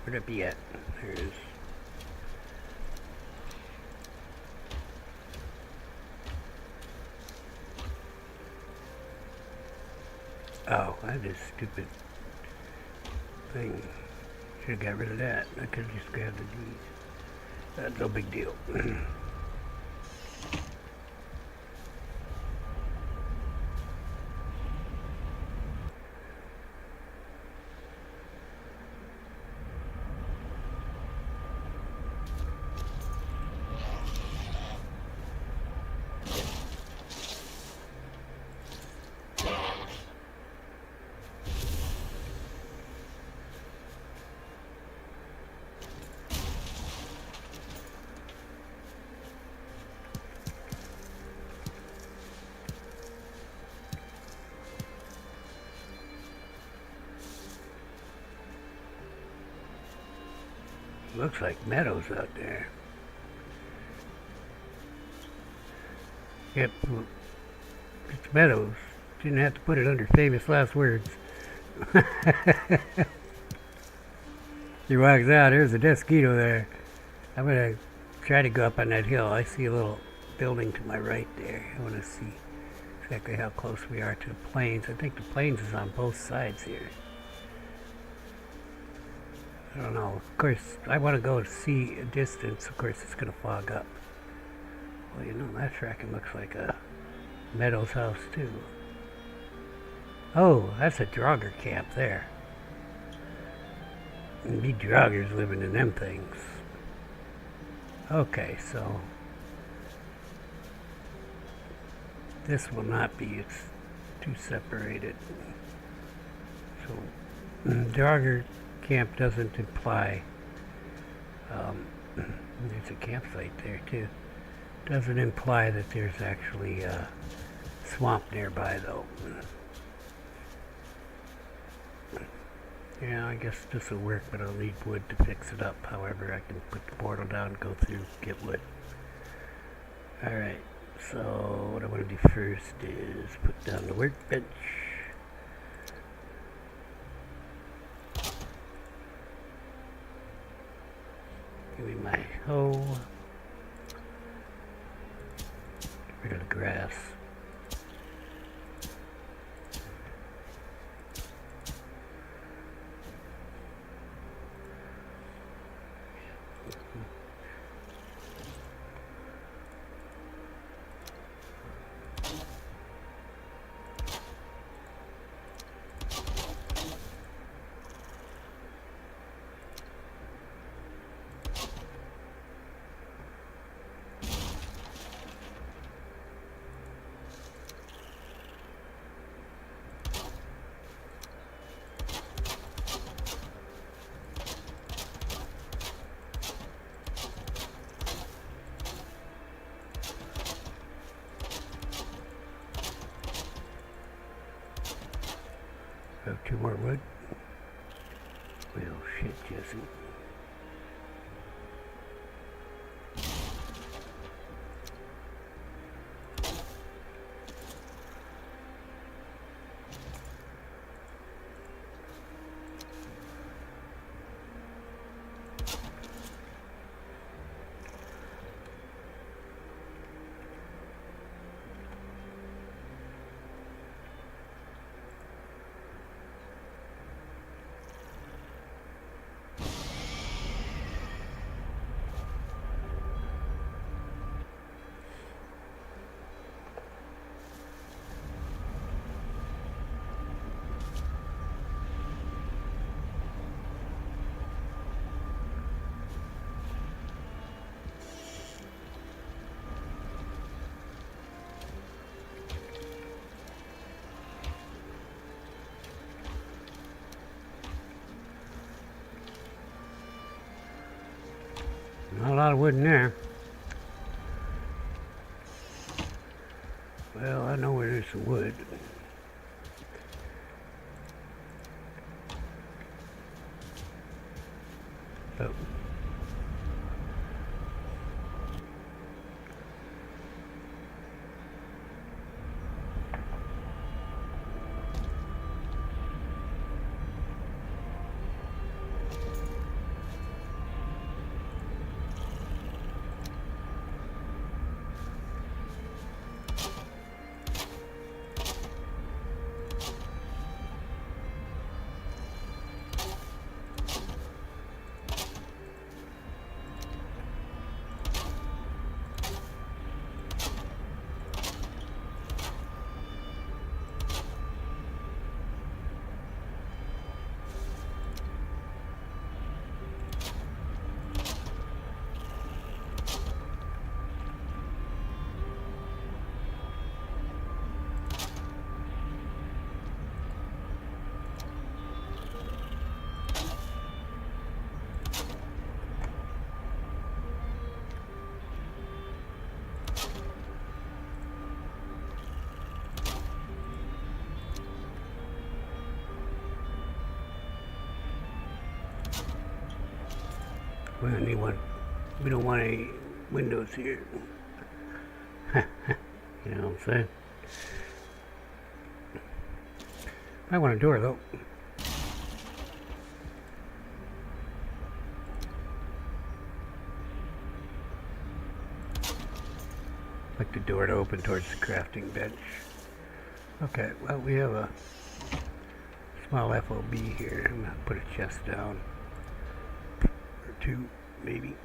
Where'd it be at? There it is. Oh, I had this stupid thing. Should have got rid of that. I could have just grabbed the deed. That's no big deal. Looks like meadows out there. Yep, it's meadows. Didn't have to put it under famous last words. He walks out, there's a Desquito there. I'm gonna try to go up on that hill. I see a little building to my right there. I wanna see exactly how close we are to the plains. I think the plains is on both sides here. I don't know. Of course, I want to go see a distance. Of course, it's going to fog up. Well, you know, that tracking looks like a Meadows house, too. Oh, that's a Draugr camp there. And be Draugrs living in them things. Okay, so this will not be, it's too separated. So Draugr camp doesn't imply, there's a campsite there too. Doesn't imply that there's actually a swamp nearby though. Yeah, I guess this will work, but I'll need wood to fix it up. However, I can put the portal down, go through, get wood. Alright, so what I want to do first is put down the workbench. Give me my hoe. Get rid of the grass. Have 2 more wood. Well, shit, Jesse. Not a lot of wood in there. Well, I know where there's some wood. Oh. We don't need one. We don't want any windows here. You know what I'm saying? I want a door though. Like the door to open towards the crafting bench. Okay, well, we have a small FOB here. I'm gonna put a chest down. Or two, maybe.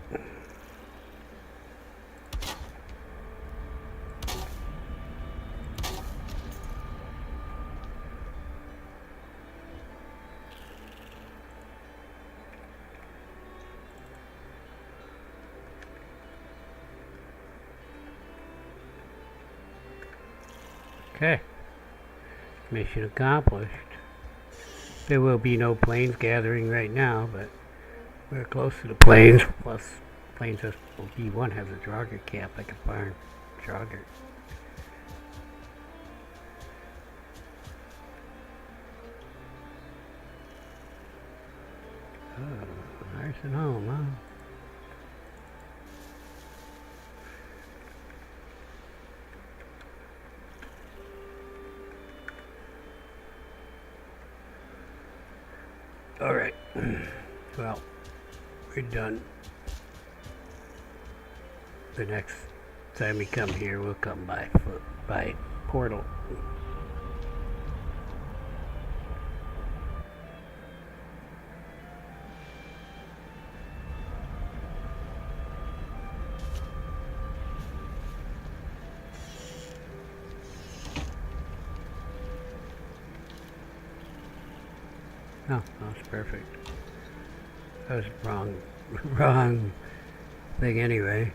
Okay. Mission accomplished. There will be no planes gathering right now, but we're close to the planes. Plus, planes B1 has a jogger camp. I can find jogger. Oh, nursing home, huh? Alright, well, we're done. The next time we come here, we'll come by foot, by portal. Oh, that was perfect. That was wrong thing anyway.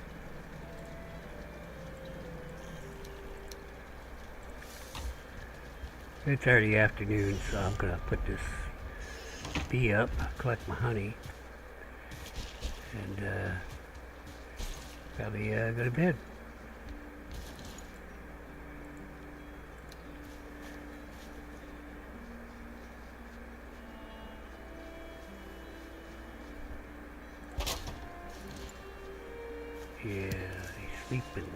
It's already afternoon, so I'm gonna put this bee up, collect my honey, and probably go to bed. Yeah, he's sleeping.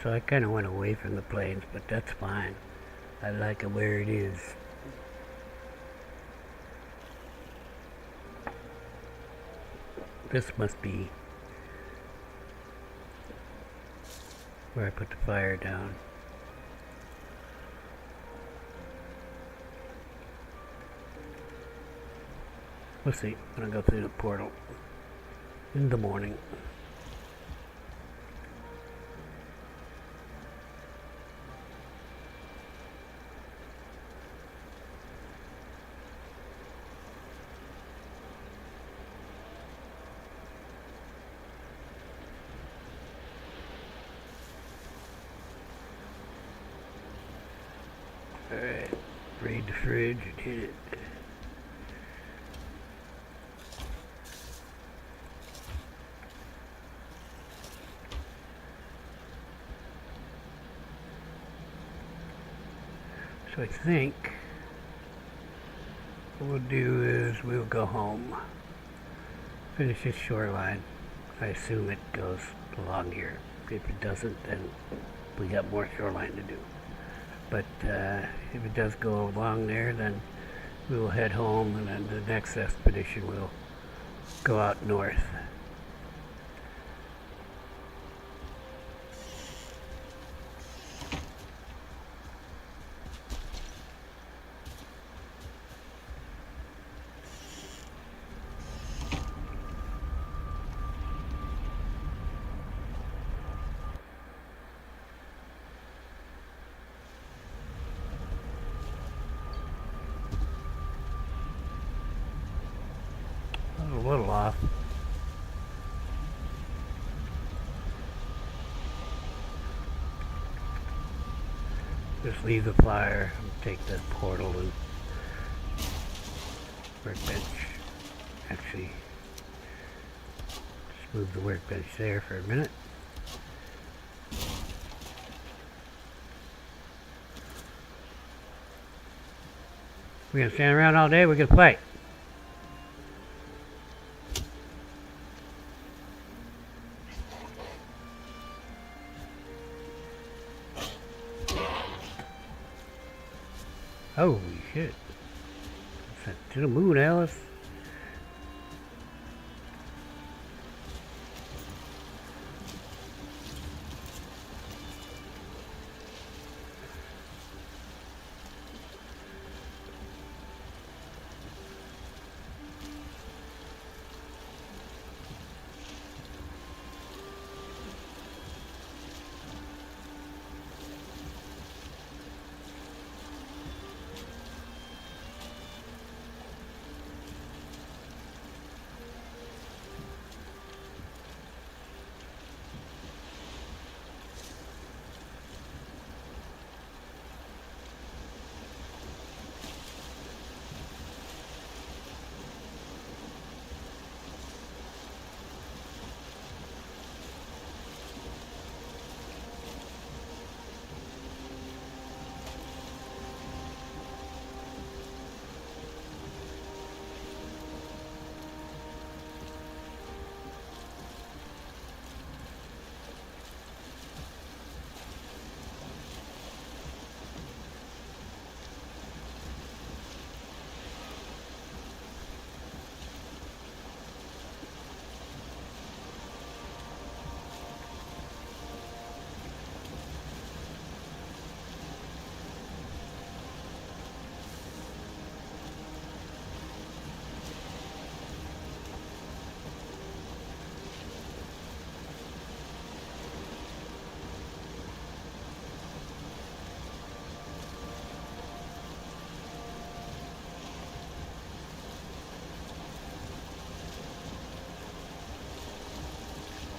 So I kind of went away from the plains, but that's fine. I like it where it is. This must be where I put the fire down. We'll see. I'm gonna go through the portal in the morning. Alright, raid the fridge and hit it. So I think what we'll do is we'll go home, finish this shoreline. I assume it goes along here. If it doesn't, then we got more shoreline to do. But if it does go along there, then we will head home, and then the next expedition will go out north. Just leave the flyer, take the portal and workbench. Actually, just move the workbench there for a minute. We're gonna stand around all day, we're gonna fight. Holy shit. To the moon, Alice.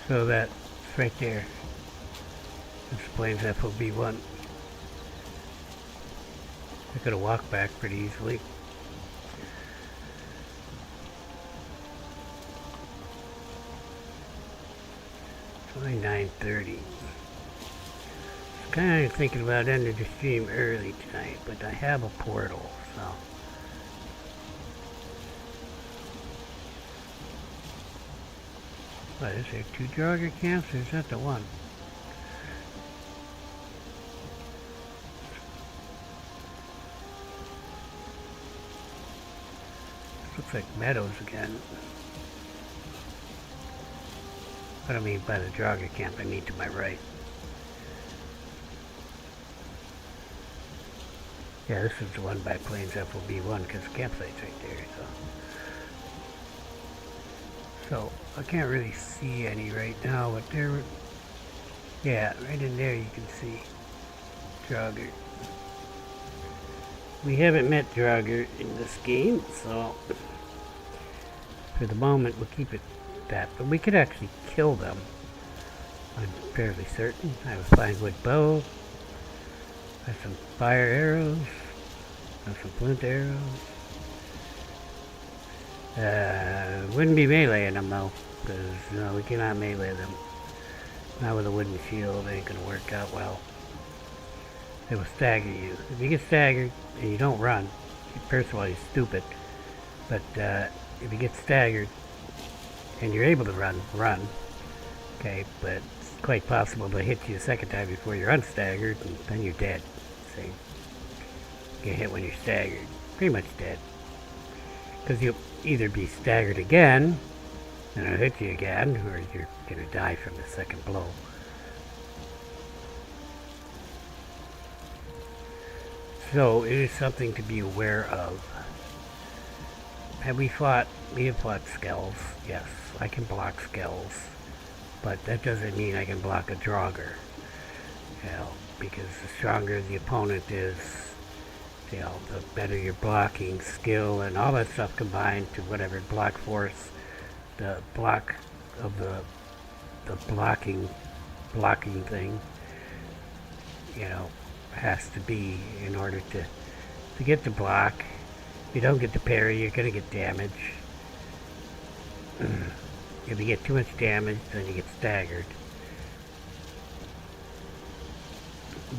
So that's right there. Explains FOB1. I could have walked back pretty easily. It's only 9:30. I was kind of thinking about ending the stream early tonight, but I have a portal, so. What is there? 2 jogger camps, or is that the one? This looks like meadows again. I don't mean by the jogger camp, I mean to my right. Yeah, this is the one by Plains FOB1, because the campsite's right there, so I can't really see any right now, but there, yeah, right in there you can see Draugr. We haven't met Draugr in this game, so for the moment we'll keep it that. But we could actually kill them, I'm fairly certain. I have a fine wood bow, I have some fire arrows, I have some flint arrows. Wouldn't be meleeing them though, because no, we cannot melee them. Not with a wooden shield, it ain't gonna work out well. It will stagger you. If you get staggered and you don't run, first of all you're stupid, but if you get staggered and you're able to run, okay, but it's quite possible to hit you a second time before you're unstaggered, and then you're dead. See? You get hit when you're staggered. Pretty much dead. Because you'll either be staggered again, and it'll hit you again, or you're going to die from the second blow. So, it is something to be aware of. We have fought skells, yes. I can block skells, but that doesn't mean I can block a Draugr. You know, because the stronger the opponent is, you know, the better your blocking skill and all that stuff combined to whatever block force, the block of the blocking thing, you know, has to be in order to get the block. If you don't get the parry, you're going to get damage. If you get too much damage, then you get staggered.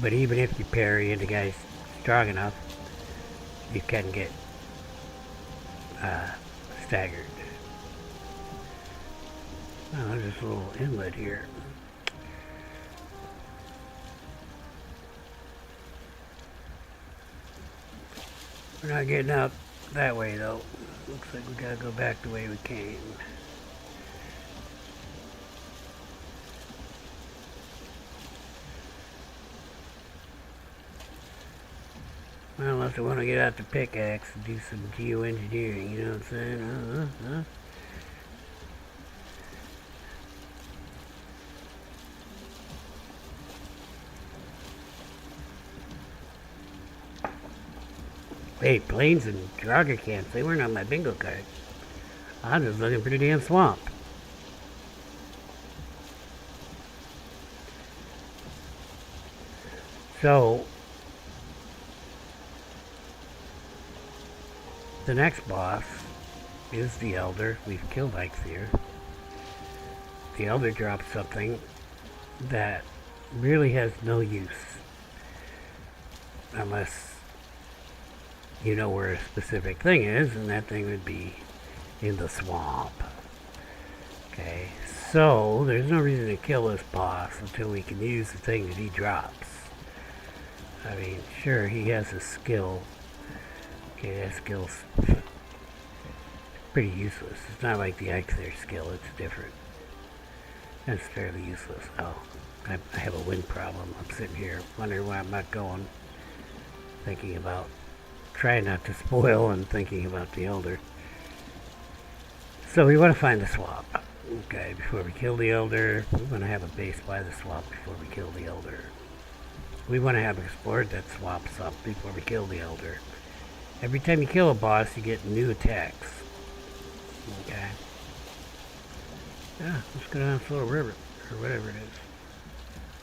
But even if you parry and the guy's strong enough, you can get staggered. Oh, there's this little inlet here. We're not getting out that way though. Looks like we gotta go back the way we came. Well, unless I want to get out the pickaxe and do some geoengineering, you know what I'm saying? Hey, planes and jogger camps, they weren't on my bingo card. I'm just looking for the damn swamp. So, the next boss is the Elder. We've killed Eixier. The Elder drops something that really has no use unless you know where a specific thing is, and that thing would be in the swamp. Okay, so there's no reason to kill this boss until we can use the thing that he drops. I mean, sure, he has a skill. Okay, that skill's pretty useless. It's not like the Eixier skill, it's different. That's fairly useless. Oh, I have a wind problem. I'm sitting here wondering why I'm not going. Thinking about, trying not to spoil and thinking about the Elder. So we want to find the swamp. Okay, before we kill the Elder, we want to have a base by the swamp before we kill the Elder. We want to have explored that swamp some before we kill the Elder. Every time you kill a boss, you get new attacks. Okay. Yeah, let's go down this little river, or whatever it is.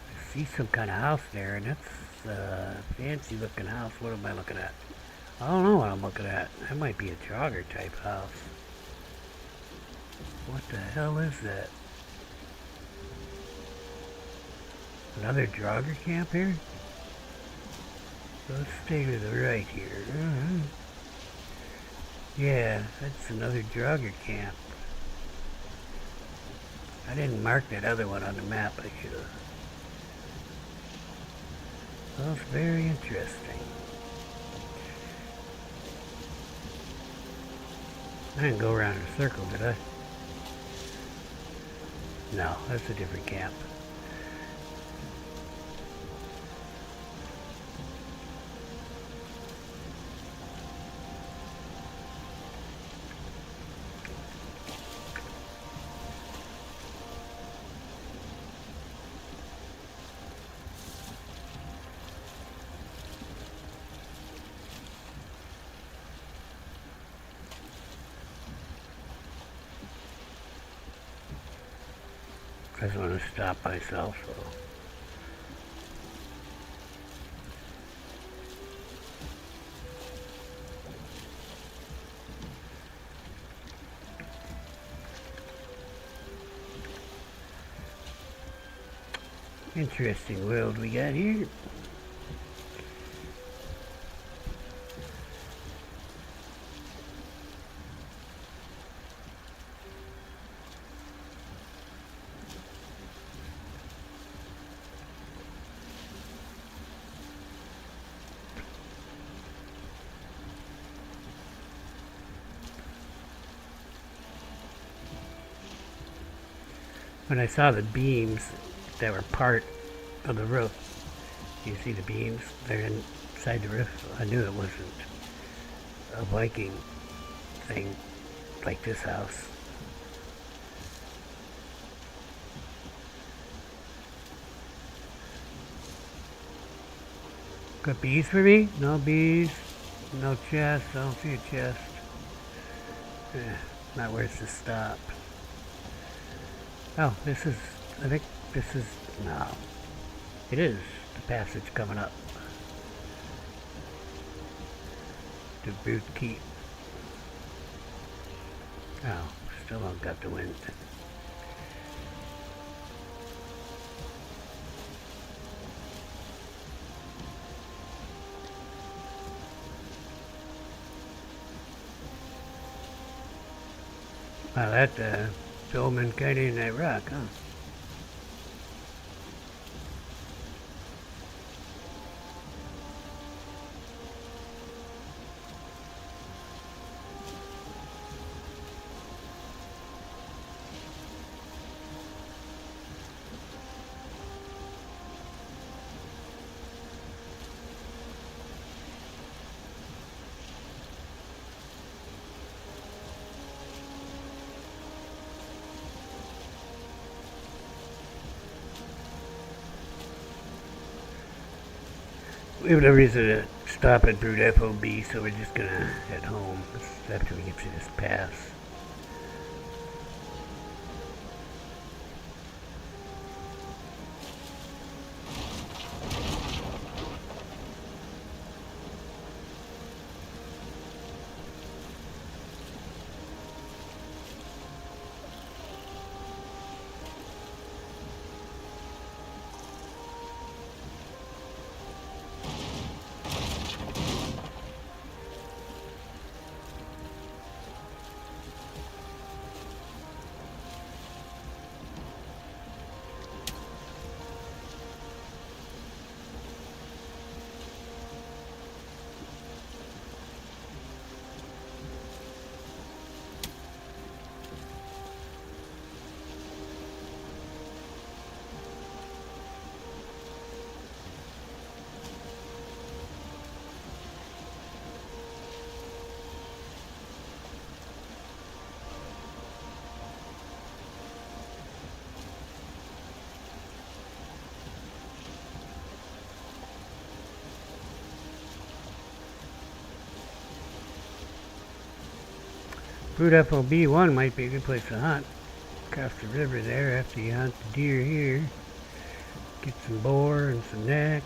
I see some kind of house there, and that's a fancy looking house. What am I looking at? I don't know what I'm looking at. That might be a jogger type house. What the hell is that? Another jogger camp here? Let's stay to the right here. Yeah, that's another jogger camp. I didn't mark that other one on the map. I should have. Well, it's very interesting. I didn't go around in a circle, did I? No, that's a different camp. I just want to stop myself, so. Interesting world we got here. When I saw the beams that were part of the roof, you see the beams? They're inside the roof. I knew it wasn't a Viking thing like this house. Got bees for me? No bees. No chest. I don't see a chest. Not worth to stop. Oh, this is, I think this is, no. It is the passage coming up. to Brute Keep. Oh, still don't got the wind. Wow, that filming kind of in that rock, huh? We have no reason to stop at Brute FOB, so we're just gonna head home after we get through this pass. Brute FOB 1 might be a good place to hunt. Across the river there after you hunt the deer here. Get some boar and some neck.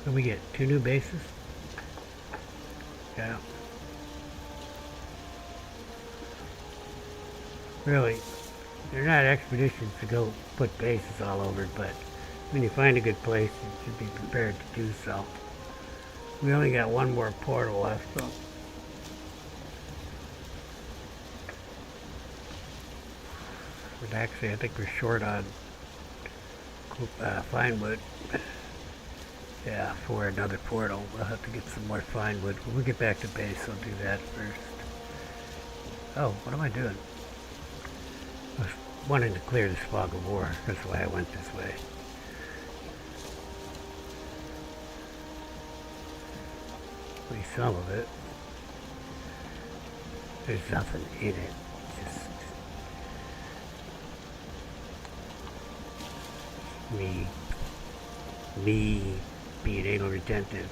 What we get? 2 new bases? Yeah. Really, they're not expeditions to go put bases all over, but when you find a good place, you should be prepared to do so. We only got one more portal left, so. But actually, I think we're short on fine wood. Yeah, for another portal. We'll have to get some more fine wood. When we get back to base, I'll do that first. Oh, what am I doing? I was wanting to clear this fog of war. That's why I went this way. At least some of it. There's nothing in it. Just me being anal retentive.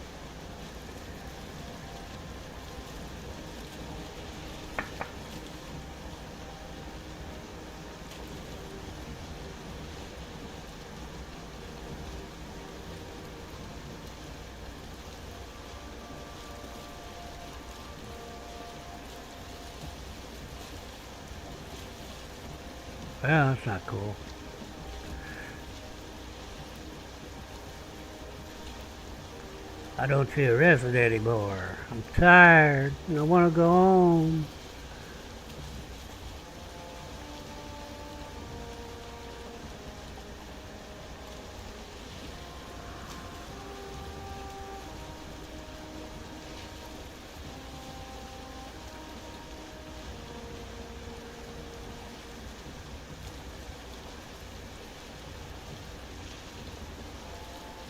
Well, that's not cool. I don't feel rested anymore. I'm tired and I want to go home.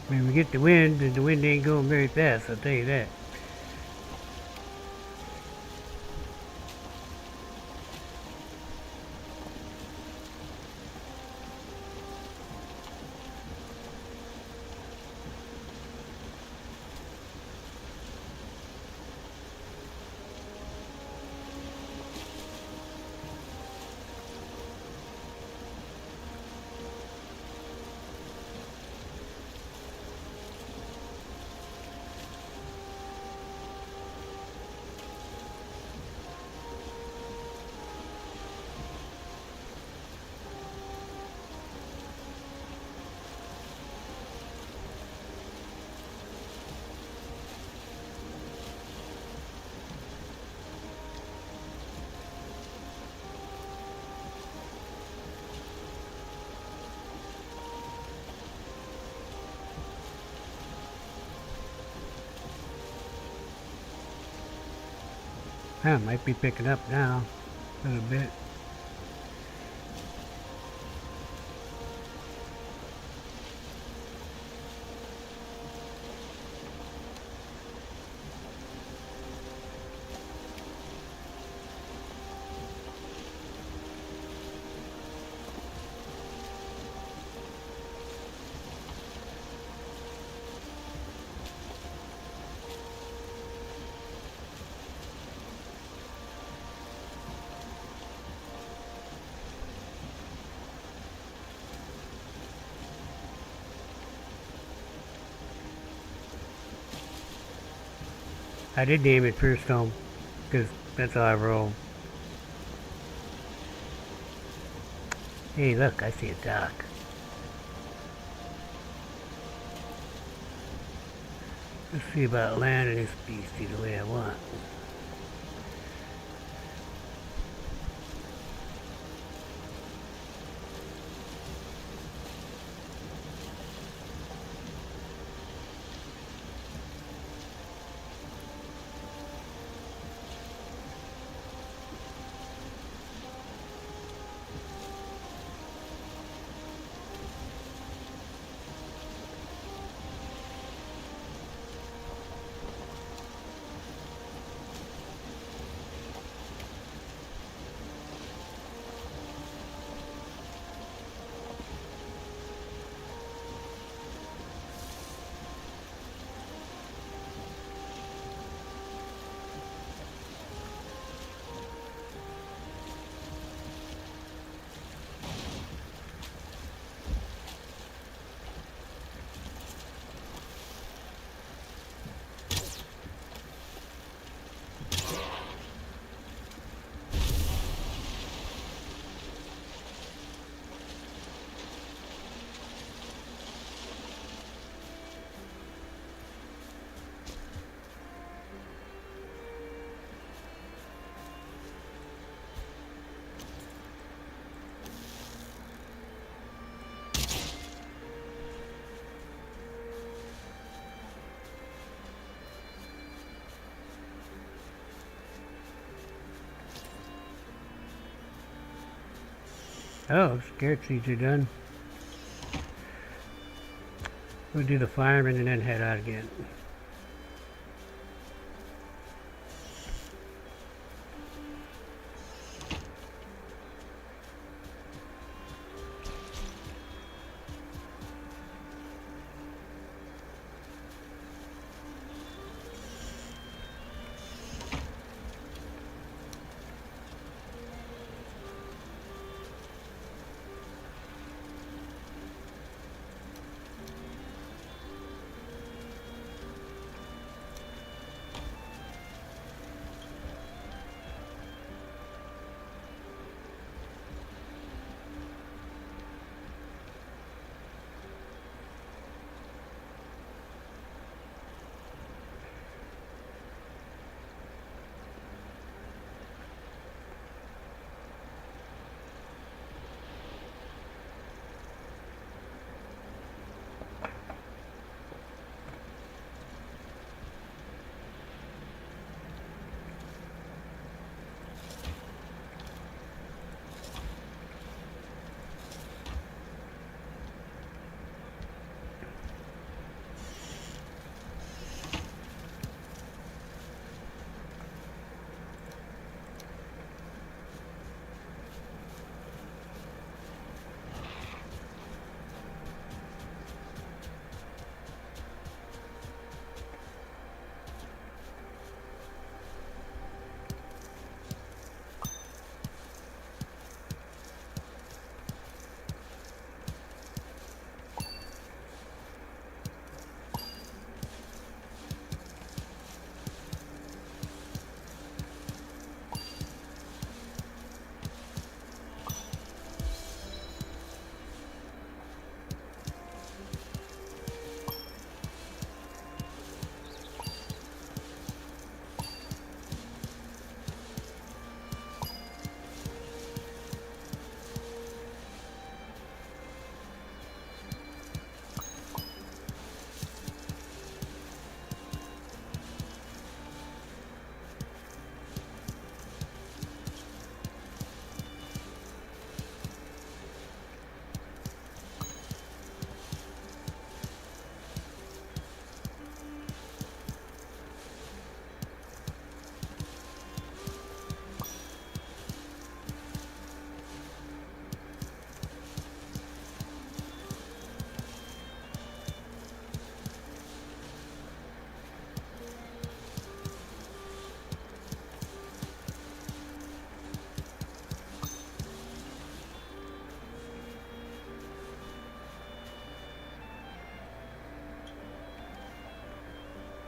When we get the wind, and the wind ain't going very fast, I'll tell you that. Might be picking up now a little bit. I did name it First Home, because that's how I roll. Hey, look, I see a dock. Let's see about landing this beastie the way I want. Oh, scared seeds are done. We'll do the fireman and then head out again.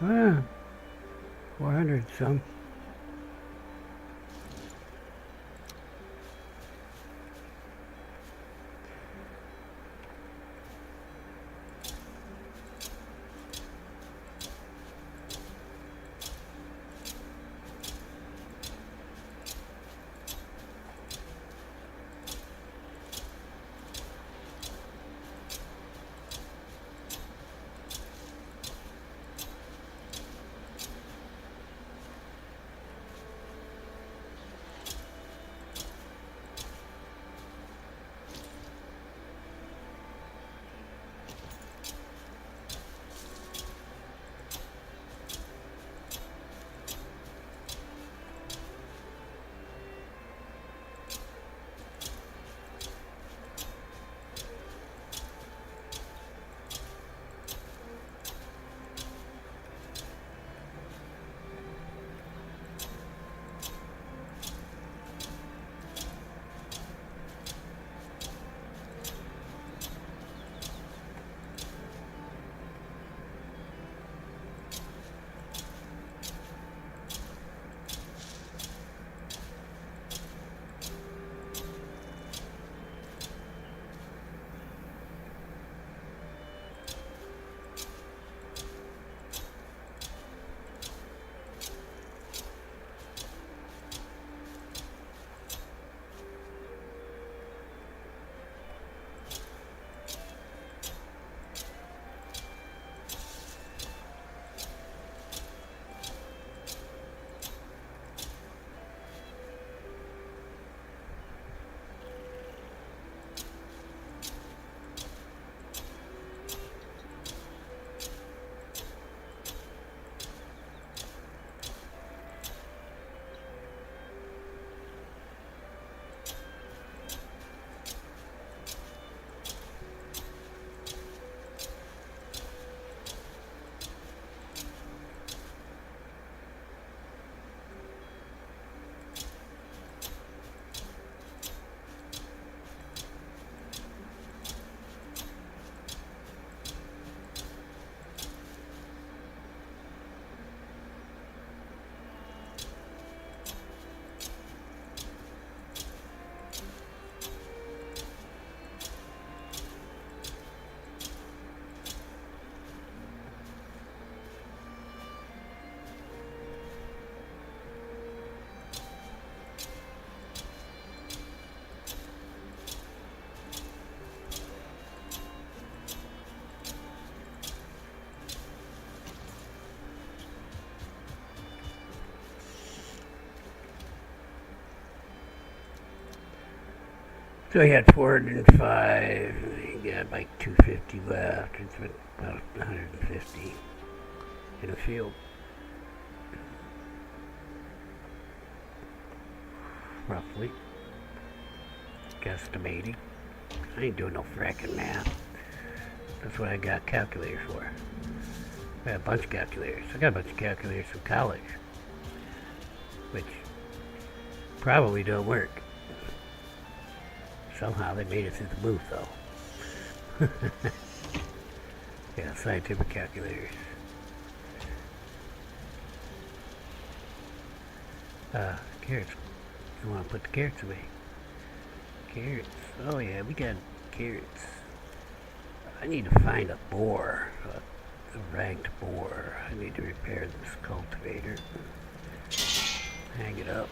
Ah, 400 some. So he had 405, he got like 250 left, it's about 150 in the field. Roughly. Guesstimating. I ain't doing no fracking math. That's what I got calculators for. I got a bunch of calculators. I got a bunch of calculators from college, which probably don't work. Somehow they made it through the booth, though. Yeah, scientific calculators. Carrots. You want to put the carrots away? Carrots. Oh yeah, we got carrots. I need to find a boar, a ranked boar. I need to repair this cultivator. Hang it up.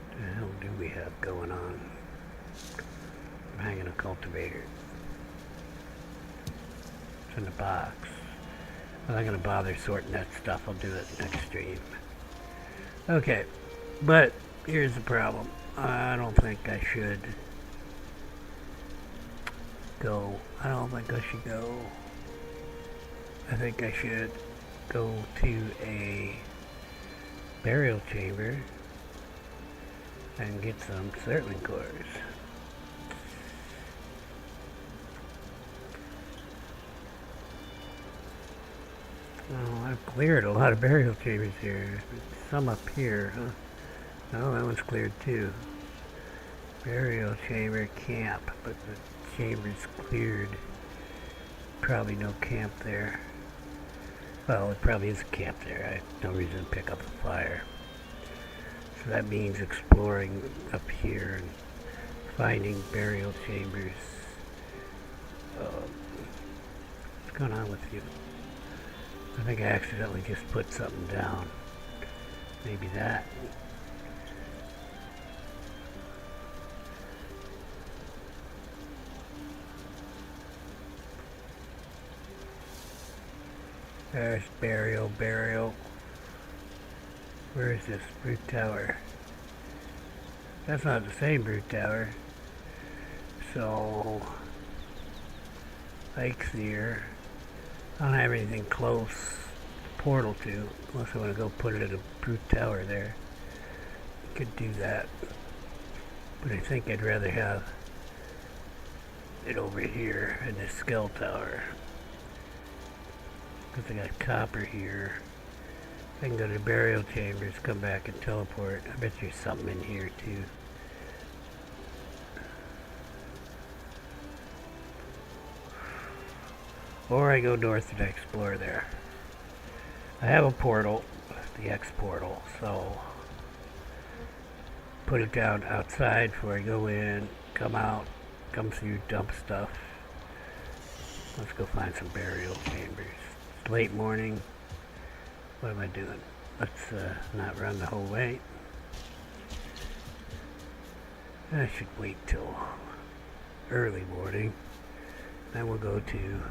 What the hell do we have going on? I'm hanging a cultivator. It's in the box. I'm not going to bother sorting that stuff. I'll do it next stream. Okay, but here's the problem. I don't think I should go. I don't think I should go. I think I should go to a burial chamber and get some settling cores. Oh, I've cleared a lot of burial chambers here. Some up here, huh? Oh, that one's cleared too. Burial chamber camp, but the chamber's cleared. Probably no camp there. Well, it probably is a camp there. I have no reason to pick up a fire. So that means exploring up here and finding burial chambers. What's going on with you? I think I accidentally just put something down. Maybe that. There's burial. Where is this? Brute Tower. That's not the same Brute Tower. So, Lake's here. I don't have anything close portal to, unless I want to go put it at a Brute Tower there. Could do that. But I think I'd rather have it over here in the Skull Tower. Because I got copper here. I can go to the burial chambers, come back and teleport. I bet there's something in here too. Or I go north and explore there. I have a portal, the X portal, so put it down outside before I go in, come out, come through, dump stuff. Let's go find some burial chambers. It's late morning. What am I doing? Let's not run the whole way. I should wait till early morning. Then we'll go to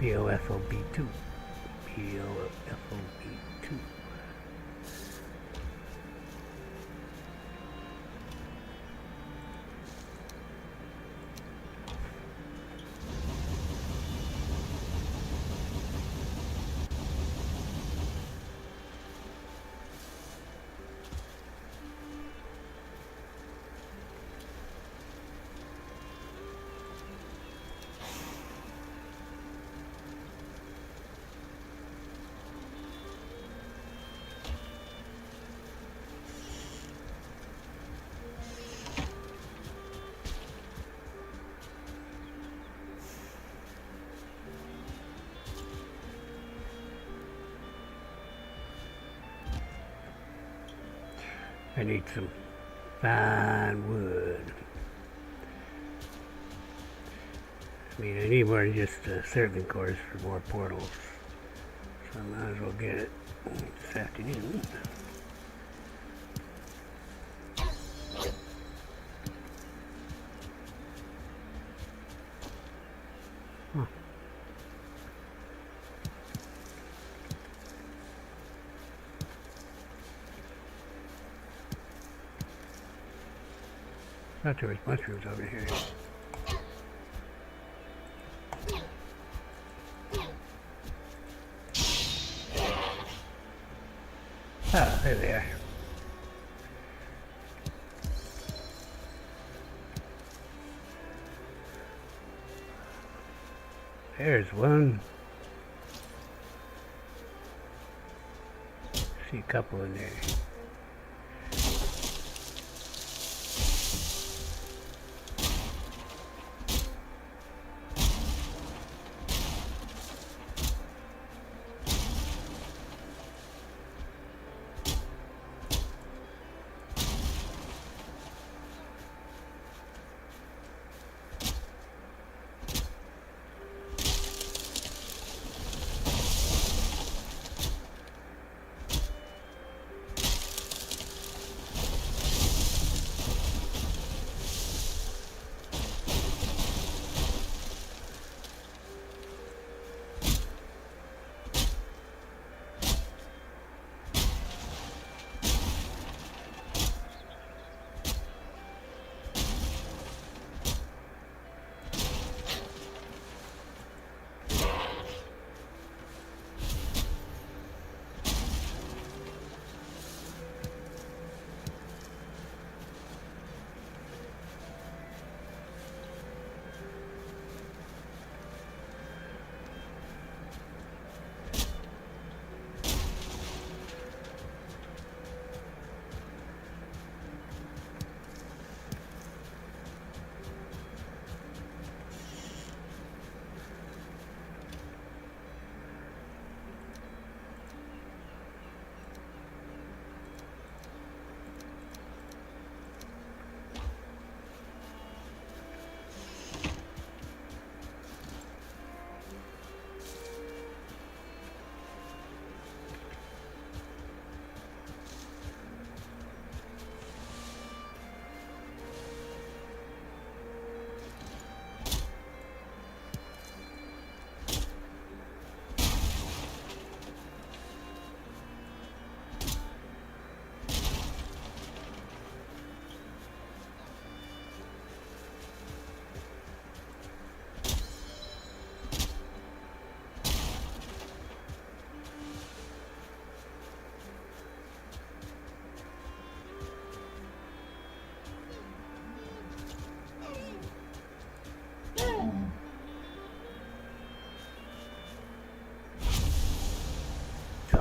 BOFOB2. BOFOB2. I need some fine wood. I mean, I need more than just a serpent course for more portals. So I might as well get it this afternoon. Huh. Thought there was mushrooms over here. Ah, there they are. There's one. See a couple in there.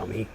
me.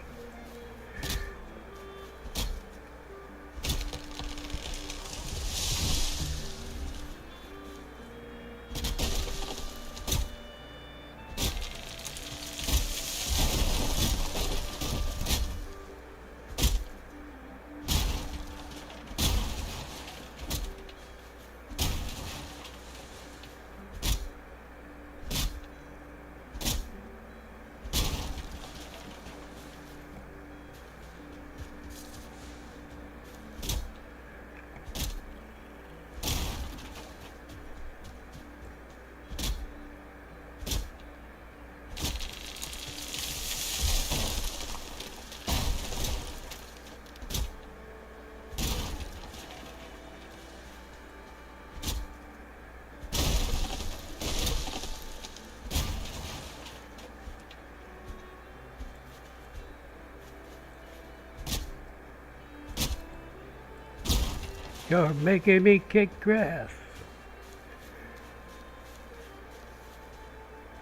You're making me kick grass.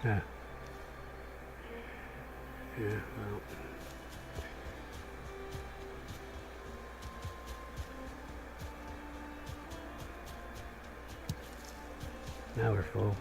Yeah. Yeah, well. Now we're full.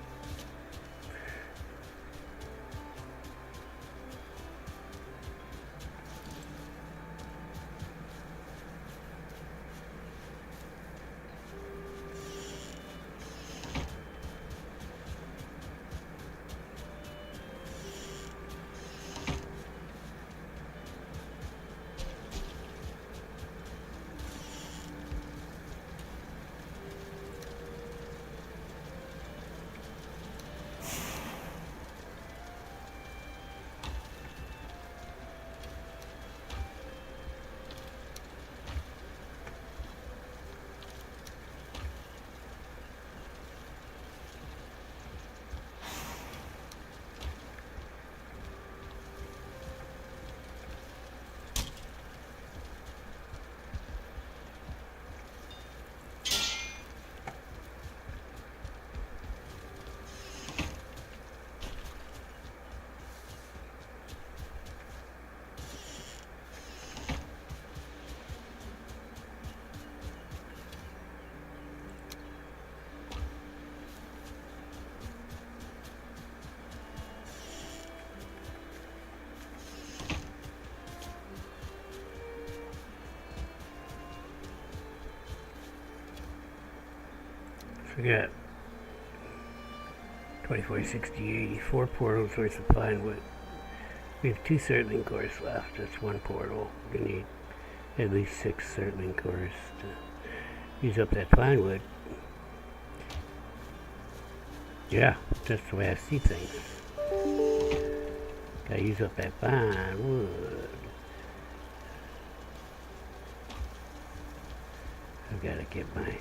We got 20, 40, 60, 80, 4 portals worth of pine wood. We have 2 circling cores left. That's 1 portal. We need at least 6 circling cores to use up that pine wood. Yeah, that's the way I see things. Gotta use up that pine wood. I've gotta get my...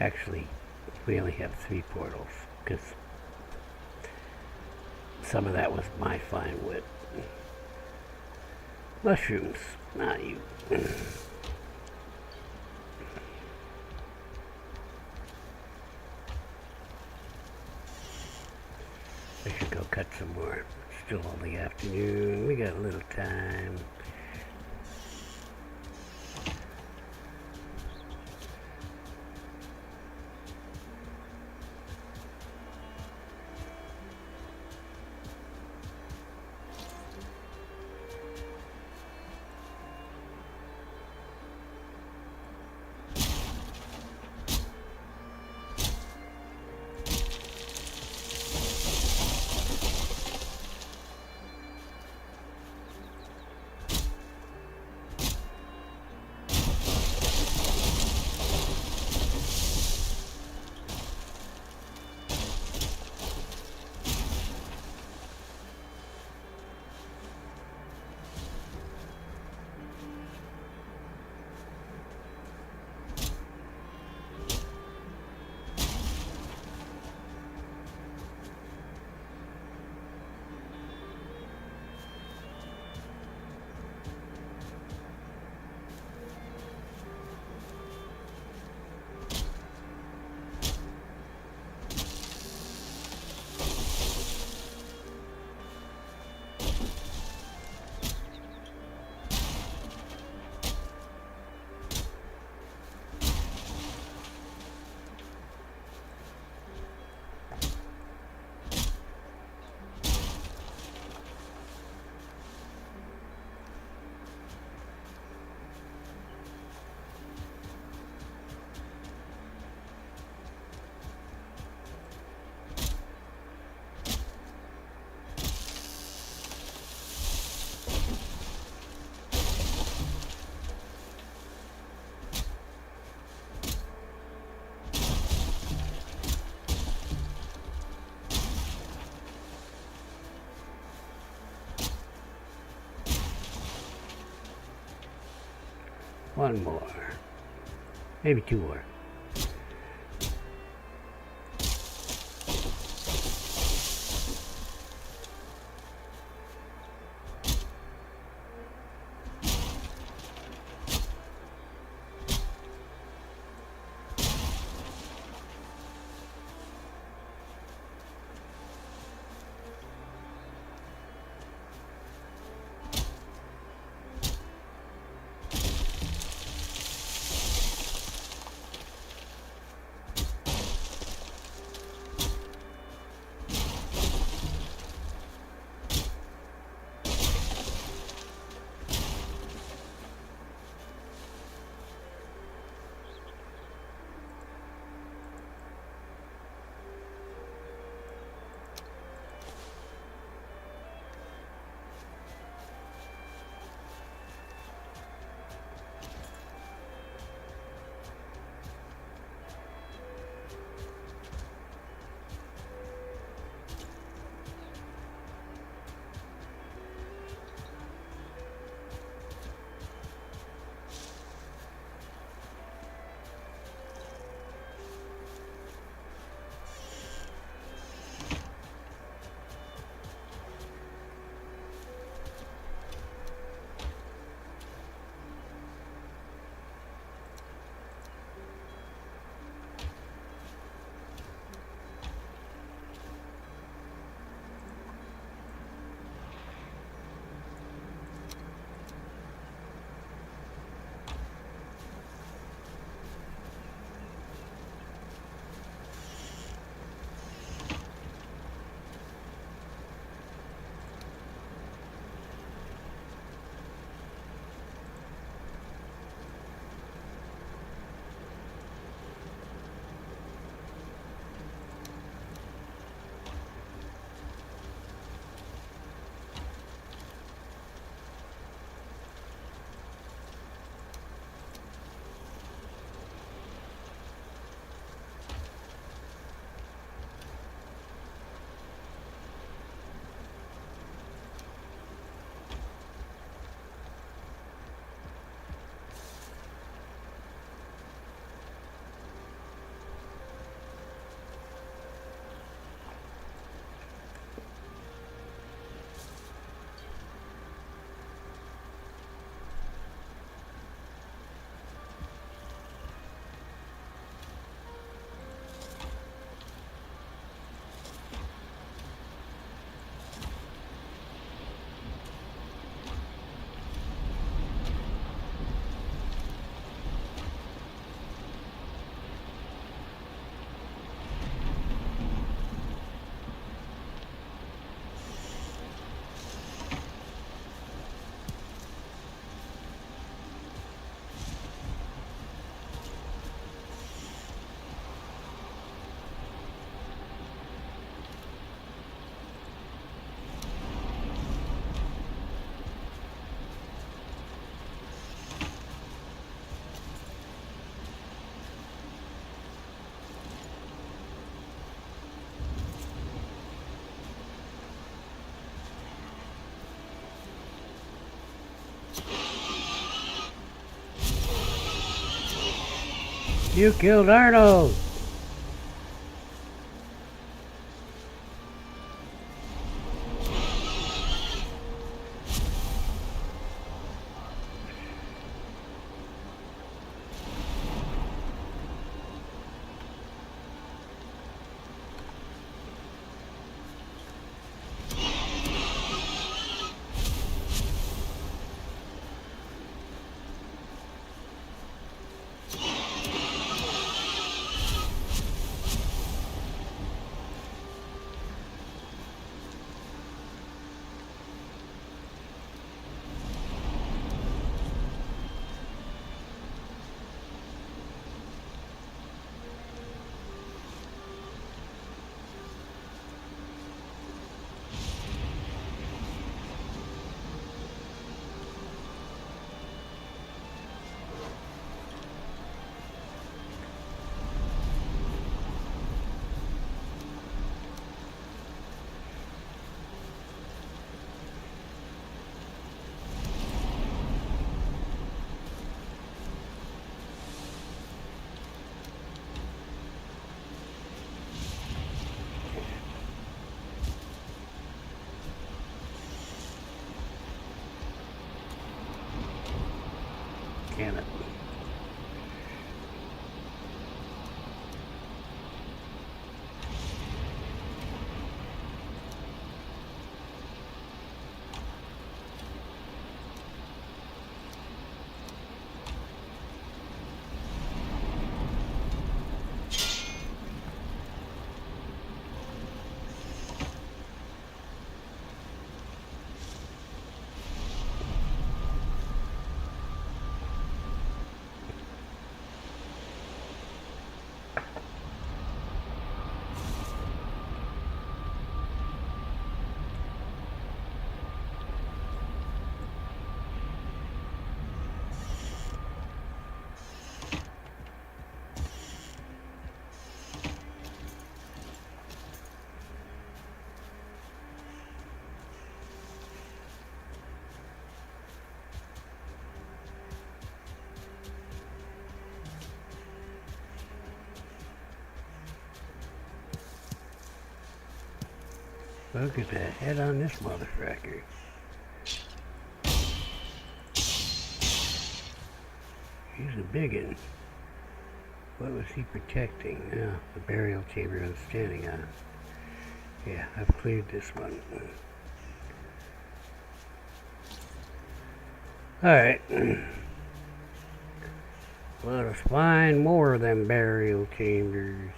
Actually, we only have 3 portals, because some of that was my fine wood. Mushrooms, not you. I should go cut some more. It's still only afternoon. We got a little time. One more. Maybe two more. You killed Arnold! Damn it. Look at that head on this motherfucker. He's a biggin. What was he protecting? Oh, the burial chamber I'm standing on. Yeah, I've cleared this one. Alright. Let us find more of them burial chambers.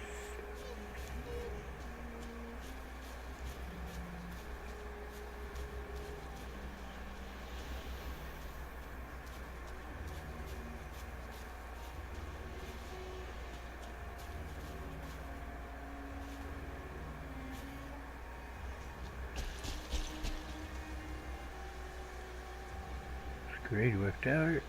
Great, worked out.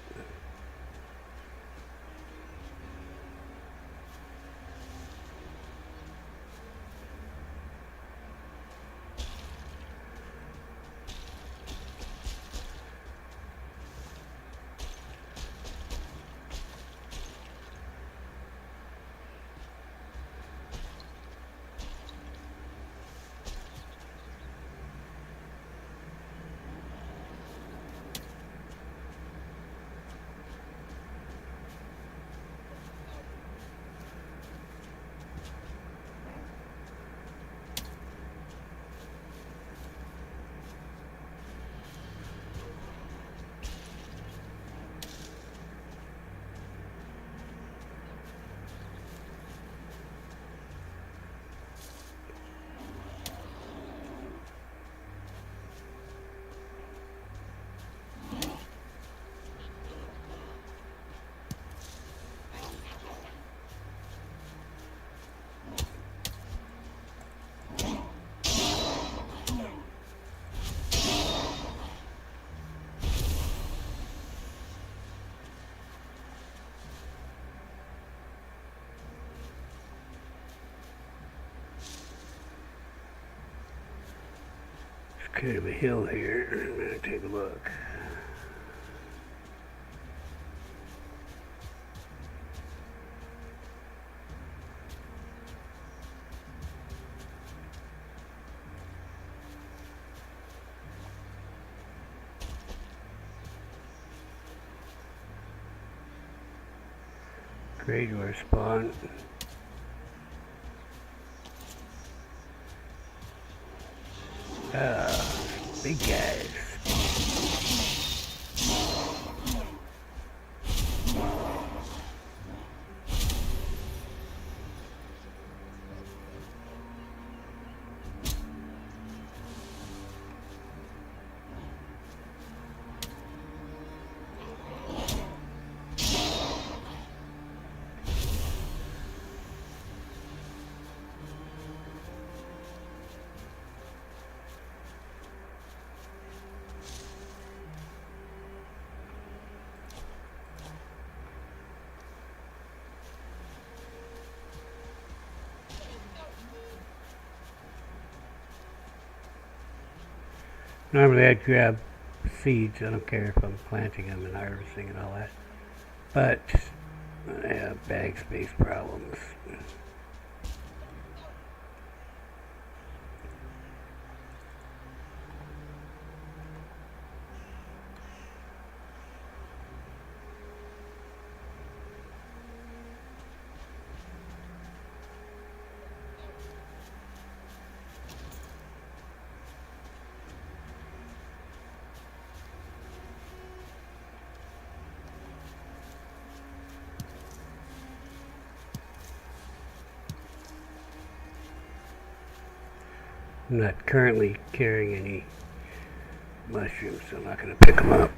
Kind of a hill here. I'm gonna take a look. Graveyard spawn. Big guys. Normally I'd grab seeds. I don't care if I'm planting them and harvesting and all that. But I have bag space problems. I'm not currently carrying any mushrooms, so I'm not going to pick them up.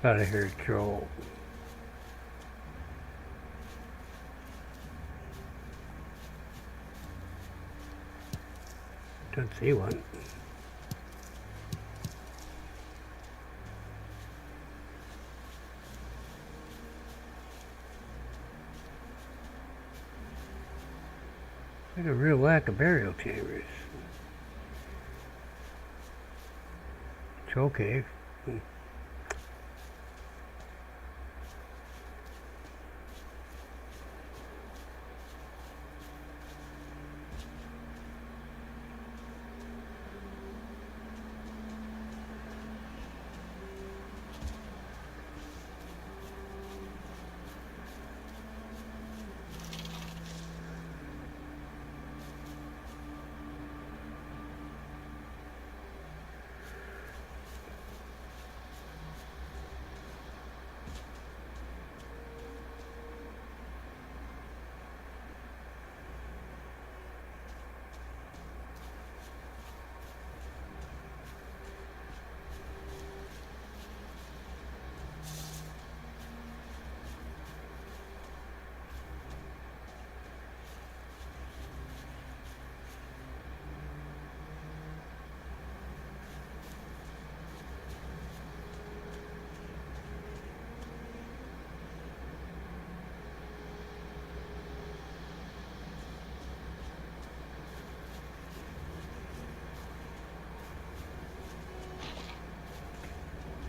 Thought I heard a troll. Don't see one. There's a real lack of burial chambers. Troll cave.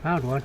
Found one.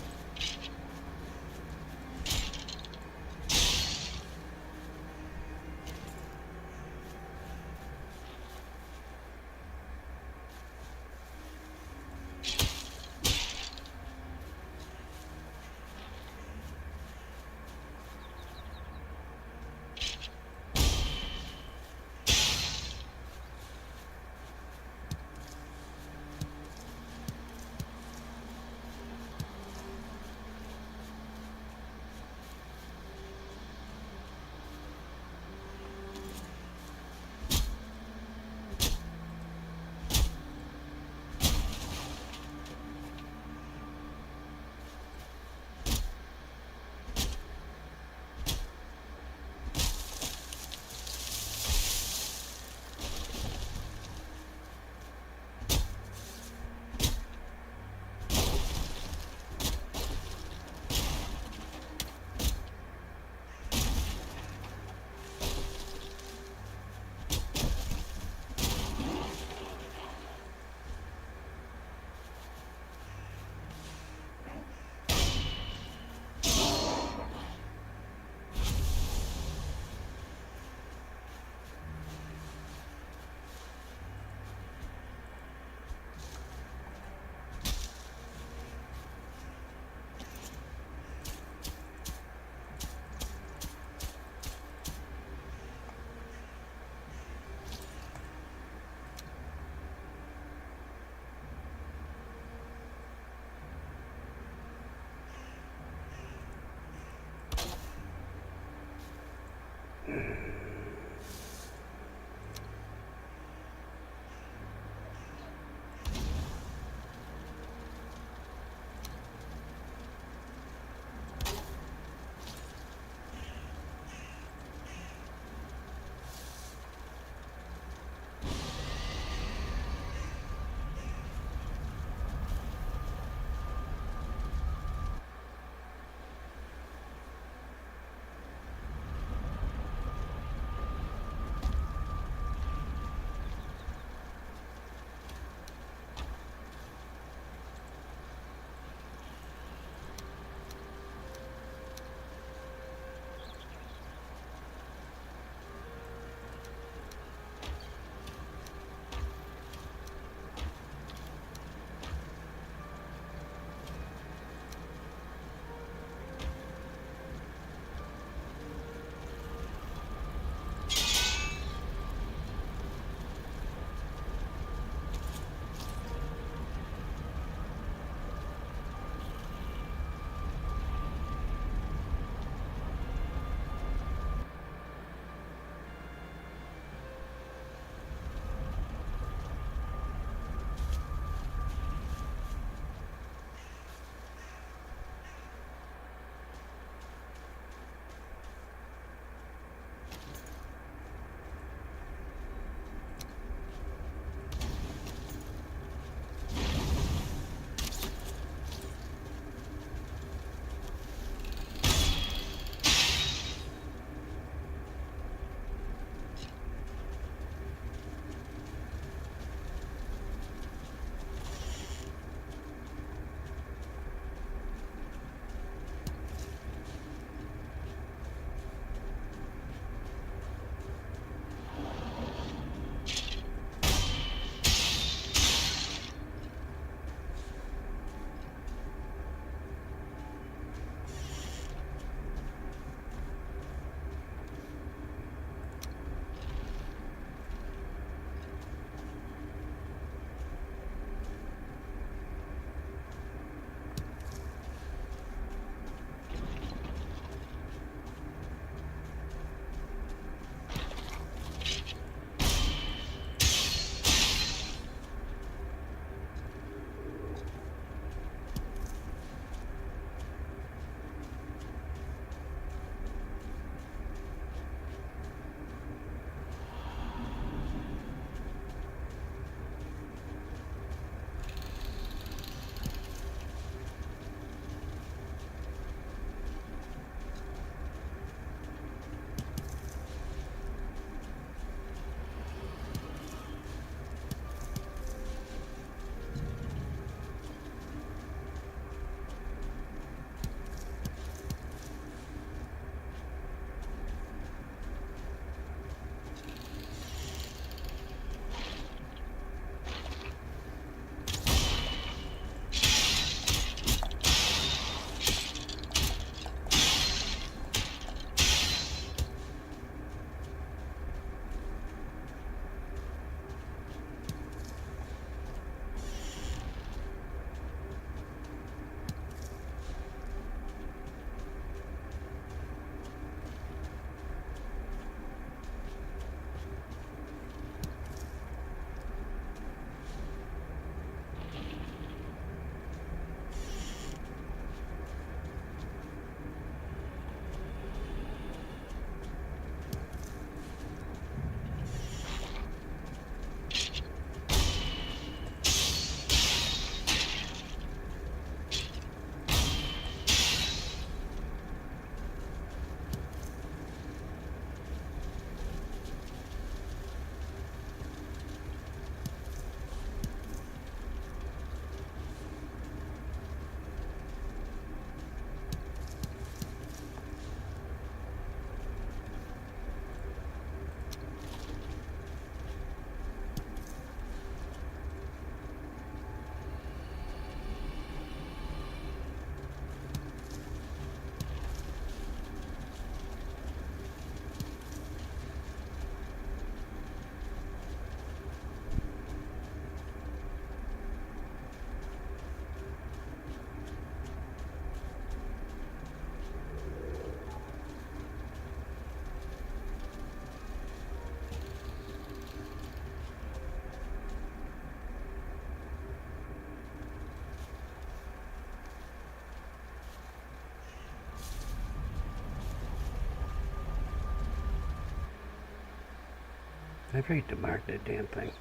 I forget to mark that damn thing.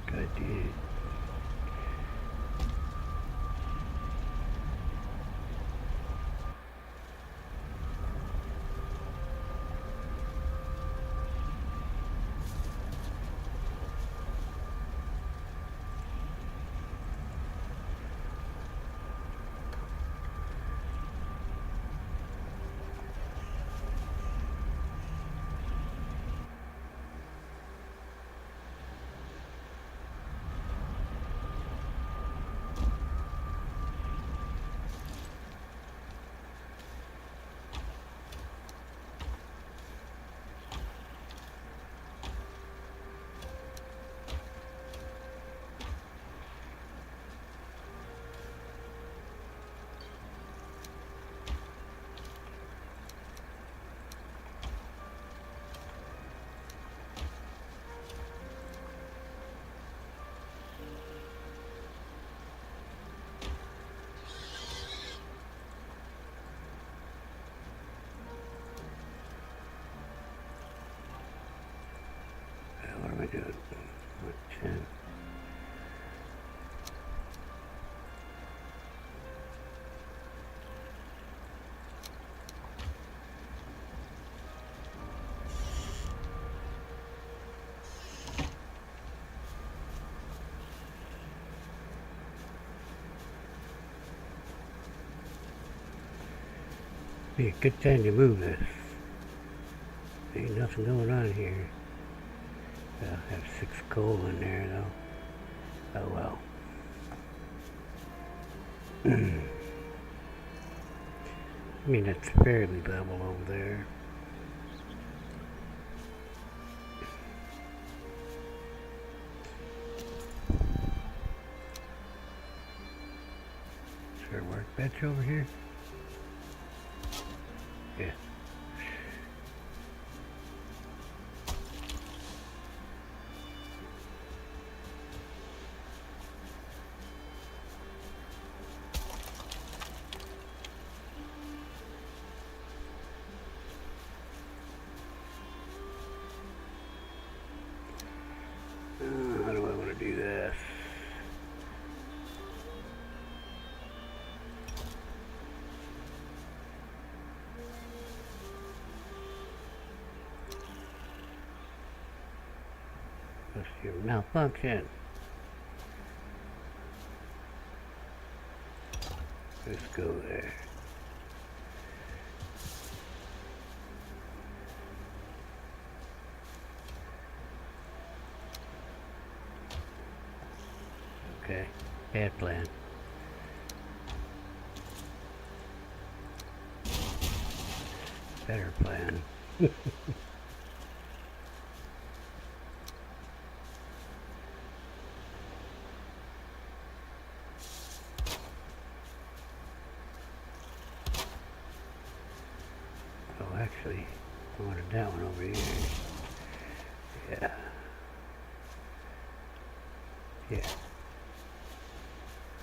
God did it. What am I doing? What, 10? Be a good time to move this. Ain't nothing going on here. I'll have 6 coal in there though. Oh well. I mean, it's fairly level over there. Is there a workbench over here? Yeah. How do I want to do this? What's your malfunction? Let's go there. Okay, bad plan. Better plan. Oh, actually, I wanted that one over here. Yeah. Yeah.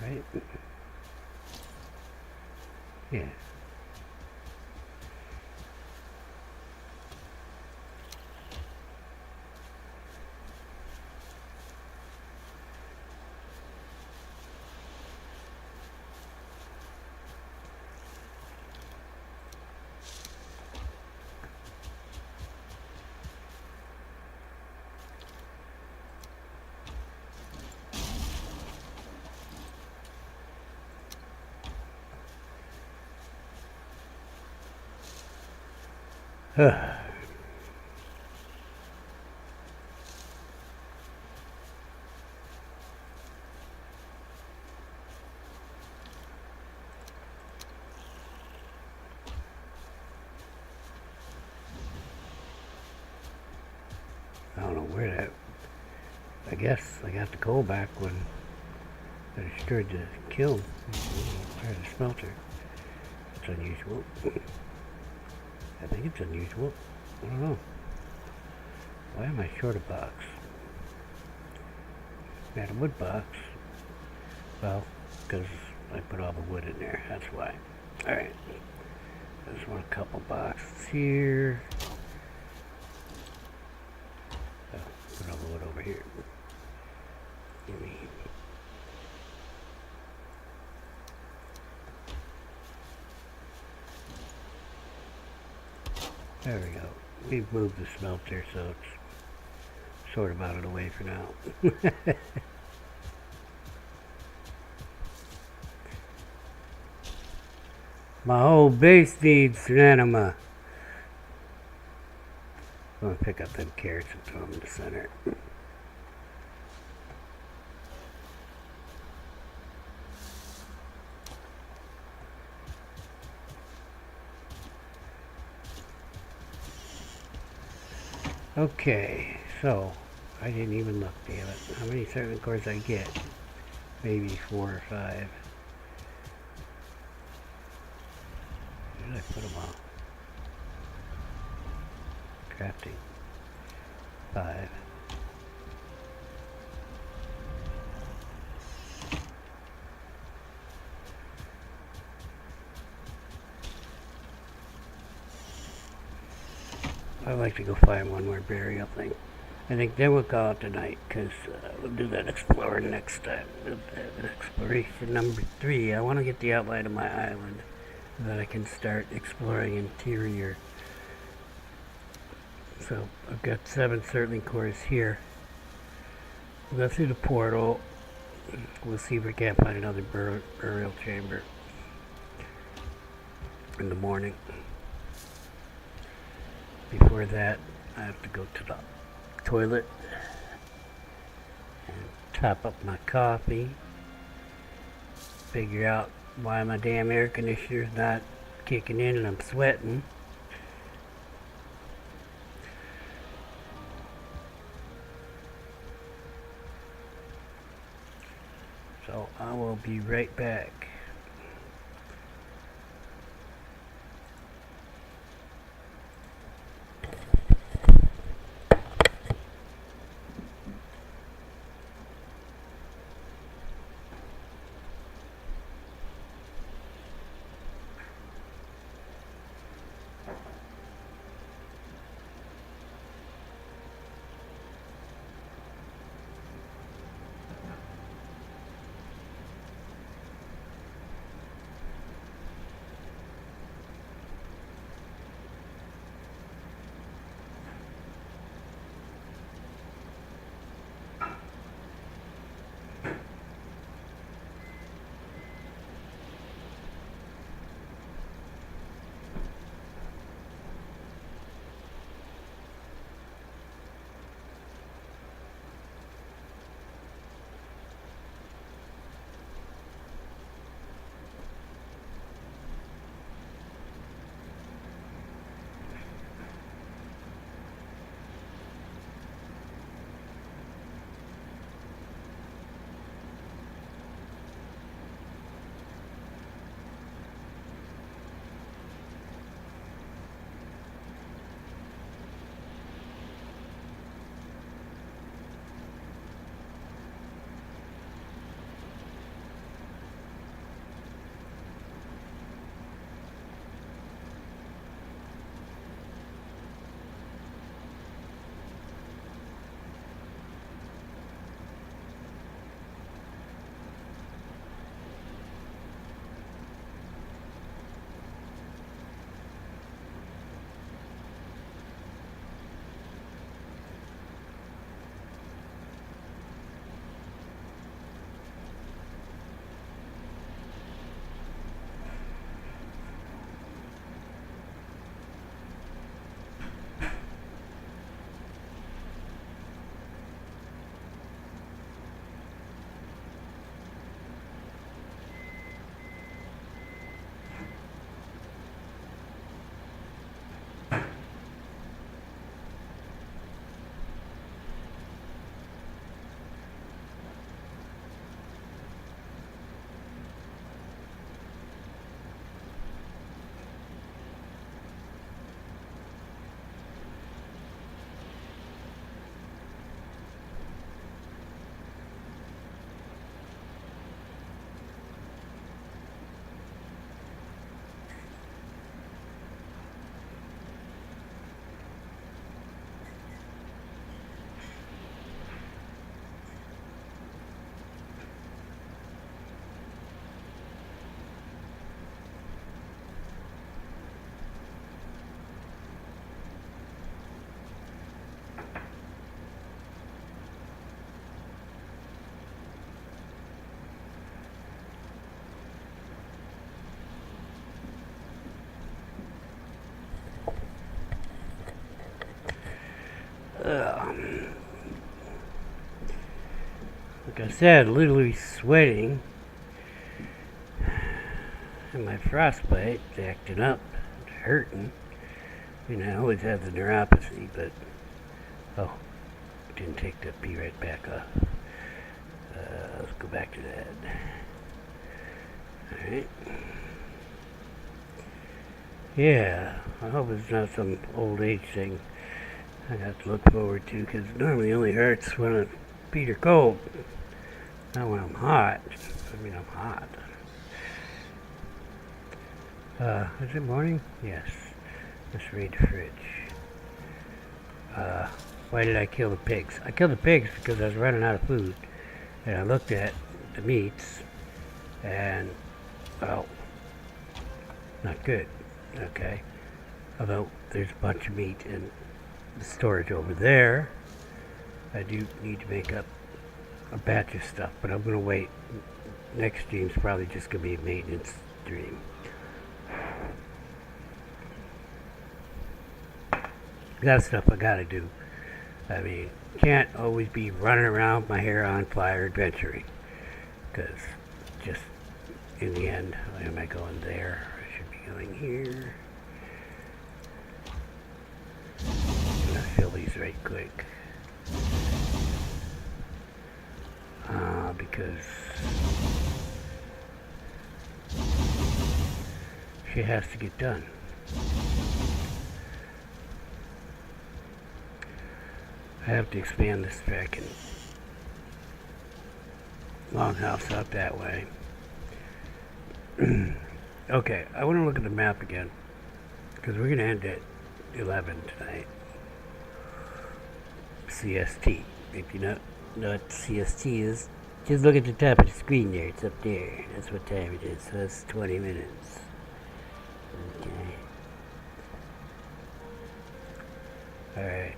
Right? Yeah. I don't know where that... I guess I got the coal back when I destroyed the kiln. Or the smelter. It's unusual. I think it's unusual. I don't know. Why am I short a box? I had a wood box. Well, because I put all the wood in there. That's why. Alright. I just want a couple boxes here. Oh, put shovel it over here. Give me. There we go. We've moved the smelter, so it's sort of out of the way for now. My whole base needs an enema. I'm gonna pick up them carrots and throw them in the center. Okay, so I didn't even look, damn it. How many certain cores I get? Maybe 4 or 5. Where did I put them all? Crafting. 5. I'd like to go find one more burial thing. I think then we'll call it tonight, because we'll do that exploring next time. Exploration number 3. I want to get the outline of my island so that I can start exploring interior. So I've got 7 Surtling cores here. We'll go through the portal. We'll see if we can't find another burial chamber in the morning. Before that, I have to go to the toilet and top up my coffee. Figure out why my damn air conditioner's not kicking in and I'm sweating. So I will be right back. Like I said, literally sweating. And my frostbite's acting up. It's hurting. You know, I always have the neuropathy, but... Oh, didn't take the Be Right Back off. Let's go back to that. Alright. Yeah, I hope it's not some old age thing I have to look forward to, because it normally only hurts when I'm feet are cold. Not when I'm hot. I mean, I'm hot. Is it morning? Yes. Let's raid the fridge. Why did I kill the pigs? I killed the pigs because I was running out of food. And I looked at the meats, and, well, not good. Okay. Although there's a bunch of meat in the storage over there. I do need to make up a batch of stuff, but I'm going to wait. Next stream's probably just going to be a maintenance stream. That's stuff I got to do. I mean, can't always be running around with my hair on fire adventuring. Because just in the end, why am I going there? I should be going here. I'm going to fill these right quick. Because she has to get done. I have to expand this frickin' longhouse out that way. Okay, I want to look at the map again, because we're going to end at 11 tonight. CST. If you know what CST is, just look at the top of the screen there. It's up there. That's what time it is. So that's 20 minutes. Okay. Alright.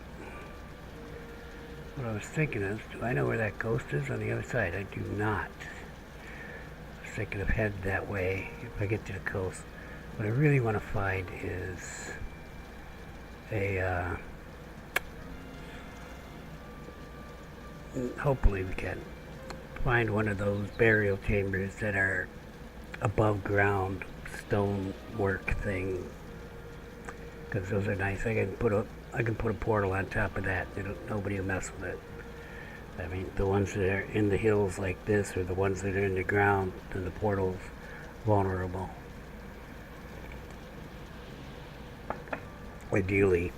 What I was thinking is, do I know where that coast is on the other side? I do not. I was thinking of heading that way if I get to the coast. What I really want to find is a, hopefully we can find one of those burial chambers that are above ground stone work thing, because those are nice. I can put a portal on top of that. Nobody will mess with it. I mean, the ones that are in the hills like this, or the ones that are in the ground, then the portal's vulnerable. Ideally,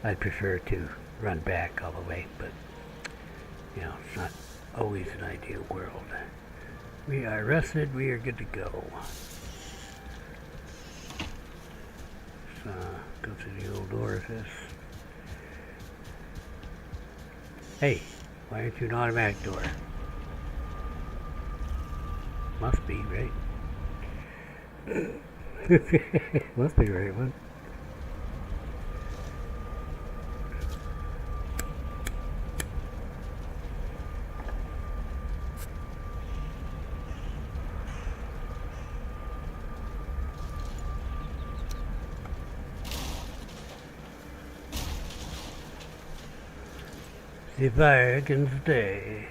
I'd prefer to run back all the way, but you know, it's not always an ideal world. We are rested, we are good to go. So, go through the old orifice. Hey, why aren't you an automatic door? Must be, right? Must be the right one. If I can stay,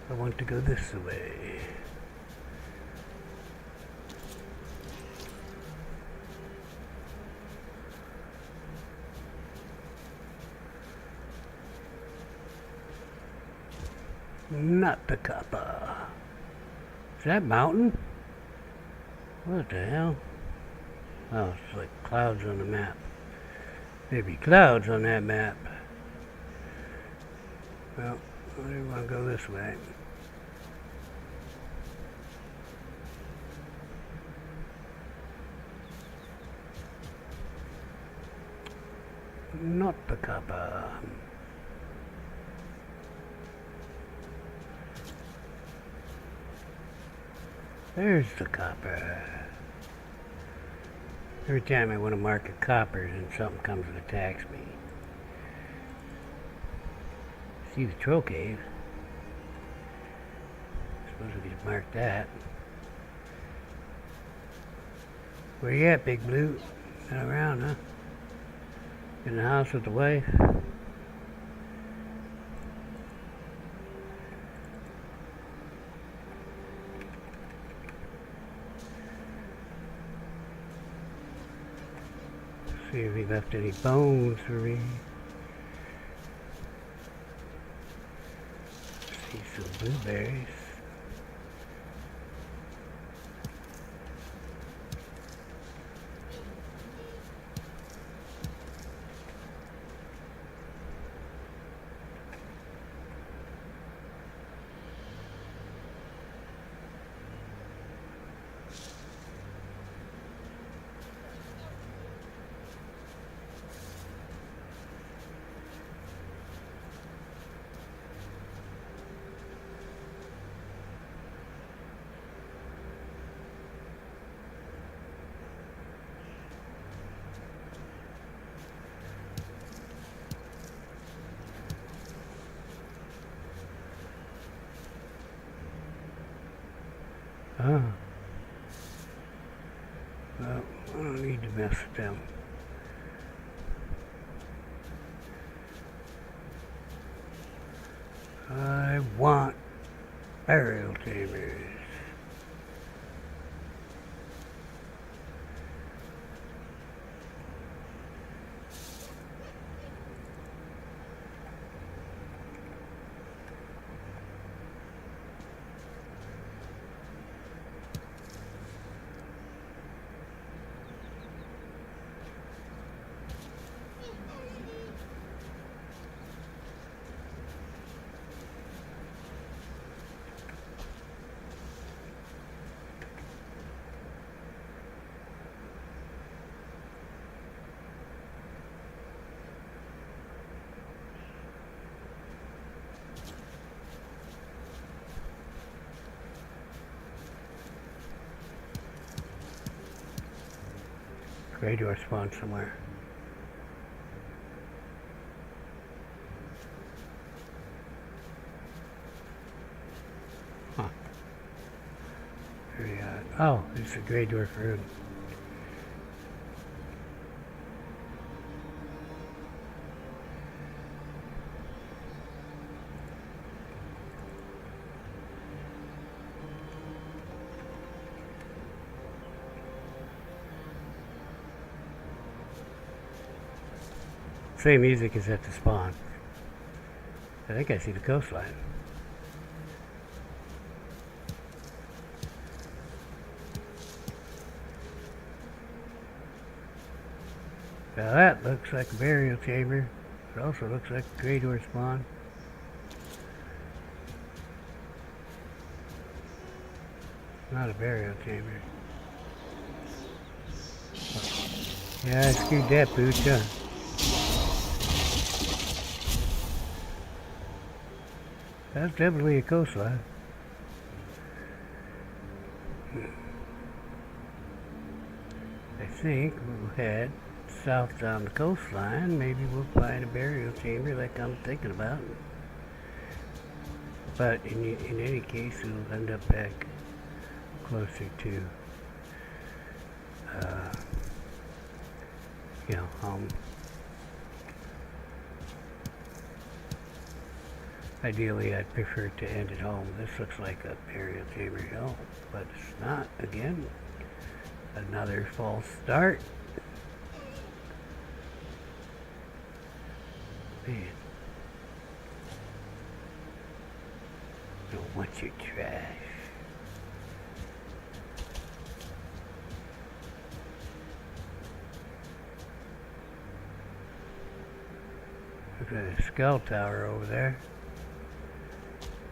I want to go this way. Not the copper. Is that mountain? What the hell? Oh, it's like clouds on the map. Maybe clouds on that map. Well, I want to go this way. Not the copper. There's the copper. Every time I want to mark a copper, then something comes and attacks me. See the troll cave. Suppose we could mark that. Where you at, Big Blue? Not around, huh? In the house with the wife? See if he left any bones for me. See some blueberries. Oh. Well, I don't need to mess with them. I want burial chambers. Radar spawn somewhere. Huh. Very odd. Oh, it's a gray dwarf room. Same music as at the spawn. I think I see the coastline. Now that looks like a burial chamber. It also looks like a gray door spawn. Not a burial chamber. Yeah, I screwed that booch, huh? That's definitely a coastline. I think we'll head south down the coastline. Maybe we'll find a burial chamber like I'm thinking about. But in any case, we'll end up back closer to, home. Ideally, I'd prefer to end at home. This looks like a burial chamber hill, but it's not. Again, another false start. Man. Don't want your trash. Look at the skull tower over there.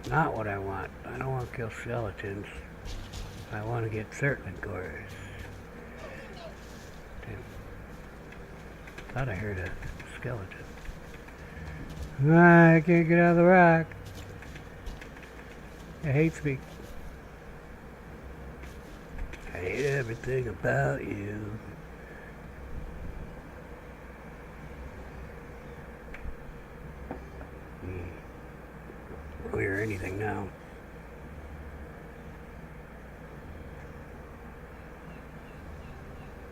Not what I want. I don't want to kill skeletons. I want to get certain cores. Damn. Thought I heard a skeleton. I can't get out of the rock. It hates me. I hate everything about you. Clear anything now.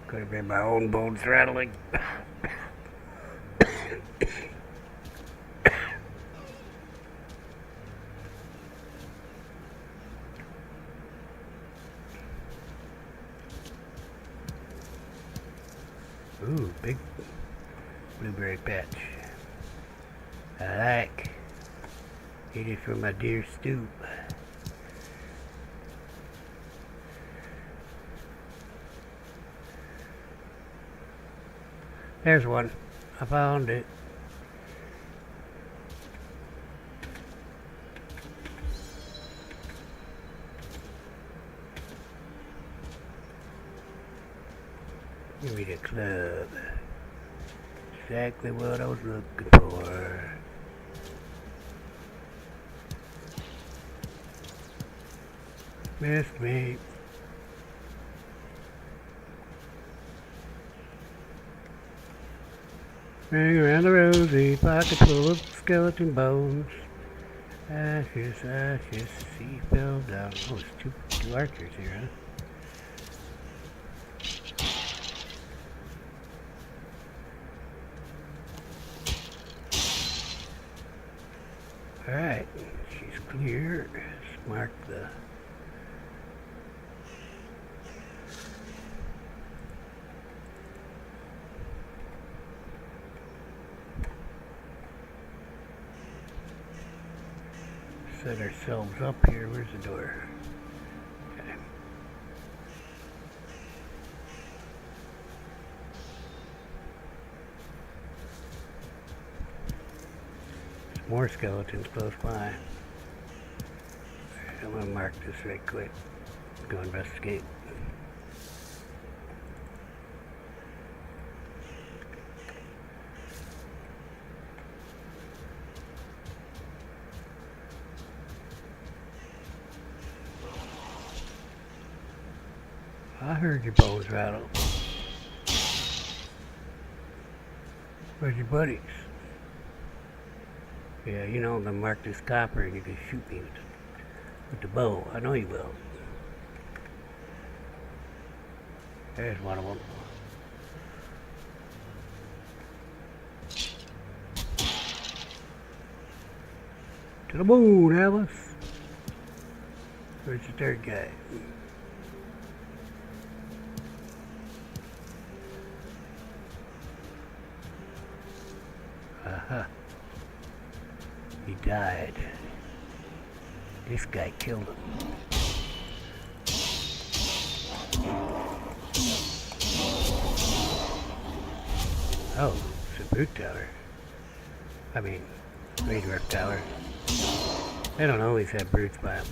Could have been my own bones rattling. Ooh, big blueberry patch. I like. Eat it from my deer stew. There's one. I found it. Give me the club. Exactly what I was looking for. Missed me. Running around the rosy, pocket full of skeleton bones. Ashes, ashes, he fell down. Oh, there's two archers here, huh? Alright, she's clear. Let's mark the... Set ourselves up here. Where's the door? Okay. There's more skeletons close by. Alright, I'm gonna mark this right quick. Go investigate. I heard your bones rattle. Where's your buddies? Yeah, you know I'm gonna mark this copper and you can shoot me with the bow. I know you will. There's one of them. To the moon, Alice. Where's the third guy? Aha. He died. This guy killed him. Oh, it's a brute tower. I mean, Grey Dwarf Tower. They don't always have brutes by them.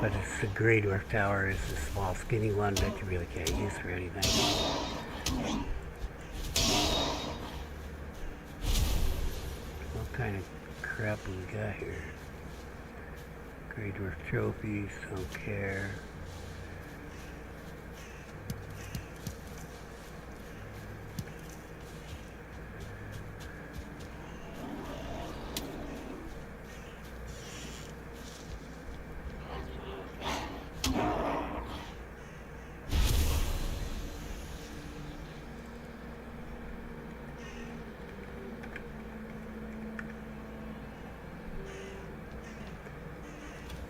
But it's the Grey Dwarf Tower is the small skinny one that you really can't use for anything. What kind of crap we got here? Grey Dwarf trophies, don't care.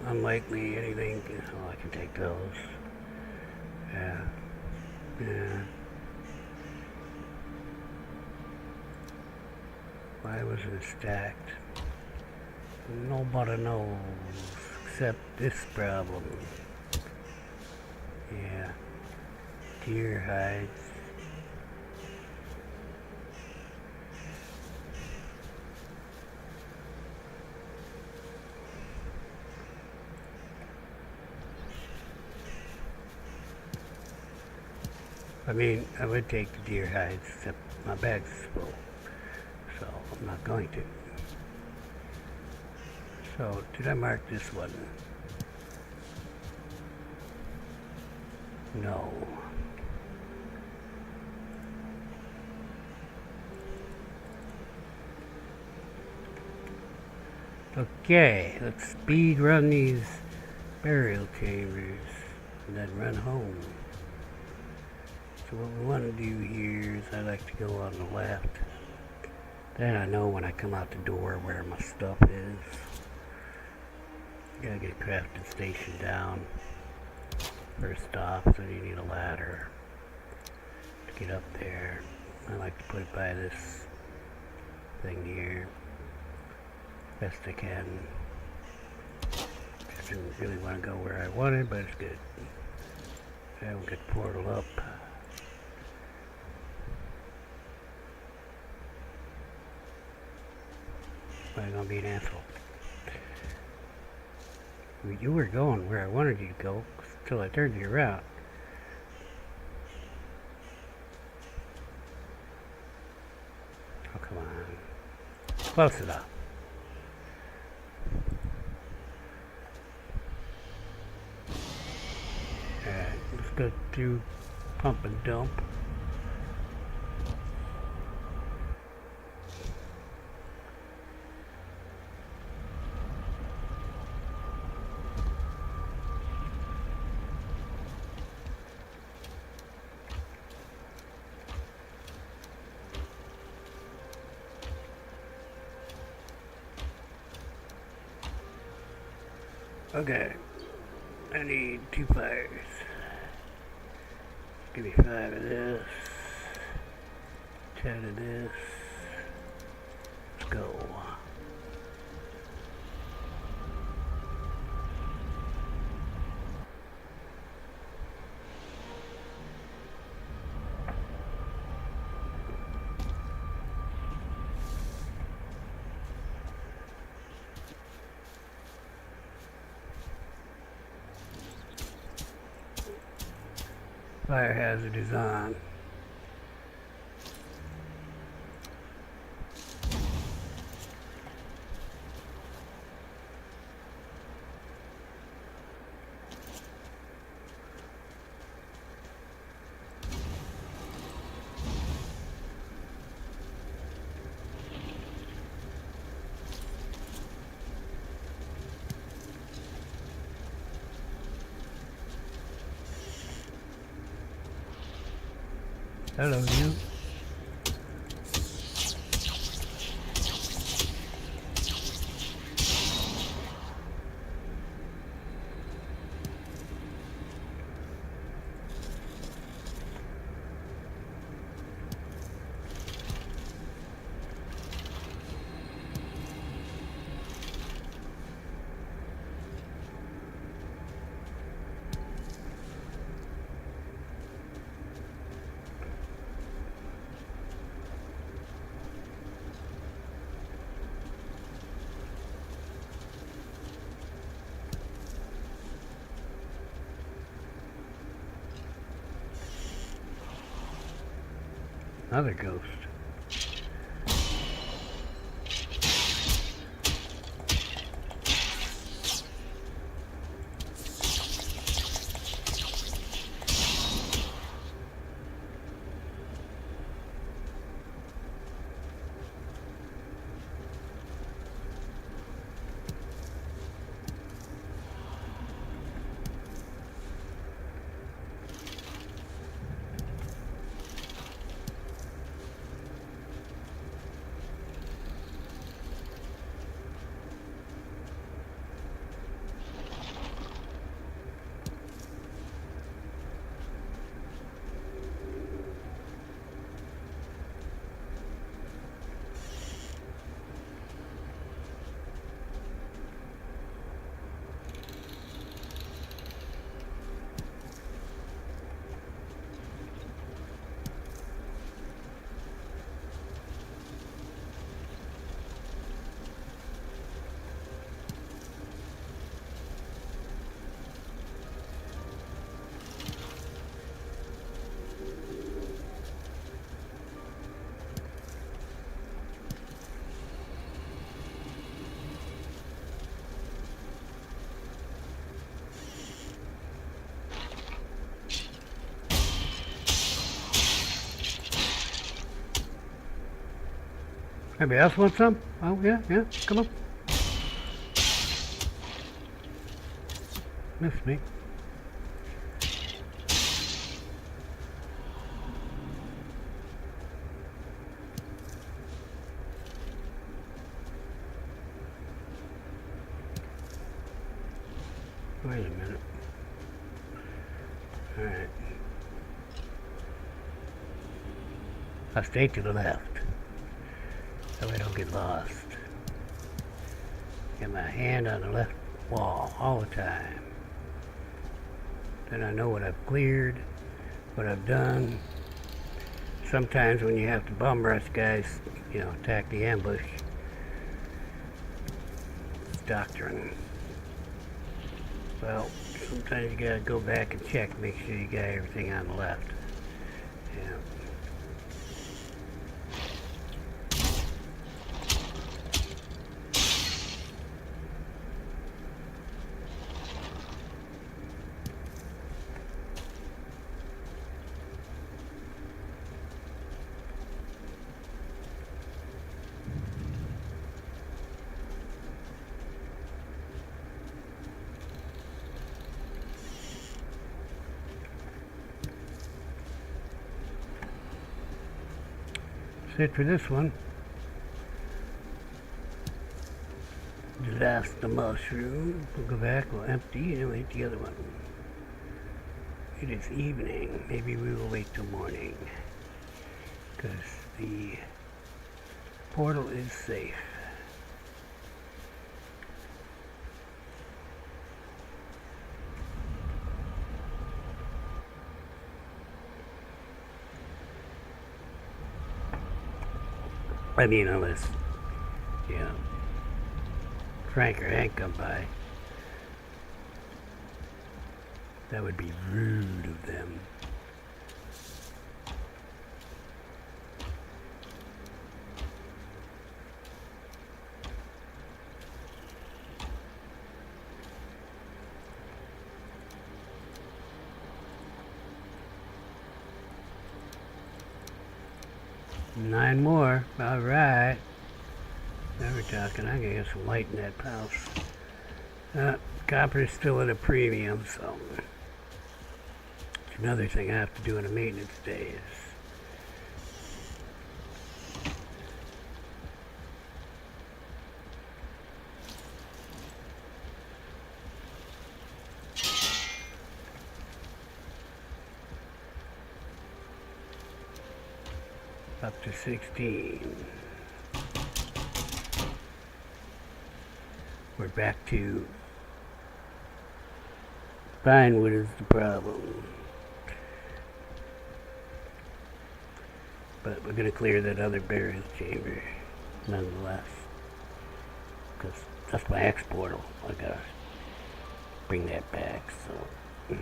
Unlikely anything. Oh, I can take those. Yeah. Yeah. Why was it stacked? Nobody knows except this problem. Yeah. Deer hides. I mean, I would take the deer hides, except my bag's full, so I'm not going to. So, did I mark this one? No. Okay, let's speed run these burial chambers and then run home. So what we want to do here is I like to go on the left. Then I know when I come out the door where my stuff is. Gotta get a crafting station down. First off, so you need a ladder to get up there. I like to put it by this thing here best I can. Just didn't really want to go where I wanted, but it's good. I will get the portal up. I'm gonna be an asshole. You were going where I wanted you to go until I turned you around. Oh, come on. Close enough. Alright, let's go through pump and dump. Okay, I need 2 fires. Give me 5 of this, 10 of this. Let's go. Fire hazard is on. Hello, you. Another ghost. Anybody else want some? Oh, yeah, come on. Missed me. Wait a minute. Alright. I'll stay to the left so I don't get lost. Get my hand on the left wall all the time. Then I know what I've cleared, what I've done. Sometimes when you have to bum rush guys, attack the ambush. It's doctrine. Well, sometimes you gotta go back and check, make sure you got everything on the left. Yeah. That's it for this one. That's the mushroom. We'll go back, we'll empty, and we'll hit the other one. It is evening. Maybe we will wait till morning, because the portal is safe. I mean, unless, Frank or Hank come by. That would be rude of them. Nine more. All right. Now we're talking. I gotta get some light in that house. Copper is still at a premium, so it's another thing I have to do on a maintenance day. Up to 16. We're back to pine wood is the problem. But we're going to clear that other burial chamber nonetheless. Because that's my X portal. I got to bring that back. So.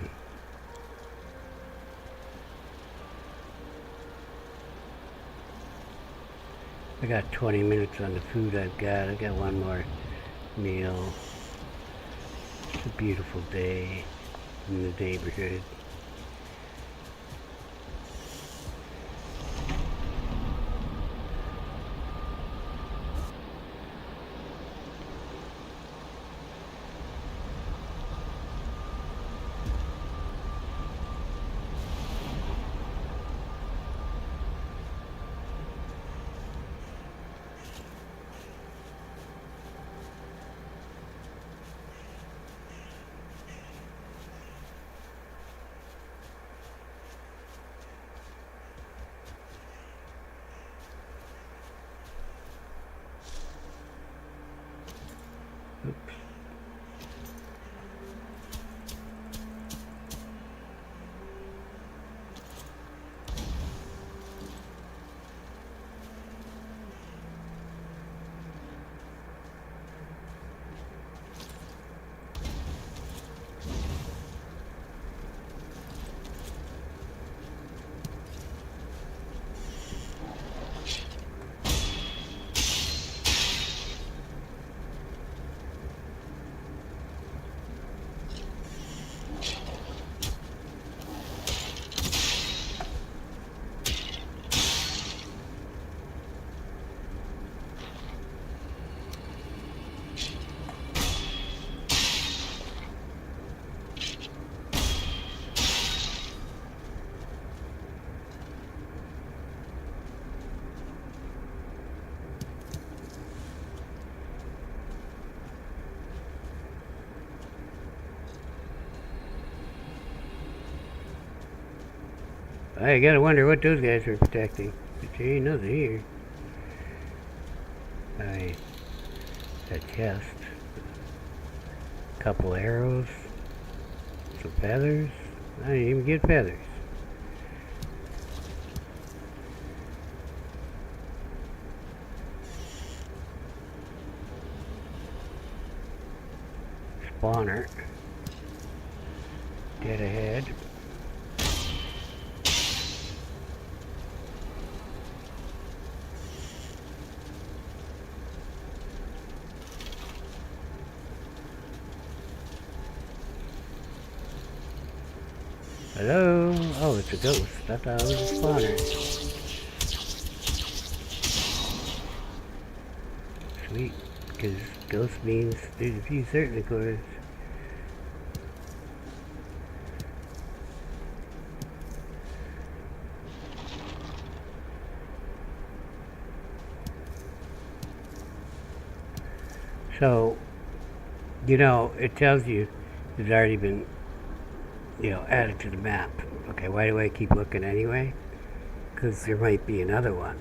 I got 20 minutes on the food I've got. I got one more meal. It's a beautiful day in the neighborhood. Oops. I gotta wonder what those guys are protecting. But there ain't nothing here. I a chest. Couple arrows. Some feathers. I didn't even get feathers. Spawner. Dead ahead. Hello? Oh, it's a ghost. I thought it was a spawner. Sweet. Because ghost means there's a few certain chords. So, you know, it tells you it's already been, you know, added to the map. Okay, why do I keep looking anyway? Because there might be another one.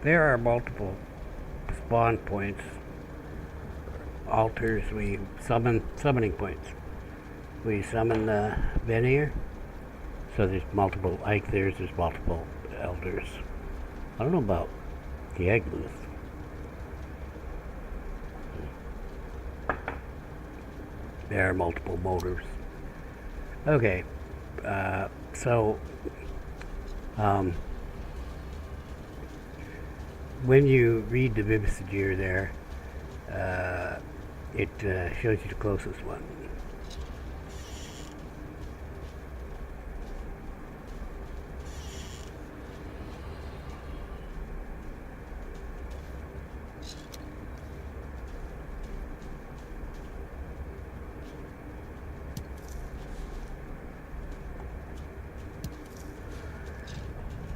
There are multiple spawn points, altars, summoning points. We summon the Veneer. So there's multiple, like there's multiple elders. I don't know about the egg booth. There are multiple motors. Okay, when you read the Vivisagir there, it shows you the closest one.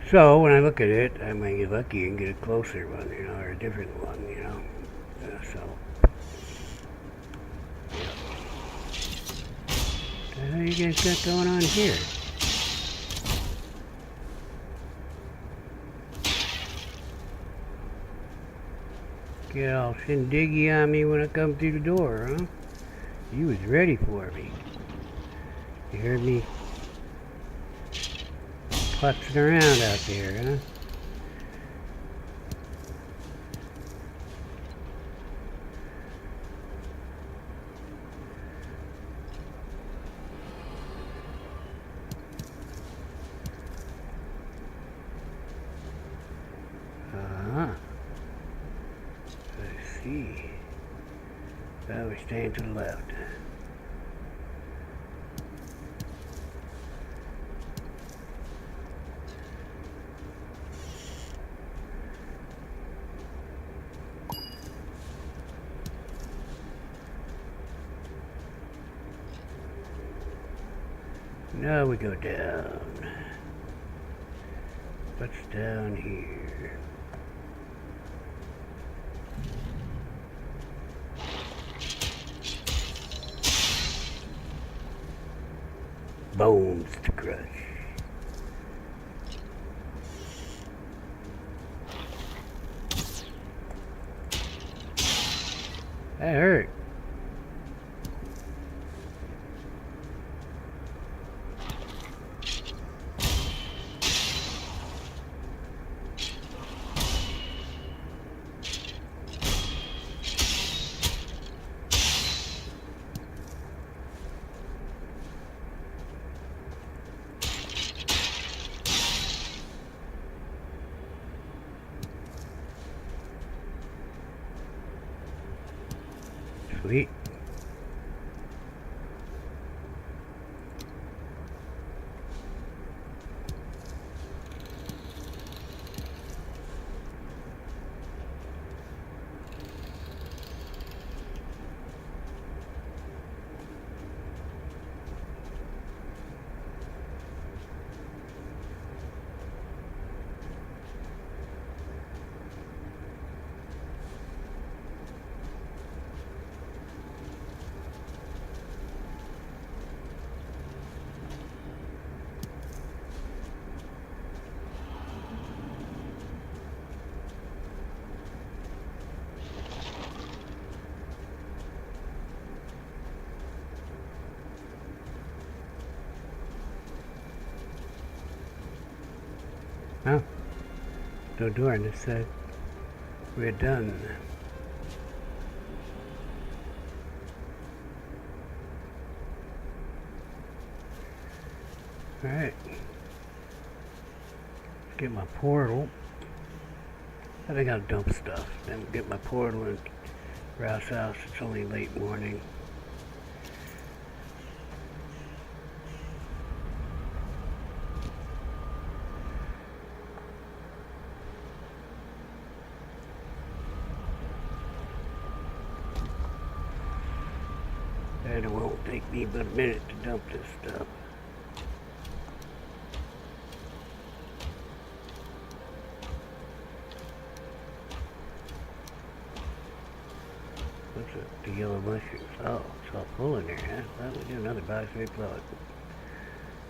So when I look at it, I might get lucky and get a closer one, you know, or a different one, you know. So, what the hell you guys got going on here? Get all shindiggy on me when I come through the door, huh? You was ready for me. You heard me putzing around out there, huh? Let's see. Well, we're staying to the left. Now we go down. What's down here? Bones to crush. That hurt. Sweet. no door on this side. We're done. Alright. Get my portal. I think I'll dump stuff. Then get my portal and Rouse house. It's only late morning. And it won't take me but a minute to dump this stuff. What's up? The yellow mushrooms. Oh, it's all full in there, huh? Well, we do another box right below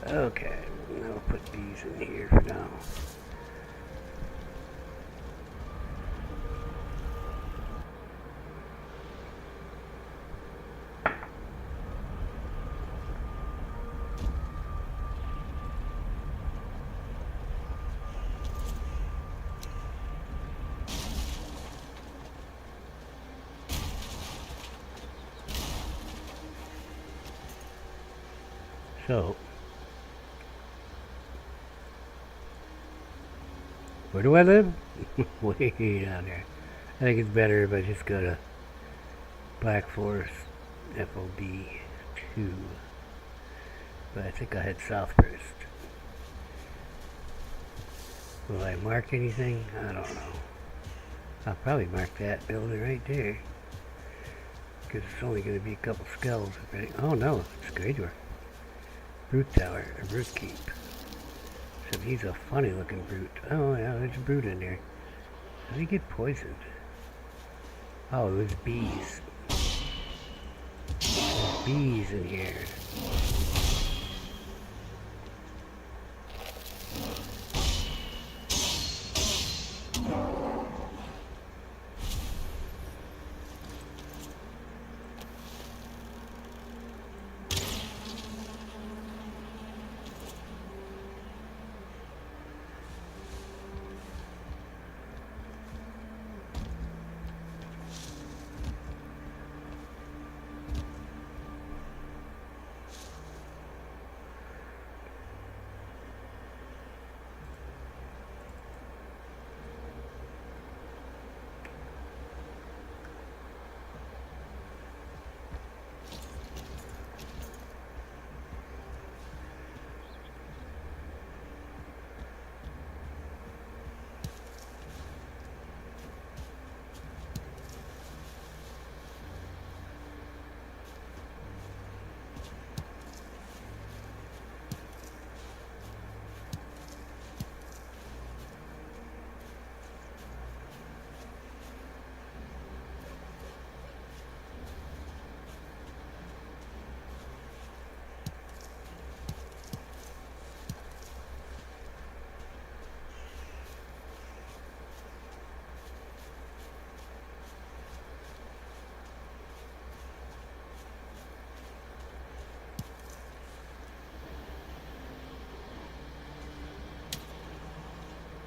it. Okay, I'll put these in here for now. So, where do I live? Way down there. I think it's better if I just go to Black Forest FOB 2. But I think I'll head south first. Will I mark anything? I don't know. I'll probably mark that building right there. Because it's only going to be a couple skulls. Oh no, it's Graveyard. Brute Tower, a Brute Keep. So he's a funny looking brute. Oh yeah, there's a brute in there. How did he get poisoned? Oh, it was bees. There's bees in here.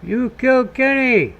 You killed Kenny!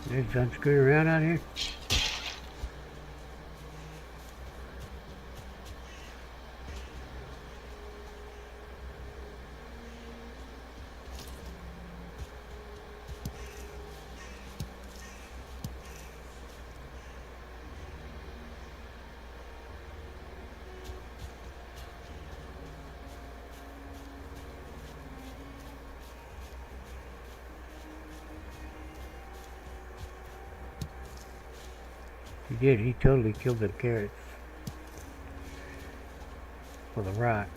There's done screwing around out here. He did. He totally killed them carrots with a rock.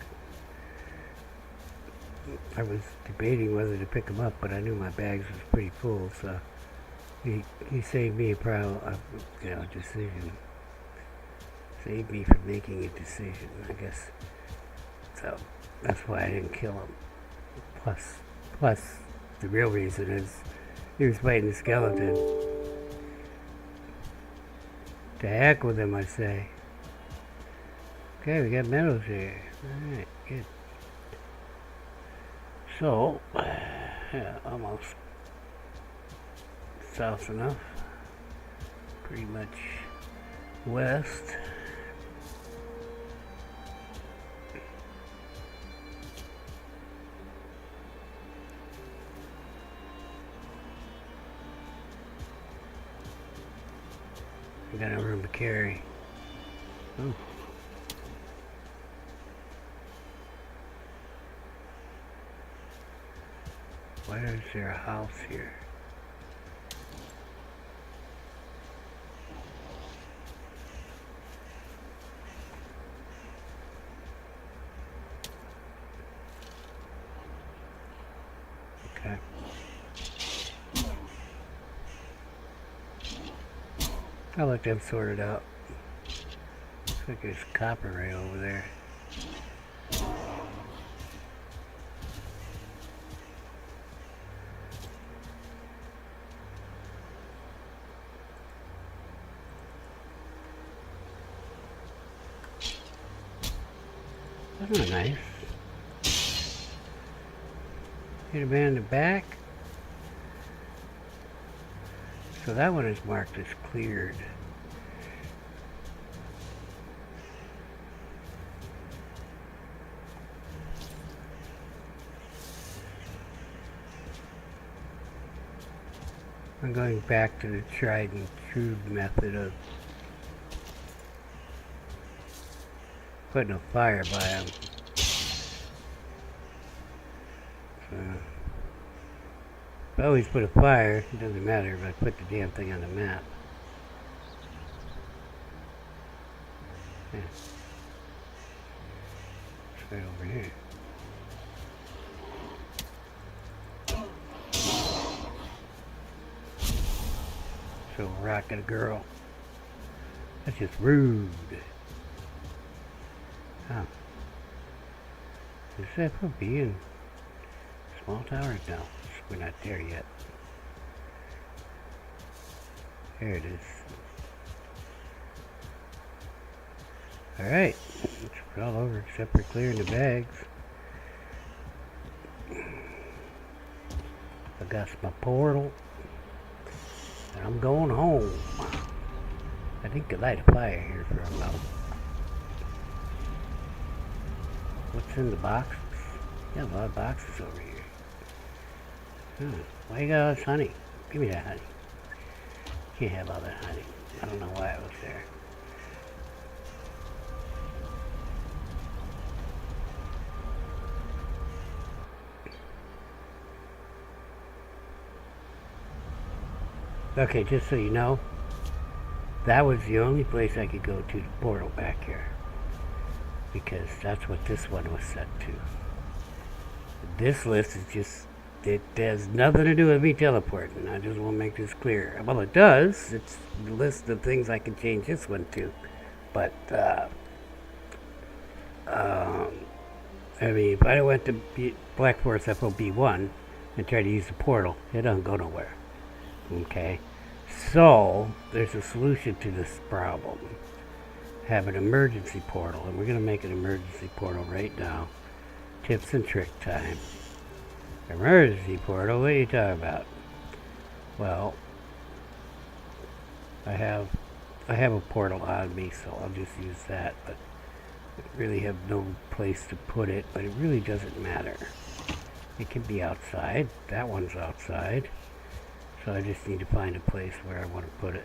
I was debating whether to pick him up, but I knew my bags was pretty full, so he saved me a decision. Saved me from making a decision, I guess. So that's why I didn't kill him. Plus, the real reason is he was fighting the skeleton. To heck with him, I say. Okay, we got meadows here. Alright, good. So, yeah, almost south enough. Pretty much west. I got no room to carry. Ooh. Why is there a house here? Okay. I'll let them sort it out. Looks like there's copper right over there. That's not nice. Hit a man in the back. So that one is marked as cleared. I'm going back to the tried and true method of putting a fire by them. So, if I always put a fire, it doesn't matter if I put the damn thing on the map. Yeah. It's right over here. So rockin' girl. That's just rude. Huh. Is that for being small tower? No, we're not there yet. There it is. Alright. It's all over except for clearing the bags. I got my portal. And I'm going home. I think I light a fire here for a moment. What's in the boxes? Yeah, a lot of boxes over here. Why you got all this honey? Give me that honey. Can't have all that honey. I don't know why it was there. Okay, just so you know, that was the only place I could go to the portal back here. Because that's what this one was set to. This list is just, it has nothing to do with me teleporting. I just want to make this clear. Well, it does. It's the list of things I can change this one to. But, I mean, if I went to Black Forest FOB1 and tried to use the portal, it doesn't go nowhere. Okay? So, there's a solution to this problem. Have an emergency portal, and we're going to make an emergency portal right now. Tips and trick time. Emergency portal, what are you talking about? Well, I have a portal on me, so I'll just use that, but I really have no place to put it, but it really doesn't matter. It can be outside. That one's outside. So I just need to find a place where I want to put it.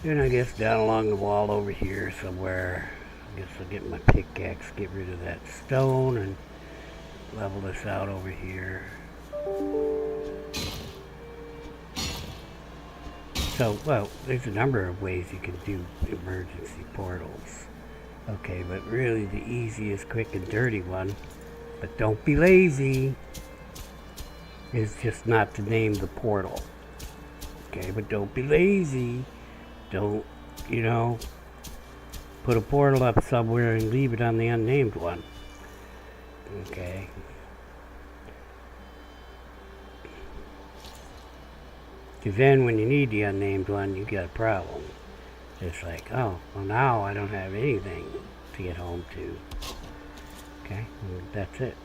Then I guess down along the wall over here somewhere. I guess I'll get my pickaxe, get rid of that stone, and level this out over here. So, well, there's a number of ways you can do emergency portals. Okay, but really the easiest, quick, and dirty one But don't be lazy. It's just not to name the portal. Okay, but don't be lazy. Don't, put a portal up somewhere and leave it on the unnamed one. Okay. Because then when you need the unnamed one, you got a problem. It's like, oh, well now I don't have anything to get home to. Okay, and that's it.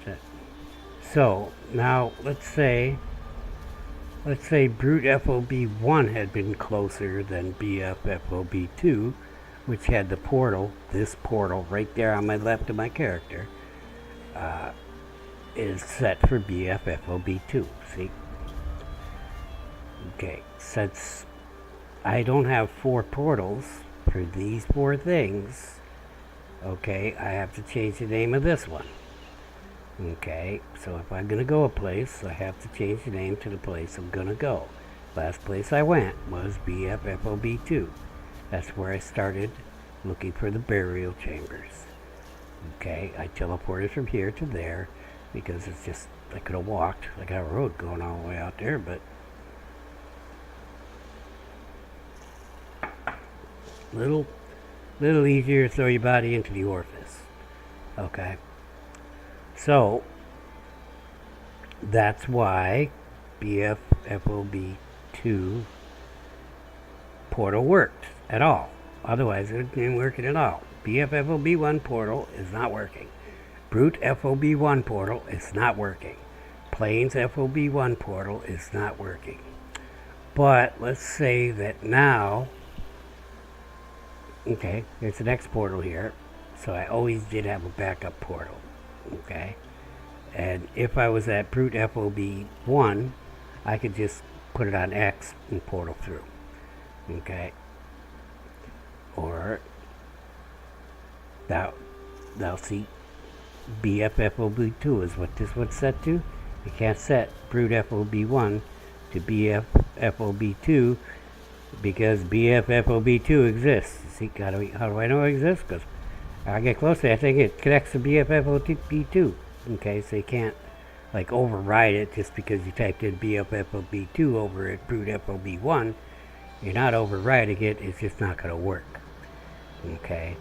That's it. So, now let's say Brute FOB1 had been closer than BF FOB2, which had the portal, this portal right there on my left of my character, is set for BF FOB2. See? Okay, since I don't have 4 portals for these 4 things, okay, I have to change the name of this one. Okay, so if I'm going to go a place, I have to change the name to the place I'm going to go. Last place I went was BF FOB2. That's where I started looking for the burial chambers. Okay, I teleported from here to there because it's just, I could have walked. I got a road going all the way out there, but little easier to throw your body into the orifice. Okay. So, that's why BF FOB2 portal worked at all. Otherwise, it didn't work at all. BF FOB1 portal is not working. Brute FOB1 portal is not working. Plains FOB1 portal is not working. But let's say that now, okay, there's an X portal here, so I always did have a backup portal. Okay, and if I was at Brute FOB1, I could just put it on X and portal through. Okay, or now see, BF FOB2 is what this one's set to. You can't set Brute FOB1 to BF FOB2 because BF FOB2 exists. See, how do I know it exists? Because I get closer, I think it connects to BF FOB2. Okay, so you can't like override it just because you typed in BF FOB2 over at Brute FOB1. You're not overriding it, it's just not going to work. Okay,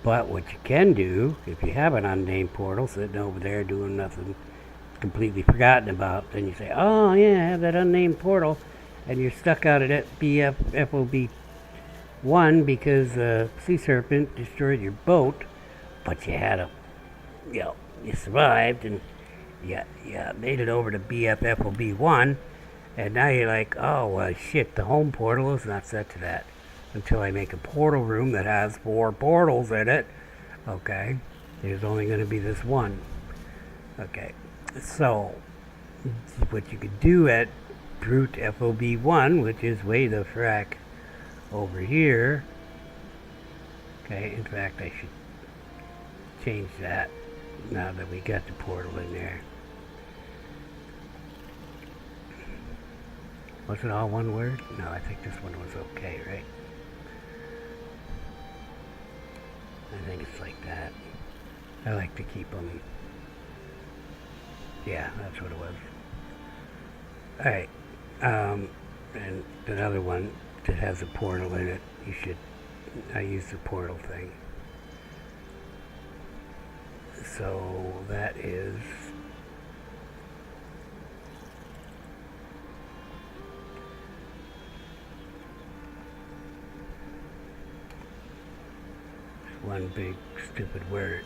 but what you can do, if you have an unnamed portal sitting over there doing nothing, completely forgotten about, then you say, oh yeah, I have that unnamed portal, and you're stuck out at BF FOB1 because sea serpent destroyed your boat, but you had you survived and you made it over to BF FOB1, and now you're like, oh well shit, the home portal is not set to that until I make a portal room that has 4 portals in it. Okay, there's only going to be this one. Okay, so what you could do at Brute FOB1, which is way the frack over here. Okay, in fact I should change that now that we got the portal in there. Was it all one word? No, I think this one was okay, right? I think it's like that. I like to keep them. Yeah, that's what it was. Alright, and another one that has a portal in it, I use the portal thing. So that is one big stupid word.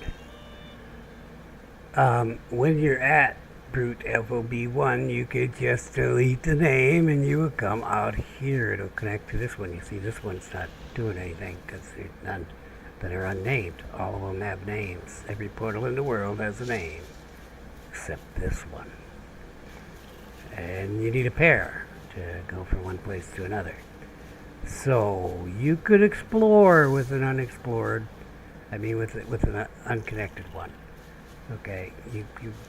When you're at Brute FOB1, you could just delete the name and you will come out here. It'll connect to this one. You see, this one's not doing anything because there's none that are unnamed. All of them have names. Every portal in the world has a name, except this one. And you need a pair to go from one place to another. So you could explore with an unexplored, with an unconnected one. Okay,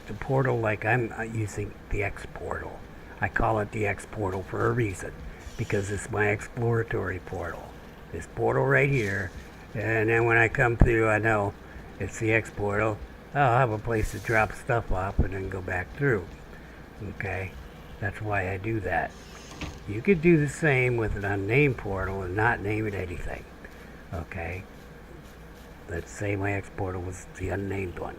the portal, like I'm using the X portal. I call it the X portal for a reason, because it's my exploratory portal. This portal right here, and then when I come through, I know it's the X portal. I'll have a place to drop stuff off and then go back through. Okay? That's why I do that. You could do the same with an unnamed portal and not name it anything. Okay? Let's say my X portal was the unnamed one.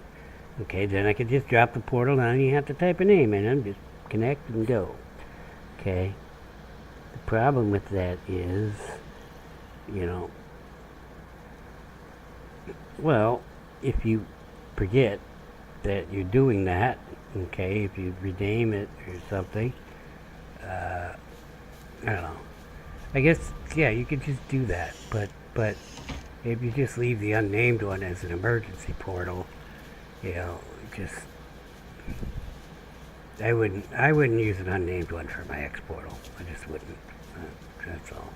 Okay, then I could just drop the portal and you have to type a name in and just connect and go. Okay? The problem with that is, well, if you forget that you're doing that, okay, if you rename it or something, I don't know. I guess, yeah, you could just do that, but if you just leave the unnamed one as an emergency portal, just I wouldn't use an unnamed one for my X portal. I just wouldn't. That's all.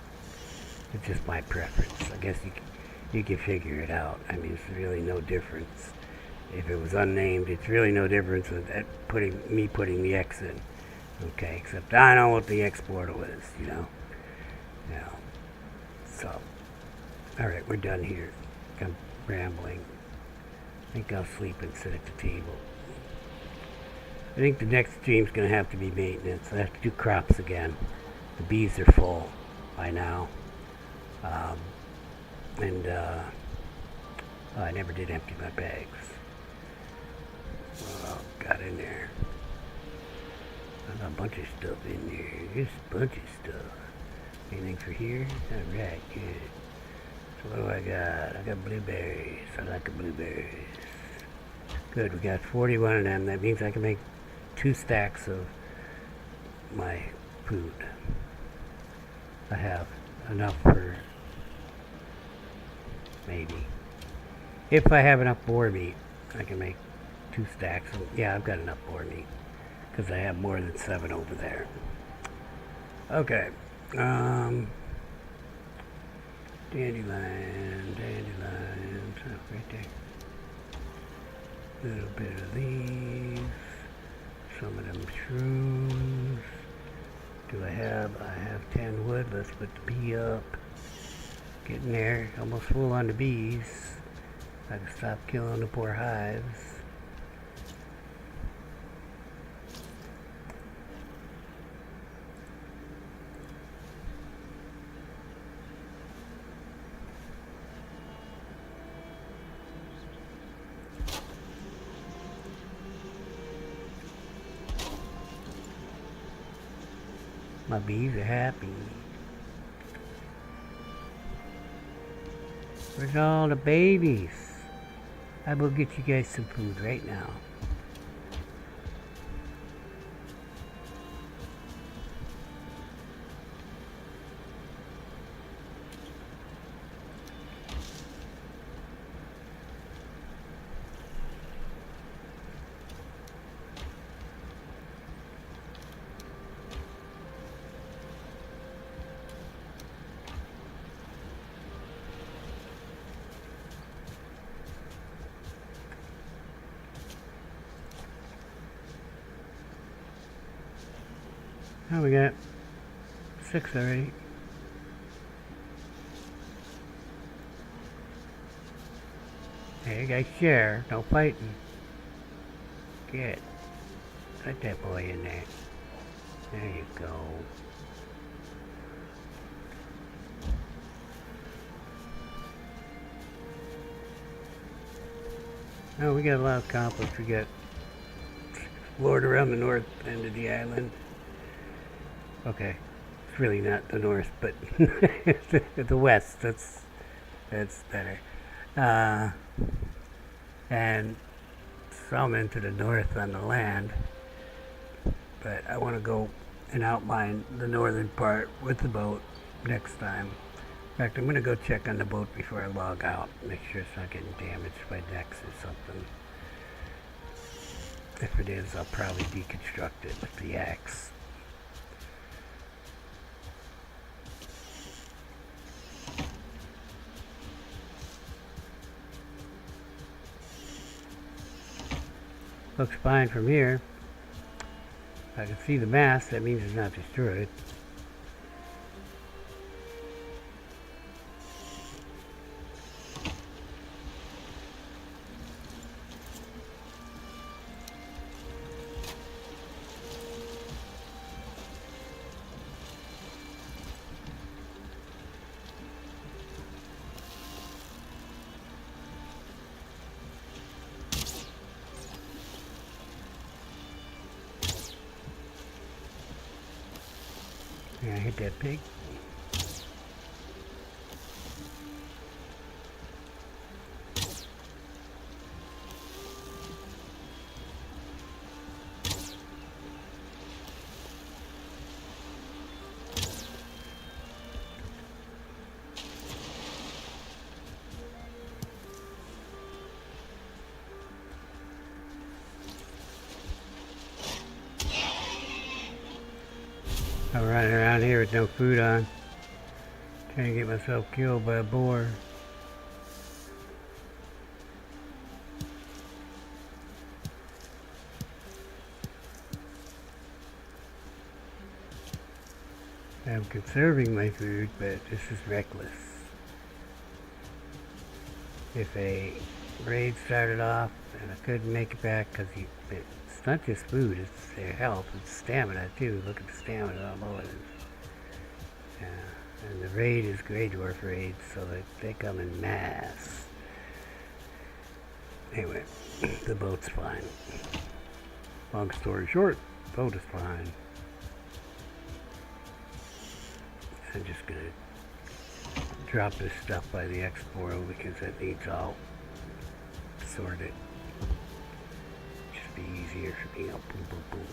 It's just my preference. I guess you can figure it out. I mean, it's really no difference. If it was unnamed, it's really no difference with putting the X in. Okay, except I know what the X portal is, So, all right, we're done here. I'm rambling. I think I'll sleep and sit at the table. I think the next stream's going to have to be maintenance. I have to do crops again. The bees are full by now. I never did empty my bags. Oh, got in there. I got a bunch of stuff in there. Just a bunch of stuff. Anything for here? Alright, good. So what do I got? I got blueberries. I like the blueberries. Good, we got 41 of them. That means I can make 2 stacks of my food. I have enough for maybe. If I have enough boar meat, I can make 2 stacks. Yeah, I've got enough boar meat because I have more than 7 over there. Okay. Dandelions, oh, right there. Little bit of these. Some of them shrooms. I have 10 wood. Let's put the bee up. Getting there. Almost full on the bees. I can stop killing the poor hives. My bees are happy. Where's all the babies? I will get you guys some food right now. Oh, we got 6 already. Hey, you guys share. No fighting. Good. Put that boy in there. There you go. Oh, we got a lot of accomplished. We got explored around the north end of the island. Okay, it's really not the north, but the west. That's better. And some into the north on the land, but I want to go and outline the northern part with the boat next time. In fact, I'm going to go check on the boat before I log out, make sure it's not getting damaged by decks or something. If it is, I'll probably deconstruct it with the axe. Looks fine from here. I can see the mast, that means it's not destroyed. Yeah, hit that pig. I'm running around here with no food on, trying to get myself killed by a boar. I'm conserving my food, but this is reckless. If a raid started off and I couldn't make it back because it's not just food, it's their health, it's stamina too. Look at the stamina, how low it is. Yeah. And the raid is Grey Dwarf raids, so that they come in mass. Anyway, the boat's fine. Long story short, boat is fine. I'm just gonna drop this stuff by the exporter because it needs all sorted. Just be easier for me. Boom, boom, boom.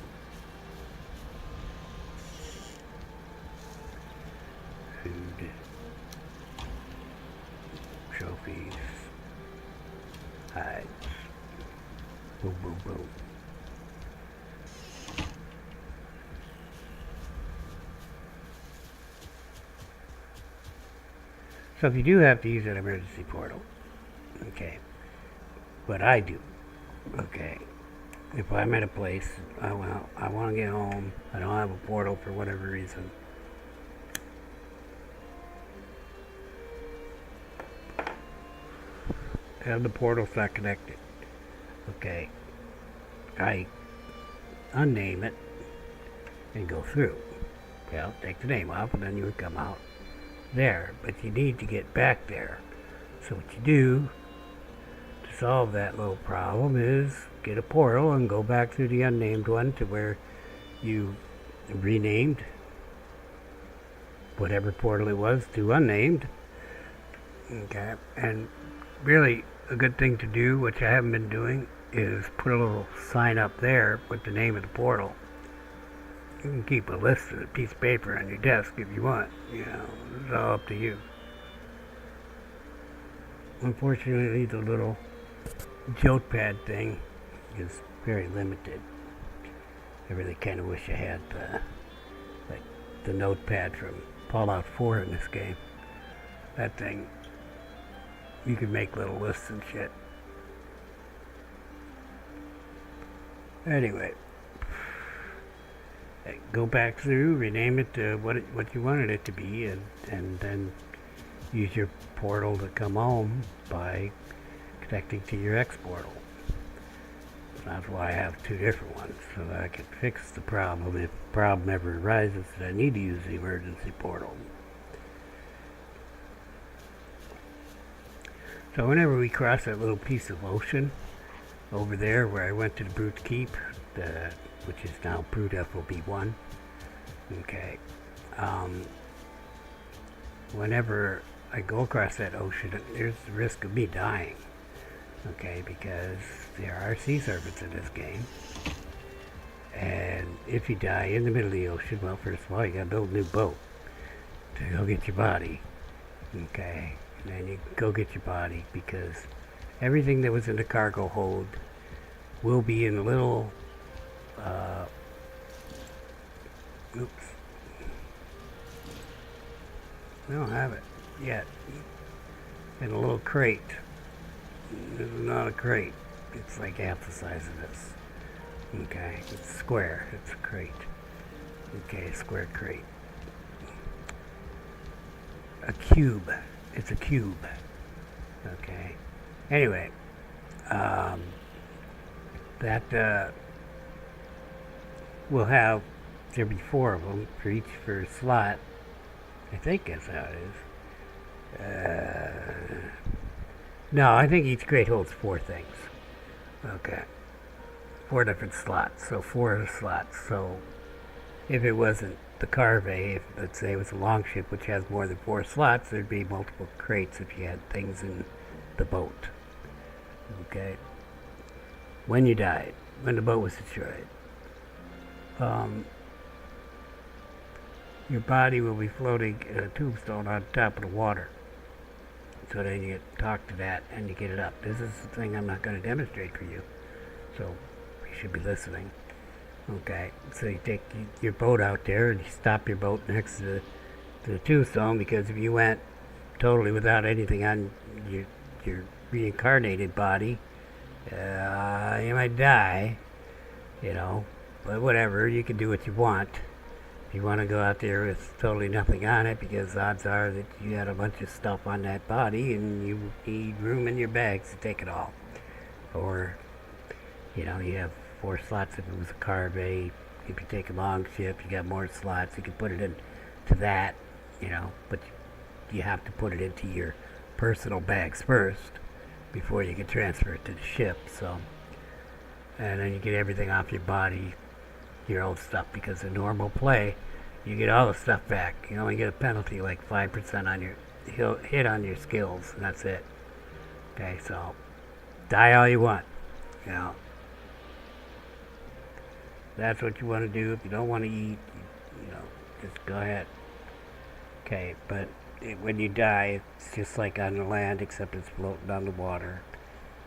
Food. Trophies. Hides. Boom, boom, boom. So if you do have to use an emergency portal, okay, what I do, okay, if I'm at a place, I want to get home, I don't have a portal for whatever reason, and the portal's not connected, okay, I unname it and go through. Okay, I'll take the name off and then you would come out there, but you need to get back there. So what you do to solve that little problem is get a portal and go back through the unnamed one to where you renamed whatever portal it was to unnamed. Okay, and really a good thing to do, which I haven't been doing, is put a little sign up there with the name of the portal. You can keep a list of a piece of paper on your desk if you want. You know, it's all up to you. Unfortunately, the little jolt pad thing is very limited. I really kind of wish I had like the notepad from Fallout 4 in this game. That thing, you could make little lists and shit. Anyway. Go back through, rename it to what you wanted it to be, and then use your portal to come home by connecting to your X portal. That's why I have two different ones, so that I can fix the problem if the problem ever arises that I need to use the emergency portal. So whenever we cross that little piece of ocean over there where I went to the Brute Keep, which is now Brute FOB1. Okay. Whenever I go across that ocean, there's the risk of me dying. Okay, because there are sea serpents in this game. And if you die in the middle of the ocean, well, first of all, you gotta build a new boat to go get your body. Okay. And then you go get your body because everything that was in the cargo hold will be in the little oops. I don't have it yet. In a little crate. This is not a crate. It's like half the size of this. Okay, it's square. It's a crate. Okay, square crate. A cube. It's a cube. Okay. Anyway, that we'll have, there'll be 4 of them for each for a slot. I think that's how it is. No, I think each crate holds 4 things. Okay. 4 different slots, so 4 slots. So if it wasn't the carve, if let's say it was a long ship which has more than 4 slots, there'd be multiple crates if you had things in the boat. Okay. When you died, when the boat was destroyed, your body will be floating in a tombstone on top of the water. So then you talk to that and you get it up. This is the thing I'm not going to demonstrate for you. So you should be listening. Okay, so you take your boat out there and you stop your boat next to the tombstone, because if you went totally without anything on your reincarnated body, you might die, but whatever, you can do what you want. If you want to go out there with totally nothing on it, because odds are that you had a bunch of stuff on that body and you need room in your bags to take it all. Or, you have 4 slots if it was a carve. If you take a long ship, you got more slots. You can put it into that, but you have to put it into your personal bags first before you can transfer it to the ship. So, and then you get everything off your body, your old stuff, because in normal play, you get all the stuff back. You only get a penalty like 5% on your hit on your skills, and that's it. Okay, so die all you want. That's what you want to do. If you don't want to eat, just go ahead. Okay, but when you die, it's just like on the land, except it's floating on the water,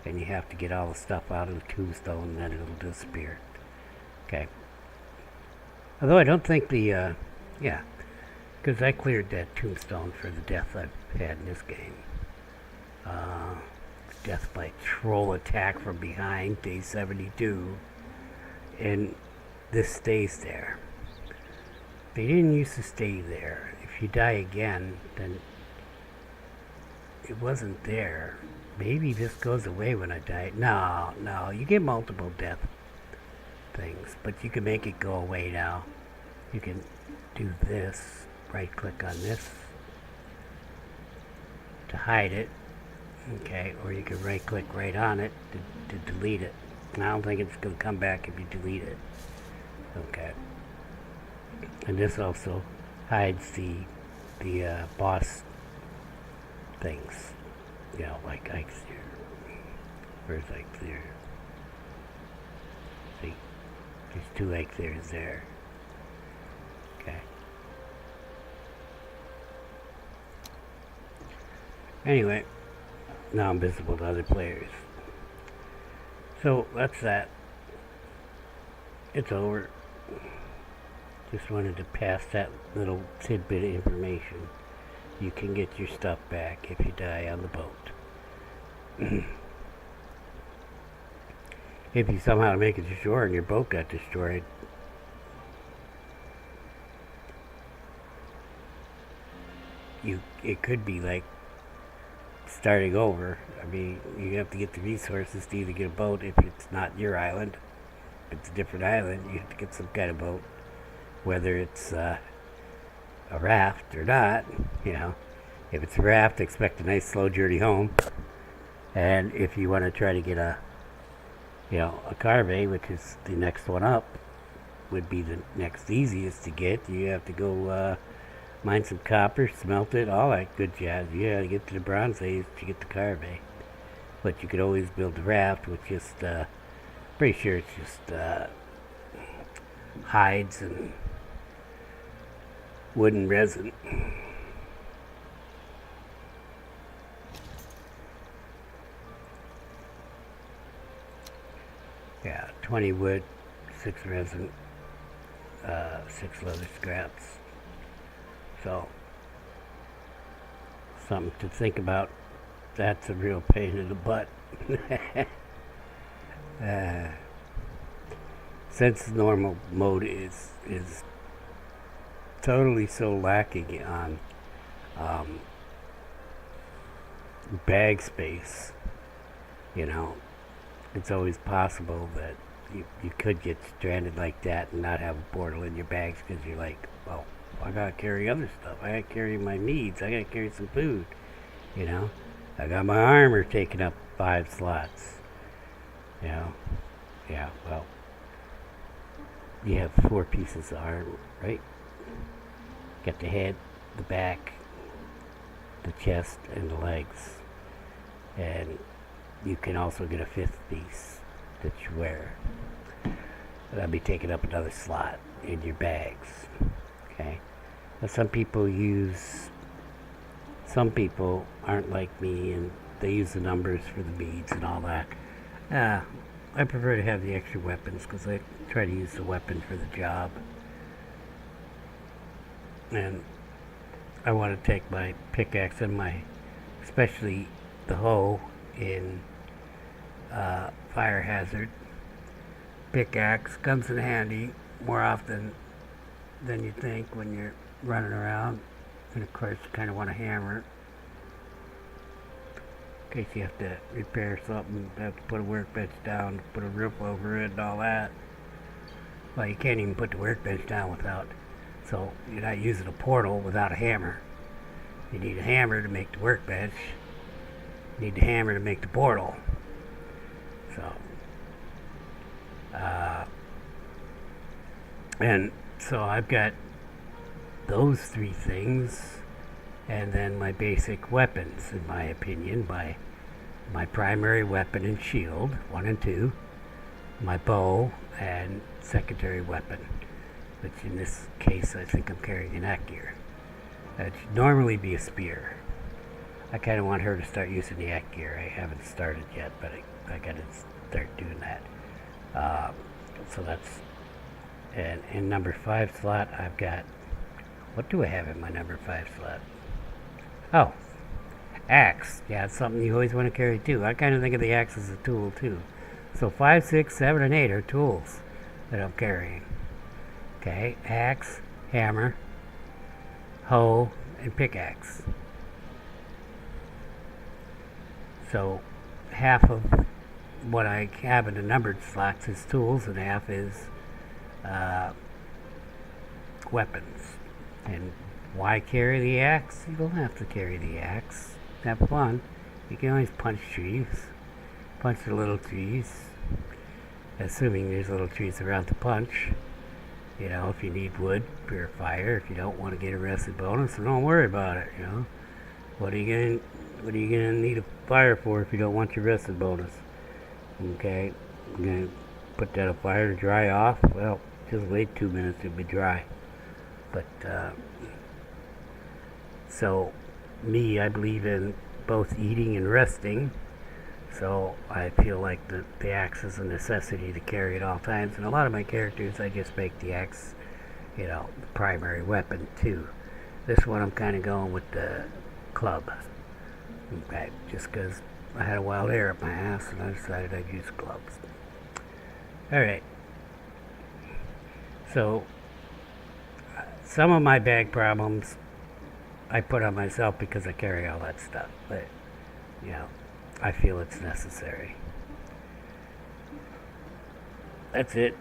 and you have to get all the stuff out of the tombstone, and then it'll disappear. Okay. Although I don't think because I cleared that tombstone for the death I've had in this game. Death by troll attack from behind, day 72, and this stays there. They didn't used to stay there. If you die again, then it wasn't there. Maybe this goes away when I die. No, you get multiple death things, but you can make it go away now. You can do this, right click on this to hide it, okay, or you can right click right on it to delete it. And I don't think it's going to come back if you delete it. Okay. And this also hides the boss things, like Ike's here. Where's Ike there? See, there's 2 Ike there's there. Okay. Anyway, now I'm visible to other players. So that's that. It's over. Just wanted to pass that little tidbit of information. You can get your stuff back if you die on the boat. If you somehow make it to shore and your boat got destroyed, it could be like starting over. I mean, you have to get the resources to either get a boat if it's not your island. If it's a different island, you have to get some kind of boat, whether it's a raft or not. If it's a raft, expect a nice slow journey home. And if you want to try to get a carve, which is the next one up, would be the next easiest to get. You have to go mine some copper, smelt it, all that good jazz. To get to the Bronze Age to get the carve. But you could always build a raft with just, pretty sure it's just hides and wooden resin. Yeah, 20 wood, 6 resin, 6 leather scraps. So, something to think about. That's a real pain in the butt. Since normal mode is totally so lacking on bag space, it's always possible that you could get stranded like that and not have a portal in your bags, because you're like, well, I gotta carry other stuff. I gotta carry my needs. I gotta carry some food. I got my armor taking up 5 slots. Yeah, well, you have 4 pieces of armor, right? Got the head, the back, the chest, and the legs. And you can also get a fifth piece that you wear. That'll be taking up another slot in your bags. Okay? Now some people aren't like me and they use the numbers for the beads and all that. I prefer to have the extra weapons because I try to use the weapon for the job. And I want to take my pickaxe and especially the hoe in fire hazard. Pickaxe comes in handy more often than you think when you're running around. And of course you kind of want a hammer in case you have to repair something, have to put a workbench down, put a roof over it and all that. Well, you can't even put the workbench down so you're not using a portal without a hammer. You need a hammer to make the workbench. You need the hammer to make the portal. So I've got those three things, and then my basic weapons, in my opinion, my primary weapon and shield, 1 and 2, my bow, and secondary weapon, which in this case I think I'm carrying an gear. It should normally be a spear. I kind of want her to start using the gear. I haven't started yet, but I got to start doing that. So that's, and in number 5 slot, I've got, what do I have in my number 5 slot? Oh, axe. Yeah, it's something you always want to carry too. I kind of think of the axe as a tool too. So 5, 6, 7, and 8 are tools that I'm carrying. Okay, axe, hammer, hoe, and pickaxe. So half of what I have in the numbered slots is tools, and half is weapons. And why carry the axe? You don't have to carry the axe. Have fun. You can always punch trees. Punch the little trees. Assuming there's little trees around to punch. You know, if you need wood for your fire, if you don't want to get a rested bonus, so don't worry about it, you know. What are you gonna need a fire for if you don't want your rested bonus? Okay, I'm gonna put that on fire to dry off. Well, just wait 2 minutes, it'll be dry. But so me, I believe in both eating and resting. So I feel like the axe is a necessity to carry at all times. And a lot of my characters, I just make the axe, you know, the primary weapon too. This one I'm kind of going with the club. Okay, just because I had a wild hair up my ass and I decided I'd use gloves. Alright. So, some of my bag problems I put on myself because I carry all that stuff. But, you know, I feel it's necessary. That's it.